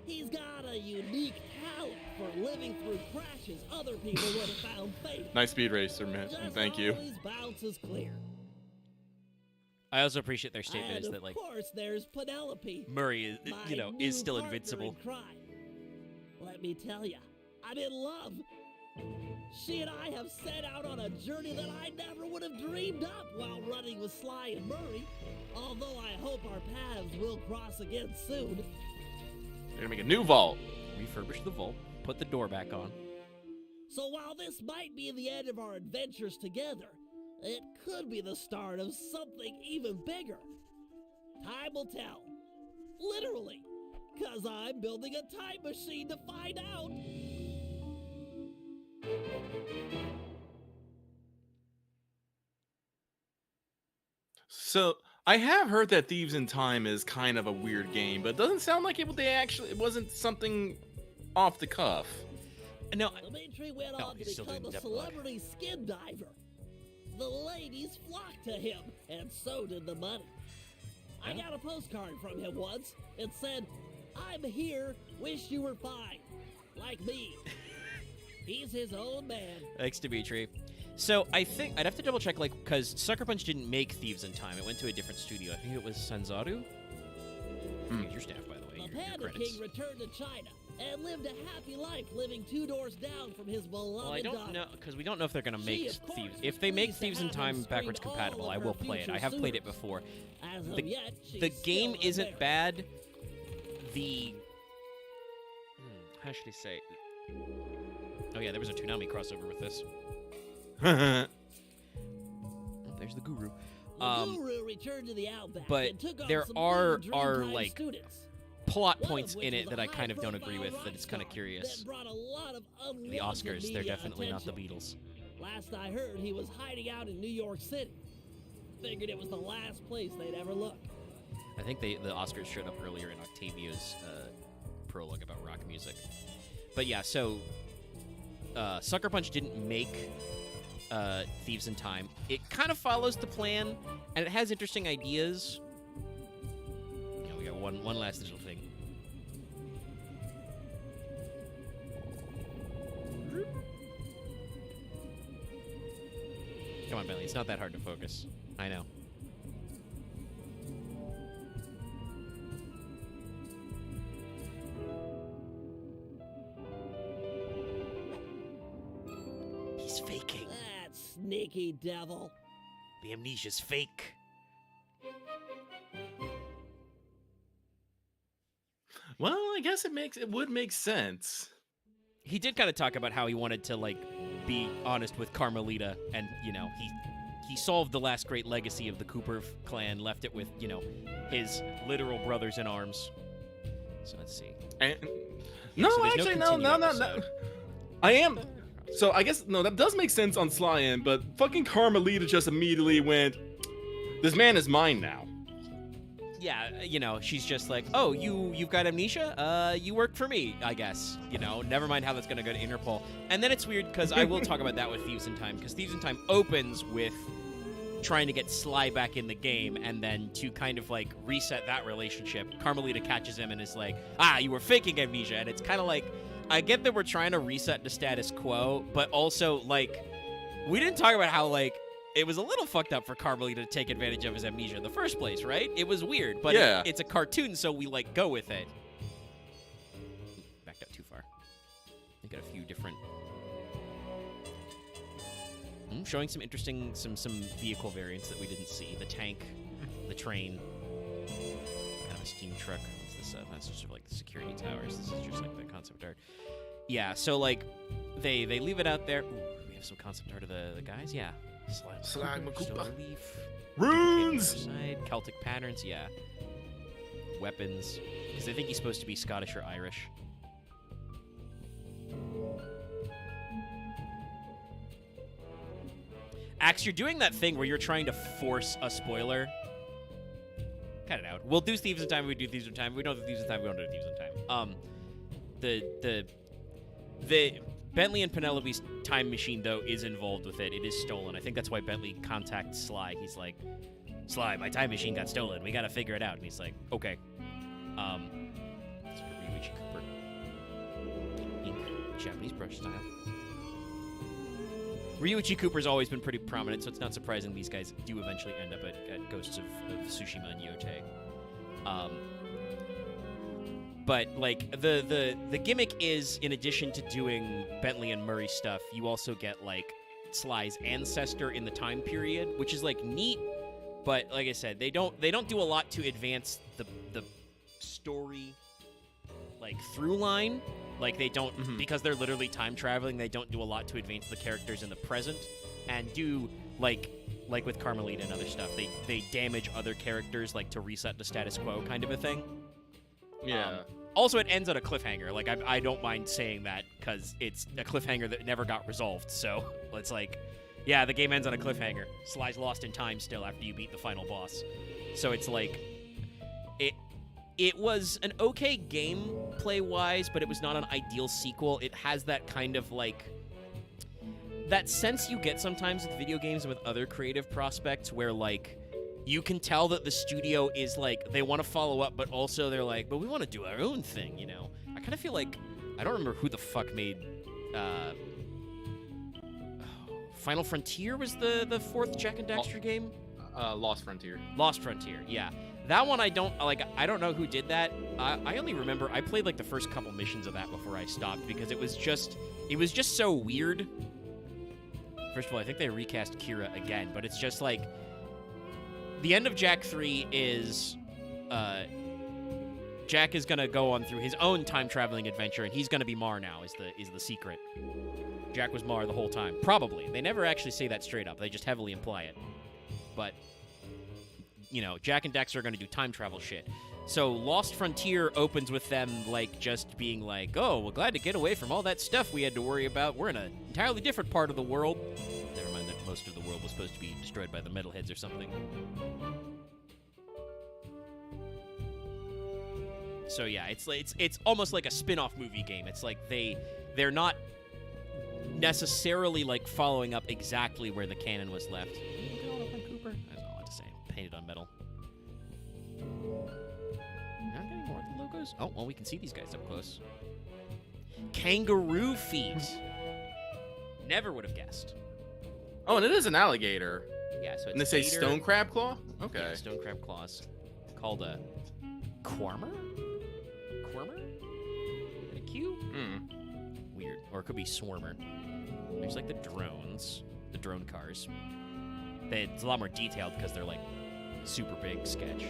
He's got a unique talent for living through crashes other people would have found fatal. Nice speed racer, man. Thank you. Always bounces clear. I also appreciate their statement And is of that like course, there's Penelope. Murray is, my you know, new is still partner invincible. in crime. Let me tell ya, I'm in love. She and I have set out on a journey that I never would have dreamed up while running with Sly and Murray. Although I hope our paths will cross again soon. They're gonna make a new vault. Refurbish the vault, put the door back on. So while this might be the end of our adventures together, it could be the start of something even bigger. Time will tell. Literally. Cause I'm building a time machine to find out. So I have heard that Thieves in Time is kind of a weird game, but it doesn't sound like it wasn't something off the cuff. No, Dimitri went No, on to he's still become doing a Death Blood. celebrity skin diver. The ladies flocked to him, and so did the money. I got a postcard from him once. It said, "I'm here, wish you were fine. Like me." He's his own man. Thanks, Dimitri. So I think I'd have to double check, like, because Sucker Punch didn't make Thieves in Time. It went to a different studio. I think it was Sanzaru. Here's your staff, by the way. The Your Panda credits. King returned to China and lived a happy life living 2 doors down from his beloved Well, I don't daughter. know, because we don't know if they're gonna She, make of course, Thieves. was If they make pleased to Thieves in have him Time screen backwards all compatible, of I her will play it. I future have played it suitors. before. As of The, yet, she's the game still isn't unmarried. bad. The how should I say? Oh yeah, there was a Toonami crossover with this. Oh, there's the Guru. The Guru returned to the Outback but and took on there some are new Dreamtime like students. plot One of points which in was it a that I kind of don't agree high-profile with. That it's kind of rock star curious. that brought a lot of The unwanted Oscars, they're media definitely not the attention. Beatles. Last I heard, he was hiding out in New York City. Figured it was the last place they'd ever look. I think the Oscars showed up earlier in Octavia's prologue about rock music. But yeah, so Sucker Punch didn't make Thieves in Time. It kind of follows the plan, and it has interesting ideas. You know, we got one last little thing. Come on, Bentley. It's not that hard to focus. I know. He's faking. That sneaky devil. The amnesia's fake. Well, I guess it would make sense. He did kind of talk about how he wanted to, like, be honest with Carmelita, and, you know, he solved the last great legacy of the Cooper clan, left it with, you know, his literal brothers in arms. So let's see. And Yeah, no, so there's no actually, no, continued no. episode. I am. So I guess no, that does make sense on Sly End, but fucking Carmelita just immediately went, "This man is mine now." Yeah, you know, she's just like, oh, you've got amnesia? You work for me, I guess. You know, never mind how that's going to go to Interpol. And then it's weird, because I will talk about that with Thieves in Time, because Thieves in Time opens with trying to get Sly back in the game, and then to kind of, like, reset that relationship, Carmelita catches him and is like, you were faking amnesia. And it's kind of like, I get that we're trying to reset the status quo, but also, like, we didn't talk about how, like, it was a little fucked up for Carmelita to take advantage of his amnesia in the first place, right? It was weird, but Yeah. it's a cartoon, so we, like, go with it. Backed up too far. I got a few different... showing some interesting, some vehicle variants that we didn't see. The tank, the train, kind of a steam truck. What's this? That's just like the security towers. This is just like the concept art. Yeah, so, like, they leave it out there. Ooh, we have some concept art of the guys, yeah. Slag Stolen Makupa. Leaf. Runes! Side, Celtic patterns, yeah. Weapons. Because I think he's supposed to be Scottish or Irish. Axe, you're doing that thing where you're trying to force a spoiler. Cut it out. We'll do Thieves in Time, we do Thieves in Time. We don't do Thieves in Time, we don't do Thieves in Time. The Bentley and Penelope's time machine, though, is involved with it. It is stolen. I think that's why Bentley contacts Sly. He's like, Sly, my time machine got stolen. We gotta figure it out. And he's like, okay. It's Ryuichi Cooper. Ink, Japanese brush style. Ryuichi Cooper's always been pretty prominent, so it's not surprising these guys do eventually end up at Ghosts of Tsushima and Yotei. But, like, the gimmick is, in addition to doing Bentley and Murray stuff, you also get, like, Sly's ancestor in the time period, which is, like, neat, but, like I said, they don't do a lot to advance the story, like, through line. Like, they don't, because they're literally time traveling, they don't do a lot to advance the characters in the present, and do, like with Carmelita and other stuff, they damage other characters, like, to reset the status quo kind of a thing. Yeah. Also, it ends on a cliffhanger. Like, I don't mind saying that, because it's a cliffhanger that never got resolved, so it's like, yeah, the game ends on a cliffhanger. Sly's lost in time still after you beat the final boss. So it's like, It was an okay gameplay-wise, but it was not an ideal sequel. It has that kind of, like, that sense you get sometimes with video games and with other creative prospects where, like, you can tell that the studio is, like, they want to follow up, but also they're like, but we want to do our own thing, you know? I kind of feel like, I don't remember who the fuck made, Final Frontier was the fourth Jak and Daxter game? Lost Frontier. Lost Frontier, yeah. That one I don't know who did that. I only remember I played like the first couple missions of that before I stopped because it was just so weird. First of all, I think they recast Kira again, but it's just like the end of Jak 3 is Jak is gonna go on through his own time traveling adventure, and he's gonna be Mar now. Is the secret? Jak was Mar the whole time, probably. They never actually say that straight up. They just heavily imply it. But you know, Jak and Daxter are going to do time travel shit. So Lost Frontier opens with them, like, just being like, oh, we're glad to get away from all that stuff we had to worry about. We're in an entirely different part of the world. Never mind that most of the world was supposed to be destroyed by the metalheads or something. So yeah, it's almost like a spin-off movie game. It's like they're not necessarily, like, following up exactly where the canon was left. Painted on metal. Not getting more of the logos? Oh, well, we can see these guys up close. Kangaroo feet. Never would have guessed. Oh, and it is an alligator. Yeah, so it's And they say gator. stone crab claw? Okay. Yeah, stone crab claws. Called a Quarmer? Quarmer? Is that a Q? Weird. Or it could be Swarmer. There's like the drones. The drone cars. It's a lot more detailed because they're like super big sketch.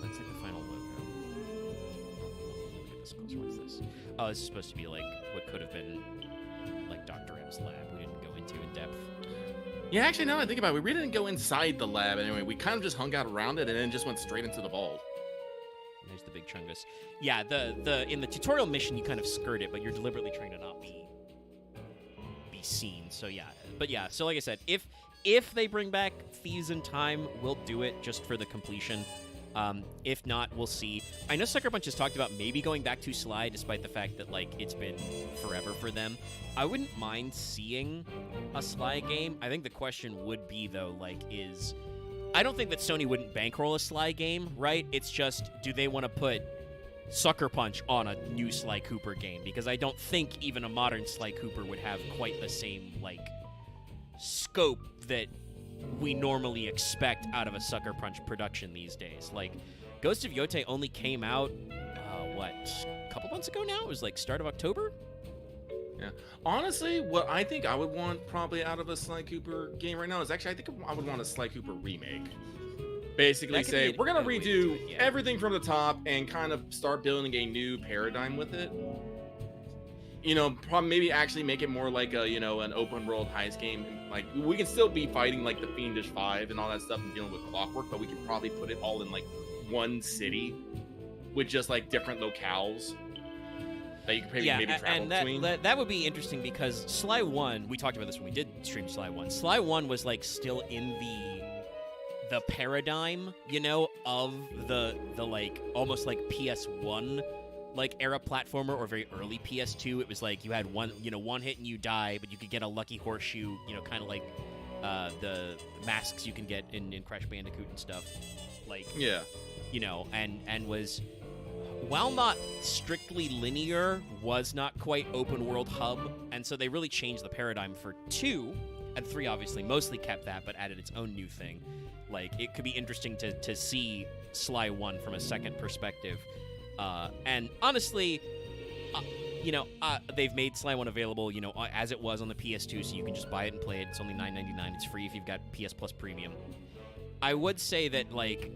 Looks like the final logo. Look at this closer. What's this? Oh, this is supposed to be like what could have been like Dr. M's lab. We didn't go into in depth. Yeah, actually, now that I think about it, we really didn't go inside the lab anyway. We kind of just hung out around it and then just went straight into the vault. There's the big Chungus. Yeah, the in the tutorial mission you kind of skirt it, but you're deliberately trying to not be seen. So yeah, but yeah. So like I said, if if they bring back Thieves in Time, we'll do it just for the completion. If not, we'll see. I know Sucker Punch has talked about maybe going back to Sly, despite the fact that, like, it's been forever for them. I wouldn't mind seeing a Sly game. I think the question would be, though, like, I don't think that Sony wouldn't bankroll a Sly game, right? It's just, do they want to put Sucker Punch on a new Sly Cooper game? Because I don't think even a modern Sly Cooper would have quite the same, like, scope that we normally expect out of a Sucker Punch production these days. Like, Ghost of Yotei only came out, a couple months ago now? It was like start of October? Yeah. Honestly, what I think I would want probably out of a Sly Cooper game right now is actually, I think I would want a Sly Cooper remake. Basically say, we're going to redo everything from the top and kind of start building a new paradigm with it. You know, probably maybe actually make it more like a, you know, an open world heist game. Like, we can still be fighting like the Fiendish Five and all that stuff and dealing with Clockwork, but we could probably put it all in like one city with just like different locales that you could maybe travel between. That would be interesting because Sly 1, we talked about this when we did stream Sly 1. Sly 1 was like still in the paradigm, you know, of the like almost like PS1 like era platformer or very early PS2. It was like you had one hit and you die, but you could get a lucky horseshoe, you know, kind of like the masks you can get in Crash Bandicoot and stuff. Like, yeah, you know, and was, while not strictly linear, was not quite open world hub, and so they really changed the paradigm for 2, and 3 obviously mostly kept that, but added its own new thing. Like, it could be interesting to see Sly 1 from a second perspective. And honestly, you know, they've made Sly 1 available, you know, as it was on the PS2, so you can just buy it and play it. It's only $9.99. It's free if you've got PS Plus Premium. I would say that, like,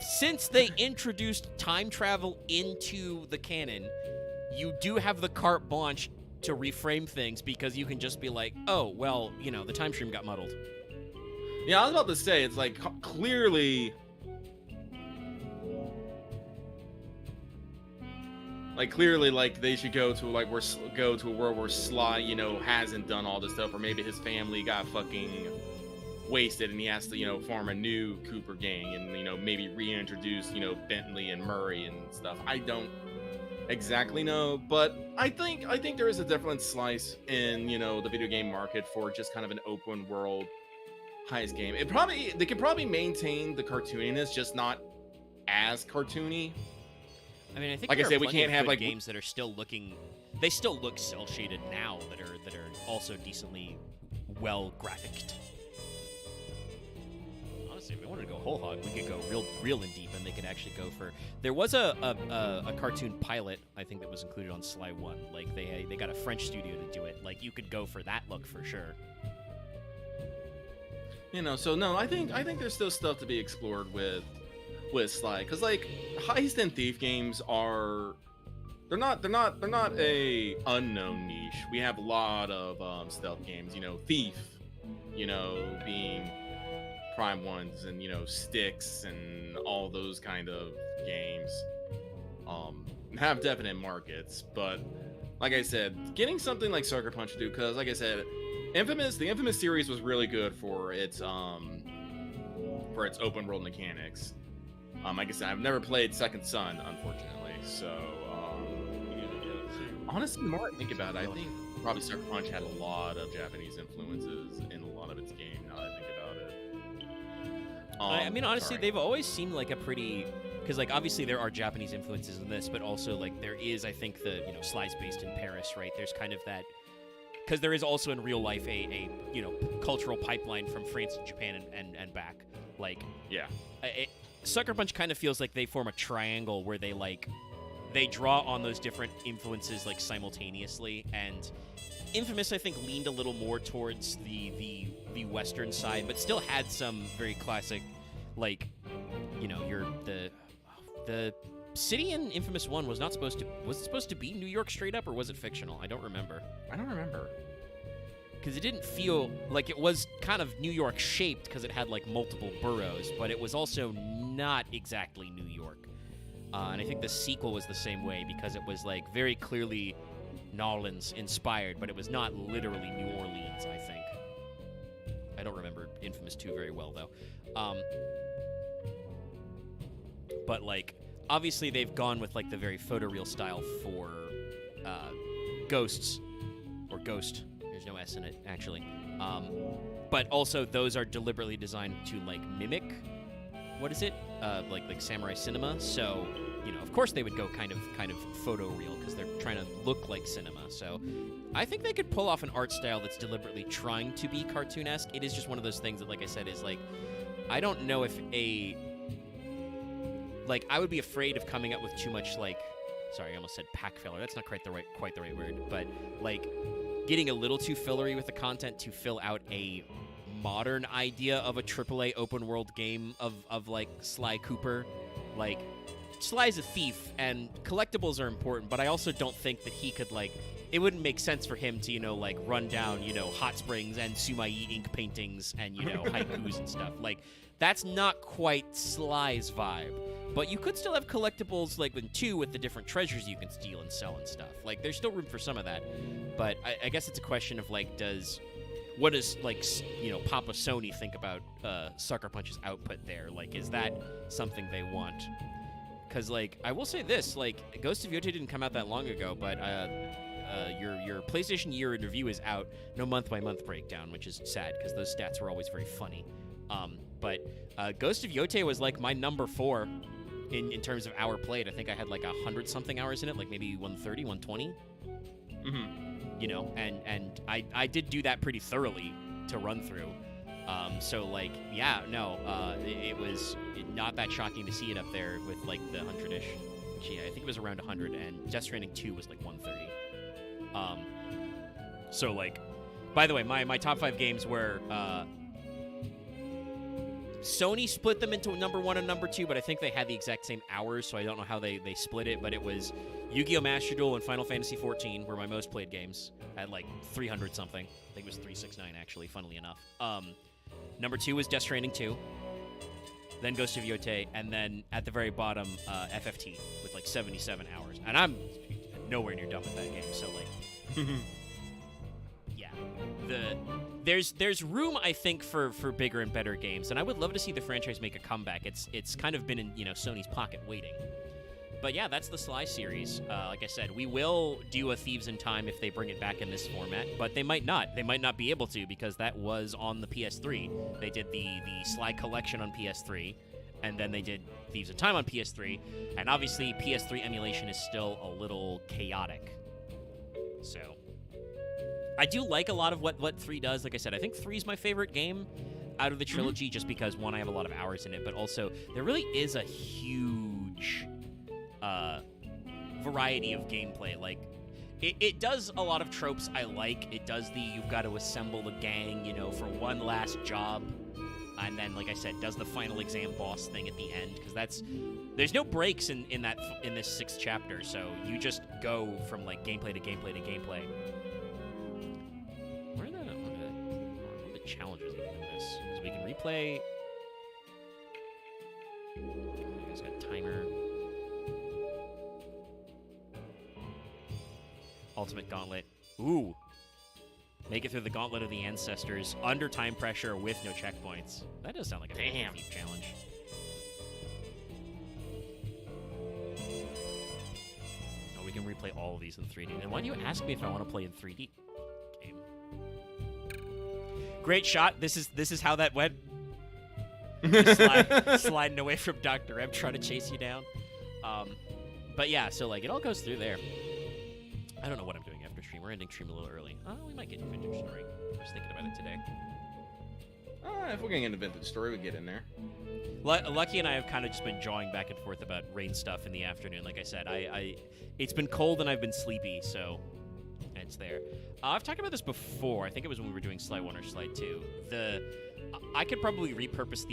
since they introduced time travel into the canon, you do have the carte blanche to reframe things, because you can just be like, oh, well, you know, the time stream got muddled. Yeah, I was about to say, it's like clearly... Like, clearly, like, they should go to a world where Sly, you know, hasn't done all this stuff, or maybe his family got fucking wasted and he has to, you know, form a new Cooper gang and, you know, maybe reintroduce, you know, Bentley and Murray and stuff. I don't exactly know, but I think there is a different slice in, you know, the video game market for just kind of an open world heist game. They could probably maintain the cartooniness, just not as cartoony. I mean, I think, like I said, we can't have like games that are still looking. They still look cel shaded now that are also decently well graphicked. Honestly, if we wanted to go whole hog, we could go real in deep, and they could actually go for. There was a cartoon pilot, I think, that was included on Sly 1. Like, they got a French studio to do it. Like, you could go for that look for sure. You know, so no, I think there's still stuff to be explored with Sly, because like heist and thief games they're not a unknown niche. We have a lot of stealth games, you know, Thief, you know, being prime ones, and, you know, Styx and all those kind of games have definite markets. But like I said, getting something like Sucker Punch to do, because like I said, the Infamous series was really good for its open world mechanics. Like I said, I've never played Second Son, unfortunately. So, honestly, the more I think about it, I think probably Sucker Punch had a lot of Japanese influences in a lot of its game. Now that I think about it. I mean, honestly, they've always seemed like a pretty, because like obviously there are Japanese influences in this, but also like there is, I think, the, you know, Sly's based in Paris, right? There's kind of that, because there is also in real life a you know, cultural pipeline from France to Japan and back. Like, yeah. Sucker Punch kind of feels like they form a triangle where they draw on those different influences like simultaneously, and Infamous, I think, leaned a little more towards the Western side, but still had some very classic, like, you know, the city in Infamous 1 was it supposed to be New York straight up, or was it fictional? I don't remember. Because it didn't feel like it was kind of New York shaped, because it had like multiple boroughs, but it was also not exactly New York. And I think the sequel was the same way, because it was like very clearly New Orleans inspired, but it was not literally New Orleans, I think. Infamous 2 very well, though. But, like, obviously they've gone with, like, the very photoreal style for Ghosts. Or Ghost. There's no S in it, actually. But also those are deliberately designed to, like, mimic, what is it? Like Samurai Cinema. So, you know, of course they would go kind of photoreal because they're trying to look like cinema. So I think they could pull off an art style that's deliberately trying to be cartoon-esque. It is just one of those things that, like I said, is like, I don't know if like, I would be afraid of coming up with too much, like, sorry, I almost said pack filler. That's not quite the right word. But, like, getting a little too fillery with the content to fill out a modern idea of a AAA open world game of like, Sly Cooper. Like, Sly's a thief, and collectibles are important, but I also don't think that he could, like, it wouldn't make sense for him to, you know, like, run down, you know, hot springs and Sumai ink paintings and, you know, haikus and stuff. Like, that's not quite Sly's vibe. But you could still have collectibles, like, in 2 with the different treasures you can steal and sell and stuff. Like, there's still room for some of that. But I guess it's a question of, like, what does, like, you know, Papa Sony think about Sucker Punch's output there? Like, is that something they want? Because, like, I will say this, like, Ghost of Yotei didn't come out that long ago, but your PlayStation Year in Review is out. No month-by-month breakdown, which is sad, because those stats were always very funny. But Ghost of Yotei was, like, my number 4 in terms of hour played. I think I had, like, 100-something hours in it, like maybe 130, 120. You know, and I did do that pretty thoroughly to run through. So, like, yeah, no, it was not that shocking to see it up there with, like, the 100-ish. Gee, I think it was around 100, and Death Stranding 2 was, like, 130. So, like, by the way, my top 5 games were, Sony split them into number 1 and number 2, but I think they had the exact same hours, so I don't know how they split it, but it was Yu-Gi-Oh! Master Duel and Final Fantasy XIV were my most played games. I had, like, 300-something. I think it was 369, actually, funnily enough. Number 2 was Death Stranding 2, then Ghost of Yotei, and then at the very bottom, FFT with, like, 77 hours. And I'm nowhere near done with that game, so, like... yeah. There's room, I think, for bigger and better games, and I would love to see the franchise make a comeback. It's kind of been in, you know, Sony's pocket waiting. But yeah, that's the Sly series. Like I said, we will do a Thieves in Time if they bring it back in this format, but they might not. They might not be able to, because that was on the PS3. They did the Sly Collection on PS3, and then they did Thieves in Time on PS3, and obviously PS3 emulation is still a little chaotic. So... I do like a lot of what 3 does. Like I said, I think 3 is my favorite game out of the trilogy, just because, 1, I have a lot of hours in it, but also there really is a huge variety of gameplay. Like, it does a lot of tropes I like. It does you've got to assemble the gang, you know, for one last job. And then, like I said, does the final exam boss thing at the end, because there's no breaks in this 6th chapter, so you just go from, like, gameplay to gameplay to gameplay. What are the challenges even in this? Because we can replay. It's got timer. Ultimate Gauntlet. Ooh. Make it through the Gauntlet of the Ancestors under time pressure with no checkpoints. That does sound like a damn deep challenge. Oh, we can replay all of these in 3D. And why do you ask me if I want to play in 3D? Game. Great shot. This is how that went. Sliding away from Dr. M, trying to chase you down. But yeah, so like it all goes through there. I don't know what I'm doing after stream. We're ending stream a little early. Oh, we might get to Vintage Story. I was thinking about it today. If we're getting into Vintage Story, we get in there. Lucky and I have kind of just been jawing back and forth about rain stuff in the afternoon. Like I said, it's been cold and I've been sleepy, so it's there. I've talked about this before. I think it was when we were doing Sly 1 or Sly 2. I could probably repurpose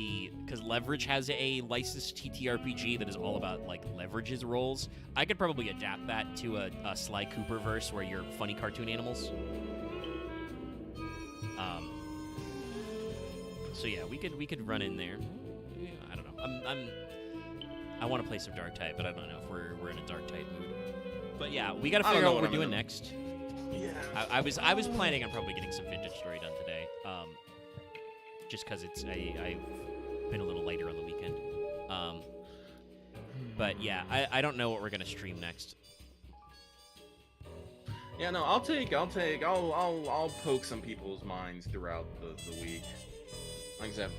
because Leverage has a licensed TTRPG that is all about, like, Leverage's roles. I could probably adapt that to a Sly Cooper verse where you're funny cartoon animals. So yeah, we could run in there. Yeah, I don't know. I want to play some Darktide, but I don't know if we're in a Darktide mood. But yeah, we got to figure out what we're doing next. Yeah. I was planning on probably getting some Vintage Story done today. just because I've been a little lighter on the weekend. But yeah, I don't know what we're gonna stream next. Yeah, no, I'll poke some people's minds throughout the week. Like I said,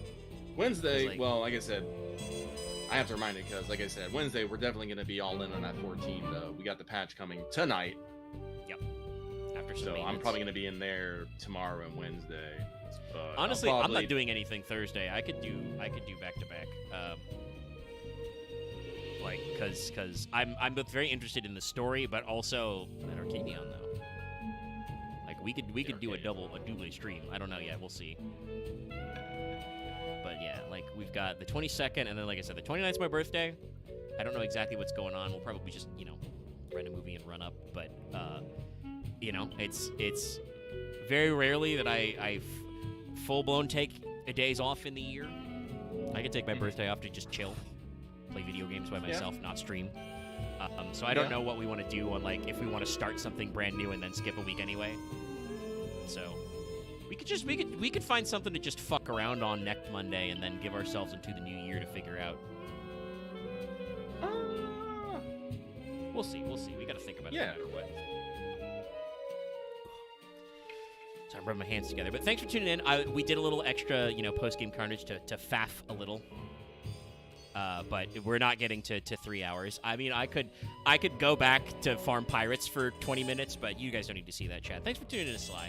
Wednesday, well, like I said, I have to remind it because, like I said, Wednesday, we're definitely going to be all in on that 14, though. We got the patch coming tonight. Yep. After some So I'm maintenance. probably going to be in there tomorrow and Wednesday. But Honestly, I'm not doing anything Thursday. I could do back to back. Like, cause I'm both very interested in the story, but also at Arcadion though. Like we could do a double stream. I don't know yet. We'll see. But yeah, like we've got the 22nd, and then like I said, the 29th is my birthday. I don't know exactly what's going on. We'll probably just rent a movie and run up. But it's very rarely that I full blown take a days off in the year. I could take my birthday off to just chill, play video games by myself, not stream. So I don't know what we want to do on like if we want to start something brand new and then skip a week anyway. So we could find something to just fuck around on next Monday and then give ourselves into the new year to figure out. We'll see. We got to think about it no matter what. So I'm rubbing my hands together. But thanks for tuning in. We did a little extra, post-game carnage to faff a little. But we're not getting to 3 hours. I mean, I could go back to farm pirates for 20 minutes, but you guys don't need to see that, chat. Thanks for tuning in to Sly.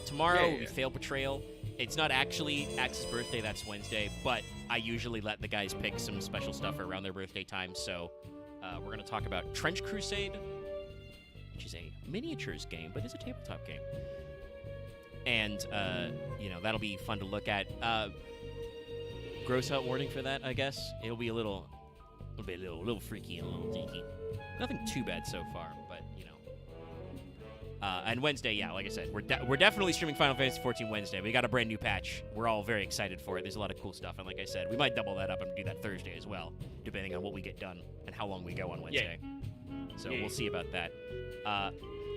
Tomorrow, we fail Betrayal. It's not actually Axe's birthday, that's Wednesday, but I usually let the guys pick some special stuff around their birthday time, so we're going to talk about Trench Crusade, which is a miniatures game, but it's a tabletop game. And, that'll be fun to look at. Gross out warning for that, I guess. It'll be a little freaky and a little geeky. Nothing too bad so far, but and Wednesday, yeah, like I said, we're definitely streaming Final Fantasy XIV Wednesday. We got a brand new patch. We're all very excited for it. There's a lot of cool stuff, and like I said, we might double that up and do that Thursday as well, depending on what we get done and how long we go on Wednesday. So we'll see about that.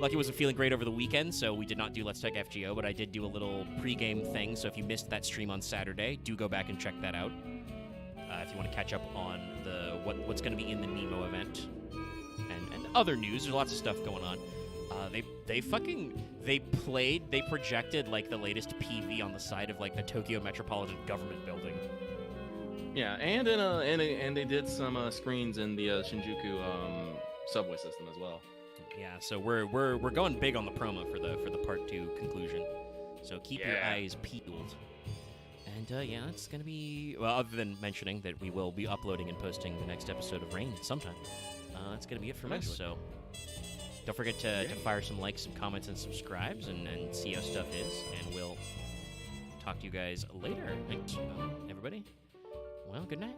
Lucky wasn't feeling great over the weekend, so we did not do Let's Talk FGO, but I did do a little pregame thing, so if you missed that stream on Saturday, do go back and check that out. If you want to catch up on what's going to be in the Nemo event and other news, there's lots of stuff going on. They projected like the latest PV on the side of like the Tokyo Metropolitan Government building. Yeah, and they did some screens in the Shinjuku subway system as well. Yeah, so we're going big on the promo for the part 2 conclusion. So keep your eyes peeled. And it's gonna be other than mentioning that we will be uploading and posting the next episode of Rain sometime. That's gonna be it from us. So don't forget to fire some likes, some comments, and subscribes, and see how stuff is. And we'll talk to you guys later. Thanks, everybody. Well, good night.